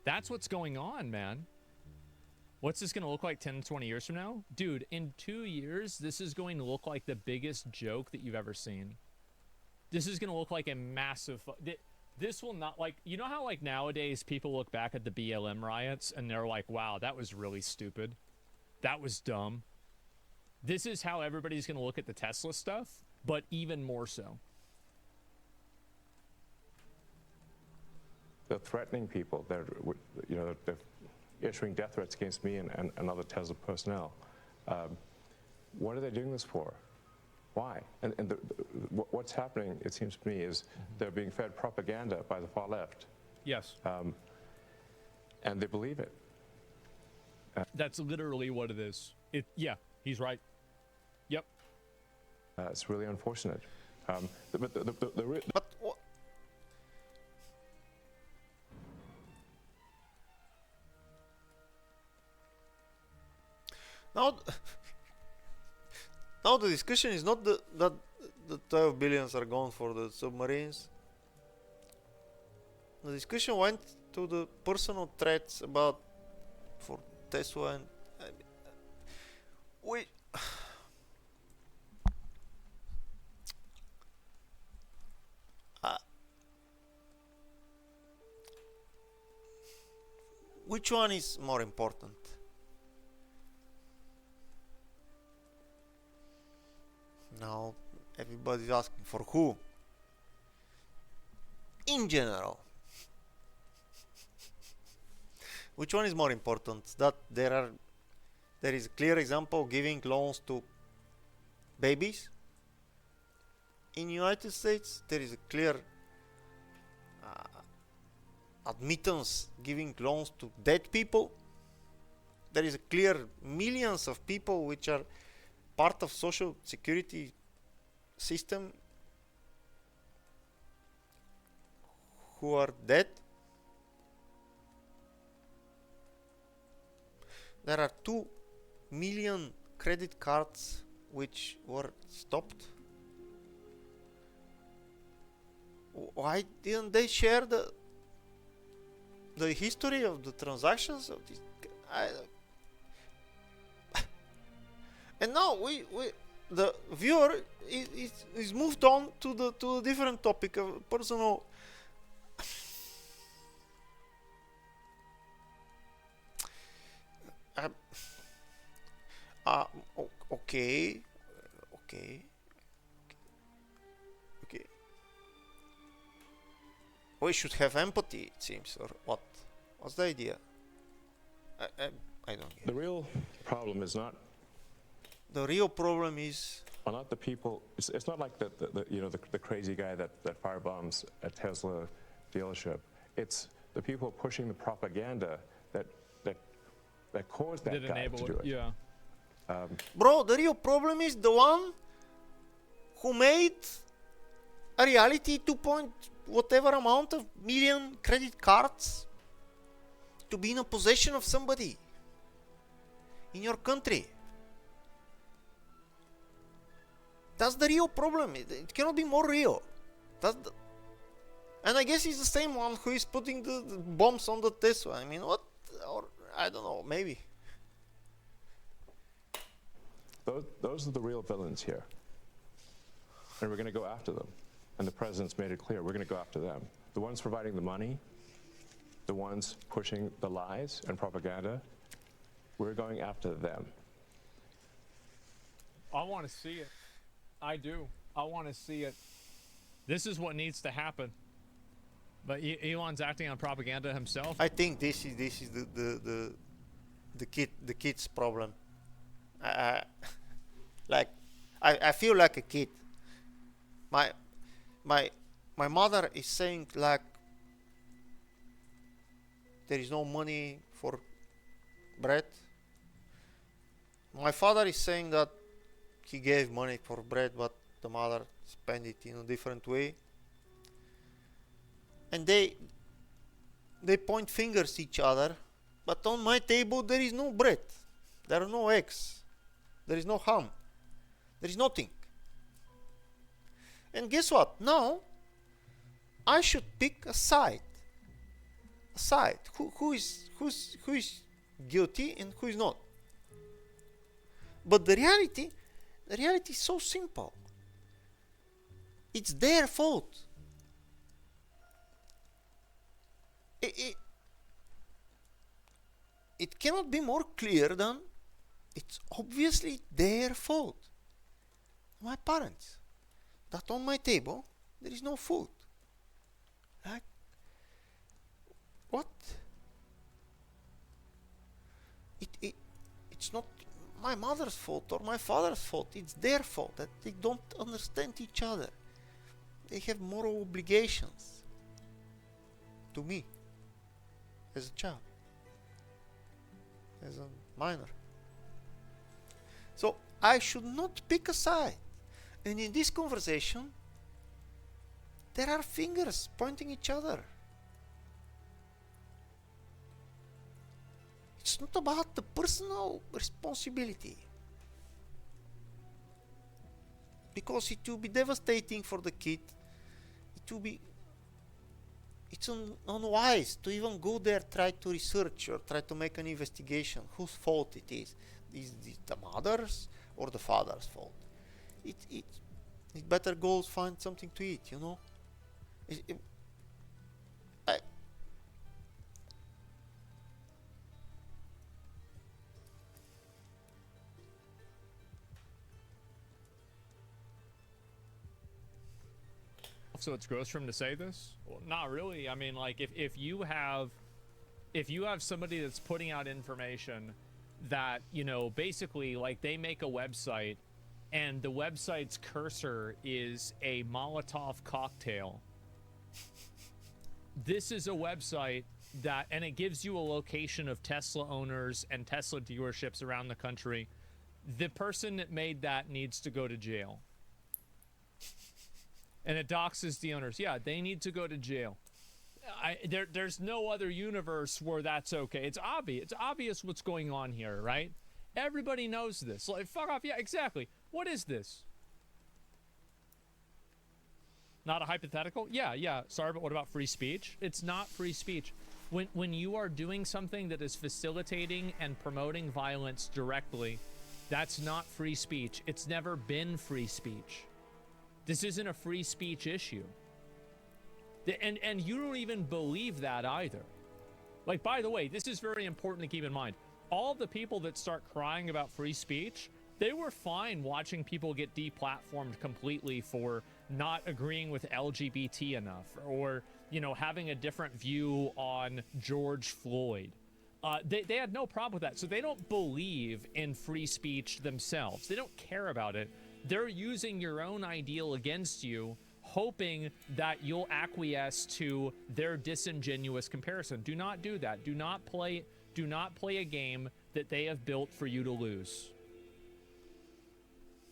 That's what's going on, man. What's this going to look like 10 to 20 years from now? Dude, in 2 years, this is going to look like the biggest joke that you've ever seen. This is going to look like a massive... This will not, like, you know how, like, nowadays people look back at the BLM riots and they're like, wow, that was really stupid. That was dumb. This is how everybody's going to look at the Tesla stuff, but even more so. They're threatening people. They're issuing death threats against me and other Tesla personnel. What are they doing this for? Why? And what's happening, it seems to me, is they're being fed propaganda by the far left. Yes. And they believe it. That's literally what it is. Yeah, he's right. Yep. It's really unfortunate. Now the discussion is not that the 12 billions are gone for the submarines. The discussion went to the personal threats about for Tesla and which one is more important? Now everybody's asking for who? In general. Which one is more important? That there is a clear example giving loans to babies. In United States there is a clear admittance giving loans to dead people. There is a clear millions of people which are part of social security system who are dead. There are 2 million credit cards which were stopped. Why didn't they share the history of the transactions of this? And now the viewer is moved on to the different topic of personal. Okay. We should have empathy, it seems, or what? What's the idea? I don't get it. The real problem is not. The real problem is. Well, not the people. It's not like the crazy guy that firebombs a Tesla dealership. It's the people pushing the propaganda that caused that guy to do it. Yeah. Bro, the real problem is the one who made a reality 2 point whatever amount of million credit cards to be in a possession of somebody in your country. That's the real problem. It cannot be more real. And I guess he's the same one who is putting the bombs on the Tesla. I mean, what? Or I don't know, maybe. Those are the real villains here. And we're going to go after them. And the president's made it clear, we're going to go after them. The ones providing the money, the ones pushing the lies and propaganda, we're going after them. I want to see it. I do. I want to see it. This is what needs to happen. But Elon's acting on propaganda himself. I think this is the kid's problem. Like I feel like a kid. My mother is saying like there is no money for bread. My father is saying that he gave money for bread, but the mother spent it in a different way. And they point fingers at each other, but on my table there is no bread. There are no eggs. There is no ham. There is nothing. And guess what? Now, I should pick a side. A side. Who is guilty and who is not. But the reality is so simple. It's their fault. It cannot be more clear than it's obviously their fault. My parents, that on my table there is no food. Right? What? It's not my mother's fault or my father's fault. It's their fault that they don't understand each other. They have moral obligations to me as a child, as a minor. So I should not pick a side. And in this conversation, there are fingers pointing each other. It's not about the personal responsibility. Because it will be devastating for the kid. It's unwise to even go there, try to research or try to make an investigation whose fault it is. Is it the mother's or the father's fault? It better go find something to eat, you know. So it's gross for him to say this? Well, not really. I mean, like, if you have somebody that's putting out information that, you know, basically, like, they make a website and the website's cursor is a Molotov cocktail. This is a website that, and it gives you a location of Tesla owners and Tesla dealerships around the country. The person that made that needs to go to jail. And it doxes the owners. Yeah, they need to go to jail. There's no other universe where that's okay. It's obvious. It's obvious what's going on here, right? Everybody knows this. Like, fuck off. Yeah, exactly. What is this? Not a hypothetical? Yeah. Sorry, but what about free speech? It's not free speech. When you are doing something that is facilitating and promoting violence directly, that's not free speech. It's never been free speech. This isn't a free speech issue. And you don't even believe that either. Like, by the way, this is very important to keep in mind. All the people that start crying about free speech, they were fine watching people get deplatformed completely for not agreeing with LGBT enough or, you know, having a different view on George Floyd. They had no problem with that. So they don't believe in free speech themselves. They don't care about it. They're using your own ideal against you, hoping that you'll acquiesce to their disingenuous comparison. Do not do that. Do not play a game that they have built for you to lose.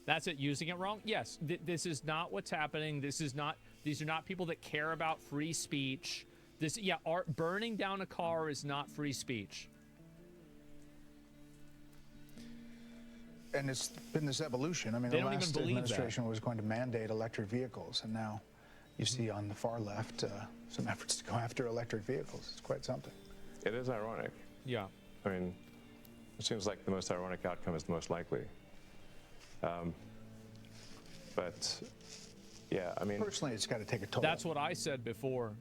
That's it. Using it wrong? Yes. This is not what's happening. These are not people that care about free speech. Burning down a car is not free speech. And it's been this evolution. I mean, the last administration was going to mandate electric vehicles, and now you see on the far left some efforts to go after electric vehicles. It's quite something. It is ironic. Yeah. I mean, it seems like the most ironic outcome is the most likely. But yeah, I mean, personally, it's got to take a toll. That's what I said before.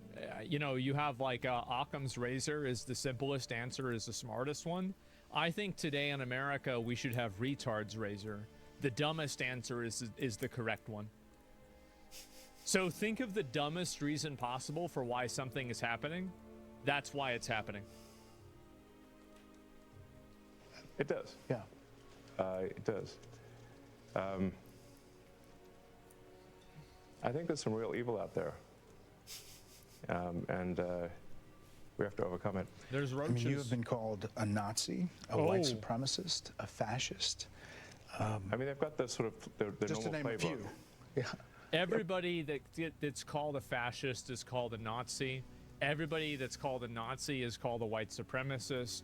You know, you have like Occam's razor is the simplest answer, is the smartest one. I think today in America we should have retard's razor. The dumbest answer is the correct one. So think of the dumbest reason possible for why something is happening. That's why it's happening. It does. Yeah. It does. I think there's some real evil out there. And we have to overcome it. There's roaches. I mean, you have been called a Nazi, a white supremacist, a fascist. I mean, they've got the sort of the just normal to name playbook. a few. Yeah. Everybody that's called a fascist is called a Nazi. Everybody that's called a Nazi is called a white supremacist.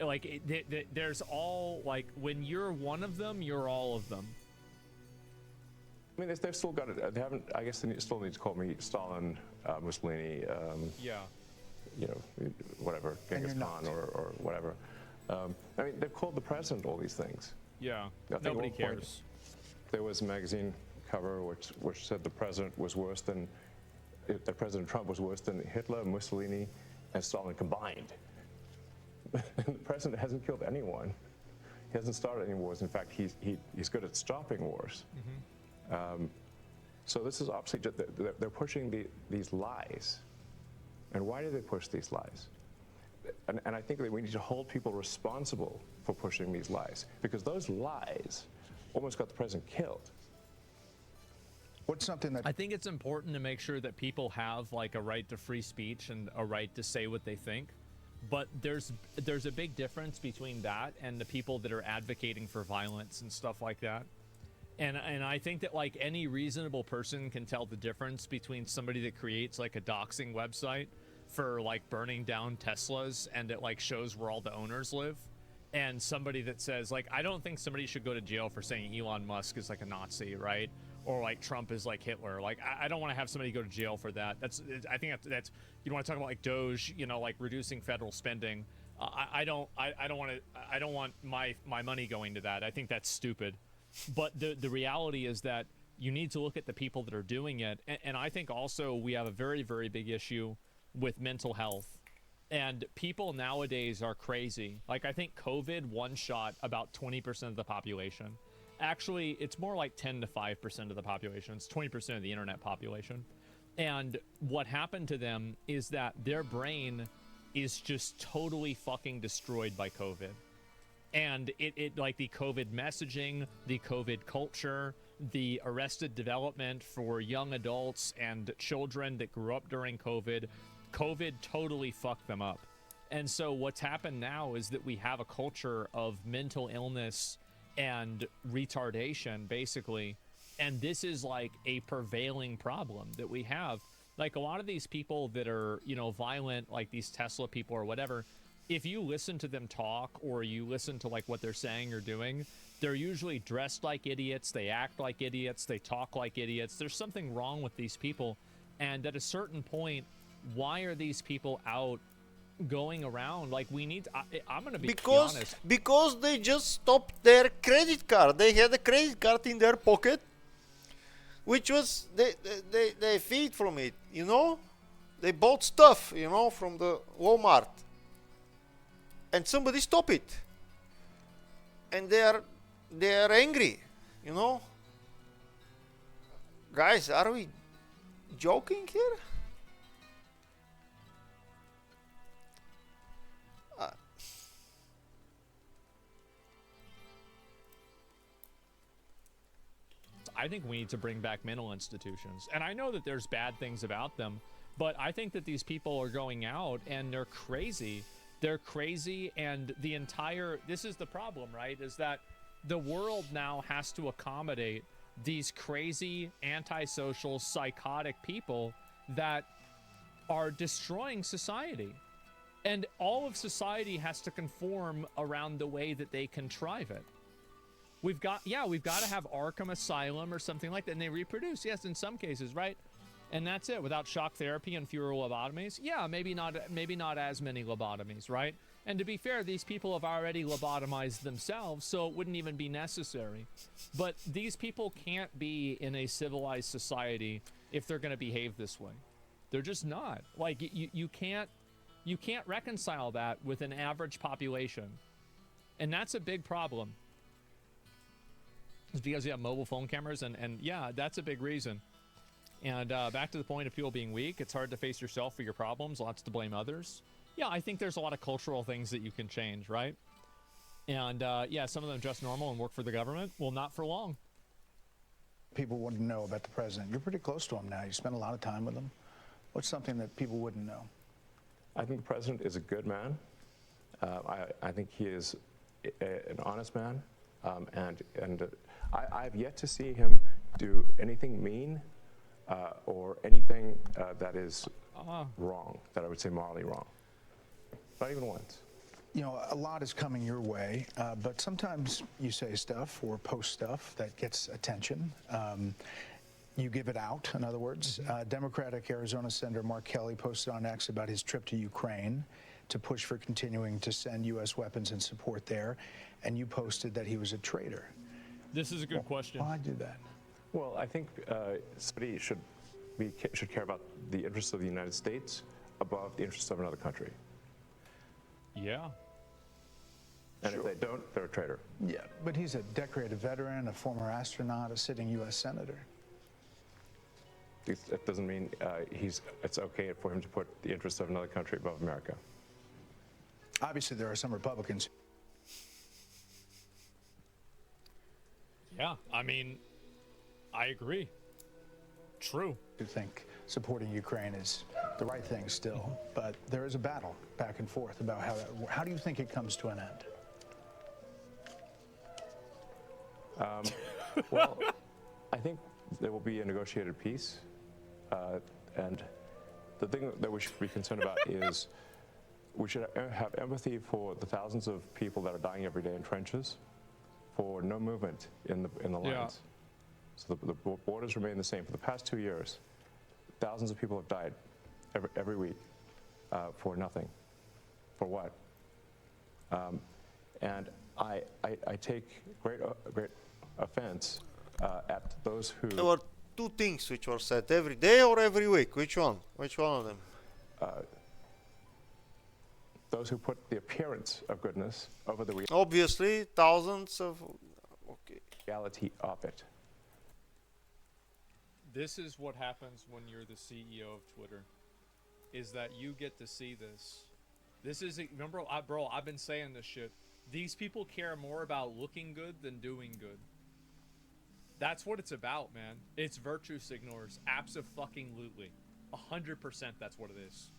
like there's all like when you're one of them, you're all of them. I mean, they've still got it. They haven't. I guess they still need to call me Stalin, Mussolini. Yeah. You know, whatever, Genghis Khan or whatever. I mean, they've called the president all these things. Yeah. I think Nobody at one point cares. There was a magazine cover which said the president was worse than that President Trump was worse than Hitler, Mussolini, and Stalin combined. The president hasn't killed anyone. He hasn't started any wars. In fact, he's good at stopping wars. So this is obviously just, they're pushing these lies. And why do they push these lies? And I think that we need to hold people responsible for pushing these lies, because those lies almost got the president killed. What's something that I think it's important to make sure that people have like a right to free speech and a right to say what they think. But there's a big difference between that and the people that are advocating for violence and stuff like that. And I think that like any reasonable person can tell the difference between somebody that creates like a doxing website for like burning down Teslas and it like shows where all the owners live, and somebody that says like, I don't think somebody should go to jail for saying Elon Musk is like a Nazi, right? Or like Trump is like Hitler. Like I don't want to have somebody go to jail for that. I think that's you want to talk about like Doge, you know, like reducing federal spending. I don't want my money going to that. I think that's stupid. But the reality is that you need to look at the people that are doing it. And I think also we have a very, very big issue with mental health. And people nowadays are crazy. Like I think COVID one-shot about 20% of the population. Actually, it's more like 10 to 5% of the population. It's 20% of the internet population. And what happened to them is that their brain is just totally fucking destroyed by COVID. And it like the COVID messaging, the COVID culture, the arrested development for young adults and children that grew up during COVID totally fucked them up. And so what's happened now is that we have a culture of mental illness and retardation, basically. And this is like a prevailing problem that we have. Like a lot of these people that are, you know, violent, like these Tesla people or whatever, if you listen to them talk or you listen to like what they're saying or doing, they're usually dressed like idiots, they act like idiots, they talk like idiots. There's something wrong with these people. And at a certain point, why are these people out going around? Like we need I'm gonna be honest, because they just stopped their credit card. They had a credit card in their pocket, which was they feed from it, you know. They bought stuff, you know, from the Walmart, and somebody stopped it, and they are angry, you know. Guys, are we joking here? I think we need to bring back mental institutions. And I know that there's bad things about them, but I think that these people are going out and they're crazy. They're crazy, and this is the problem, right? Is that the world now has to accommodate these crazy, antisocial, psychotic people that are destroying society. And all of society has to conform around the way that they contrive it. We've got to have Arkham Asylum or something like that, and they reproduce, yes, in some cases, right? And that's it. Without shock therapy and fewer lobotomies, yeah, maybe not as many lobotomies, right? And to be fair, these people have already lobotomized themselves, so it wouldn't even be necessary. But these people can't be in a civilized society if they're going to behave this way. They're just not. Like you can't reconcile that with an average population, and that's a big problem. It's because you have mobile phone cameras, and yeah, that's a big reason. And back to the point of people being weak, it's hard to face yourself for your problems, lots to blame others. Yeah, I think there's a lot of cultural things that you can change, right? And yeah, some of them dress normal and work for the government. Well, not for long. People want to know about the president. You're pretty close to him now. You spend a lot of time with him. What's something that people wouldn't know? I think the president is a good man. I think he is an honest man, and I've yet to see him do anything mean or anything that is wrong, that I would say morally wrong. Not even once. You know, a lot is coming your way, but sometimes you say stuff or post stuff that gets attention. You give it out, in other words. Democratic Arizona Senator Mark Kelly posted on X about his trip to Ukraine to push for continuing to send U.S. weapons and support there, and you posted that he was a traitor. This is a good question. Why do that? Well, I think somebody should care about the interests of the United States above the interests of another country. Yeah. And if they don't, they're a traitor. Yeah, but he's a decorated veteran, a former astronaut, a sitting U.S. senator. It doesn't mean it's okay for him to put the interests of another country above America. Obviously, there are some Republicans. Yeah, I mean, I agree. True. Who think supporting Ukraine is the right thing still, but there is a battle back and forth about how do you think it comes to an end? Well, I think there will be a negotiated peace, and the thing that we should be concerned about is we should have empathy for the thousands of people that are dying every day in trenches, for no movement in the lines. Yeah. So the borders remain the same. For the past 2 years, thousands of people have died every week for nothing. For what? And I take great offense at those who. There were two things which were said every day or every week. Which one? Which one of them? Those who put the appearance of goodness over the Obviously, thousands of. Okay. Reality of it. This is what happens when you're the CEO of Twitter, is that you get to see this. This is, remember, bro, I've been saying this shit. These people care more about looking good than doing good. That's what it's about, man. It's virtue signalers. Abso-fucking-lutely. 100% that's what it is.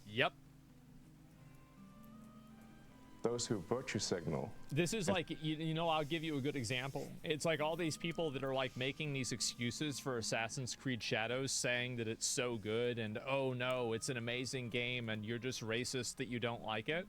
Yep. Those who virtue signal. This is like, you know, I'll give you a good example. It's like all these people that are like making these excuses for Assassin's Creed Shadows, saying that it's so good and, oh no, it's an amazing game and you're just racist that you don't like it.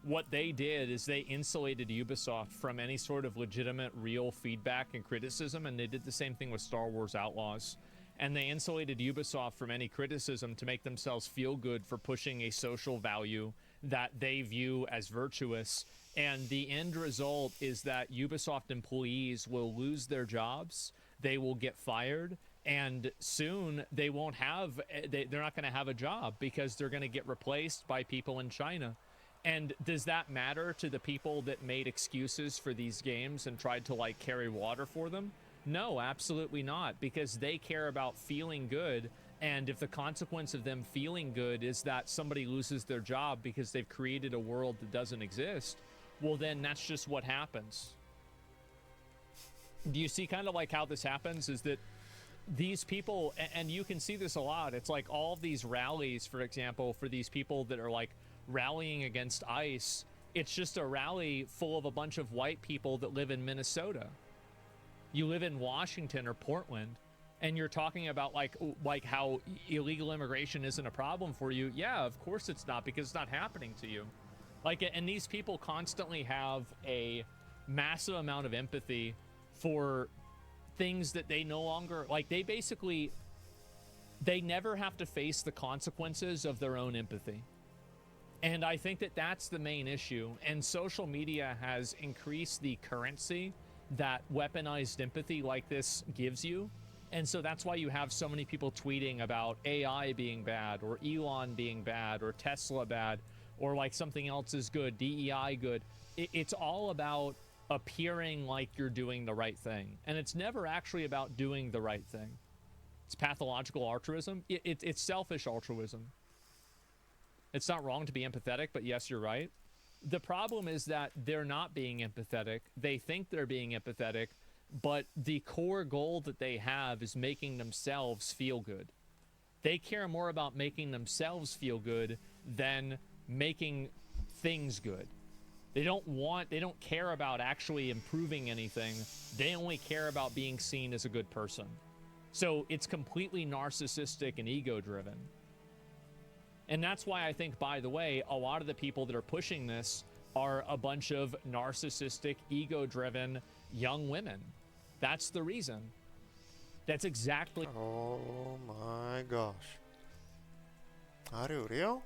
What they did is they insulated Ubisoft from any sort of legitimate, real feedback and criticism, and they did the same thing with Star Wars Outlaws. And they insulated Ubisoft from any criticism to make themselves feel good for pushing a social value that they view as virtuous. And the end result is that Ubisoft employees will lose their jobs, they will get fired, and soon they won't have, they're not going to have a job because they're going to get replaced by people in China. And does that matter to the people that made excuses for these games and tried to like carry water for them? No, absolutely not, because they care about feeling good. And if the consequence of them feeling good is that somebody loses their job because they've created a world that doesn't exist, well, then that's just what happens. Do you see kind of like how this happens is that these people, and you can see this a lot, it's like all of these rallies, for example, for these people that are like rallying against ICE, it's just a rally full of a bunch of white people that live in Minnesota. You live in Washington or Portland, and you're talking about like how illegal immigration isn't a problem for you. Yeah, of course it's not, because it's not happening to you. Like, and these people constantly have a massive amount of empathy for things that they no longer, like, they never have to face the consequences of their own empathy. And I think that that's the main issue. And social media has increased the currency that weaponized empathy like this gives you. And so that's why you have so many people tweeting about AI being bad, or Elon being bad, or Tesla bad, or like something else is good, DEI good. It's all about appearing like you're doing the right thing. And it's never actually about doing the right thing. It's pathological altruism. It's selfish altruism. It's not wrong to be empathetic, but yes, you're right. The problem is that they're not being empathetic. They think they're being empathetic, but the core goal that they have is making themselves feel good. They care more about making themselves feel good than making things good. They don't care about actually improving anything. They only care about being seen as a good person. So it's completely narcissistic and ego-driven. And that's why I think, by the way, a lot of the people that are pushing this are a bunch of narcissistic, ego-driven young women. That's the reason. That's exactly. Oh my gosh. Are you real?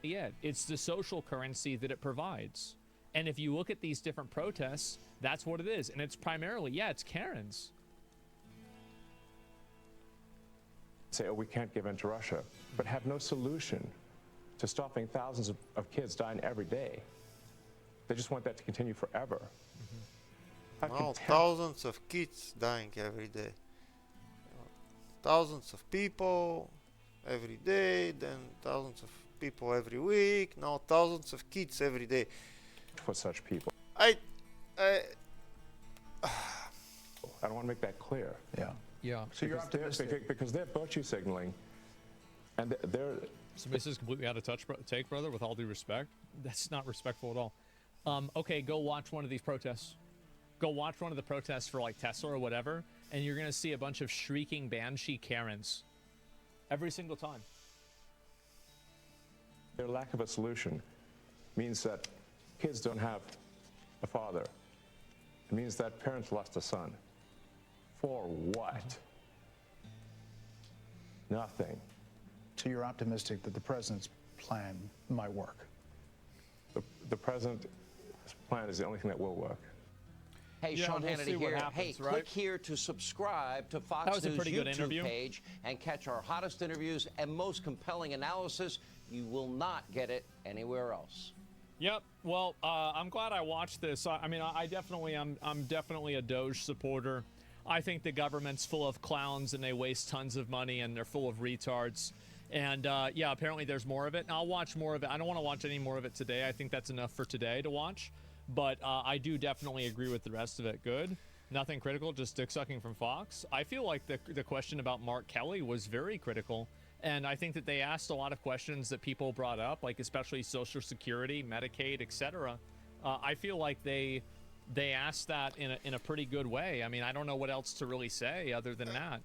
Yeah, it's the social currency that it provides. And if you look at these different protests, that's what it is. And it's primarily, yeah, it's Karens. Say, oh, we can't give in to Russia, but have no solution to stopping thousands of kids dying every day. They just want that to continue forever. Now thousands of kids dying every day. Thousands of people every day, then thousands of people every week, now thousands of kids every day. For such people. I don't want to make that clear. Yeah. Yeah. So you're optimistic. Because they're virtue signaling, and they're... Somebody says completely out of touch, take, brother, with all due respect. That's not respectful at all. Okay, go watch one of these protests. Go watch one of the protests for like Tesla or whatever, and you're going to see a bunch of shrieking banshee Karens. Every single time. Their lack of a solution means that kids don't have a father. It means that parents lost a son. For what? Nothing. So you're optimistic that the president's plan might work? The president's plan is the only thing that will work. Hey, Yeah, Sean we'll Hannity see what here. happens, Hey, right? click here to subscribe to That Fox was a News pretty good YouTube interview. page and catch our hottest interviews and most compelling analysis. You will not get it anywhere else. Yep. Well, I'm glad I watched this. I mean, I'm definitely a Doge supporter. I think the government's full of clowns and they waste tons of money and they're full of retards. And yeah, apparently there's more of it. And I'll watch more of it. I don't want to watch any more of it today. I think that's enough for today to watch. But I do definitely agree with the rest of it. Good. Nothing critical, just dick sucking from Fox. I feel like the question about Mark Kelly was very critical. And I think that they asked a lot of questions that people brought up, like especially Social Security, Medicaid, etc. I feel like they asked that in a pretty good way. I mean, I don't know what else to really say other than that.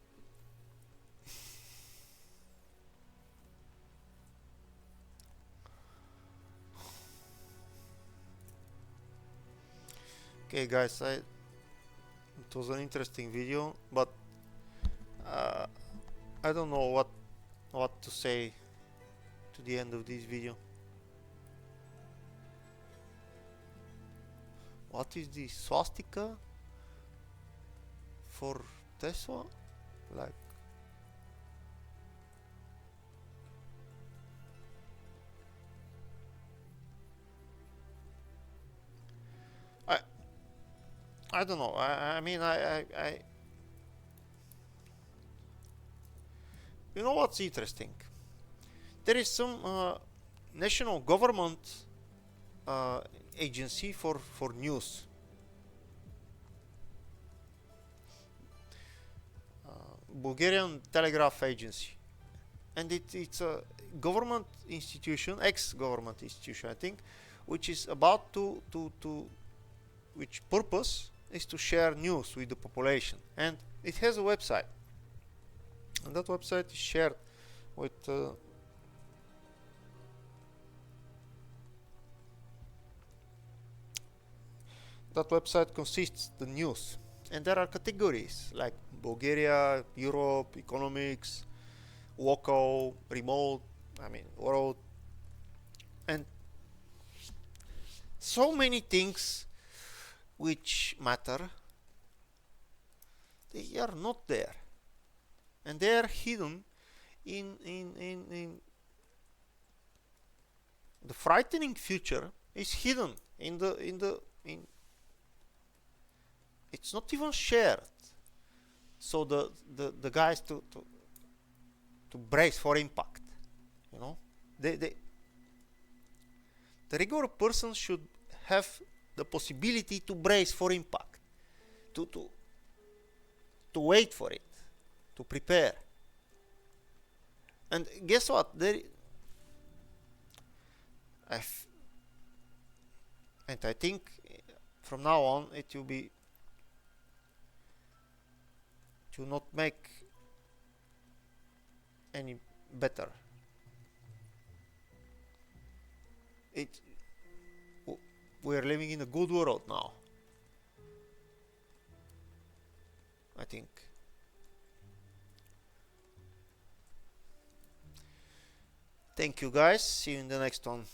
Okay, guys, it was an interesting video, but I don't know what to say to the end of this video. What is the swastika for Tesla? Like, I don't know. I mean, I you know what's interesting? There is some national government agency for news. Bulgarian Telegraph Agency, and it's a government institution, ex-government institution, I think, which is about to which purpose is to share news with the population, and it has a website, and that website is shared with that website consists the news, and there are categories like Bulgaria, Europe, economics, local, remote, I mean world, and so many things which matter, they are not there, and they are hidden in the frightening future is hidden in it's not even shared, so the guys to brace for impact, you know, the regular person should have the possibility to brace for impact, to wait for it, to prepare. And guess what? And I think from now on it will be to not make any better. we're living in a good world now, I think. Thank you guys, see you in the next one.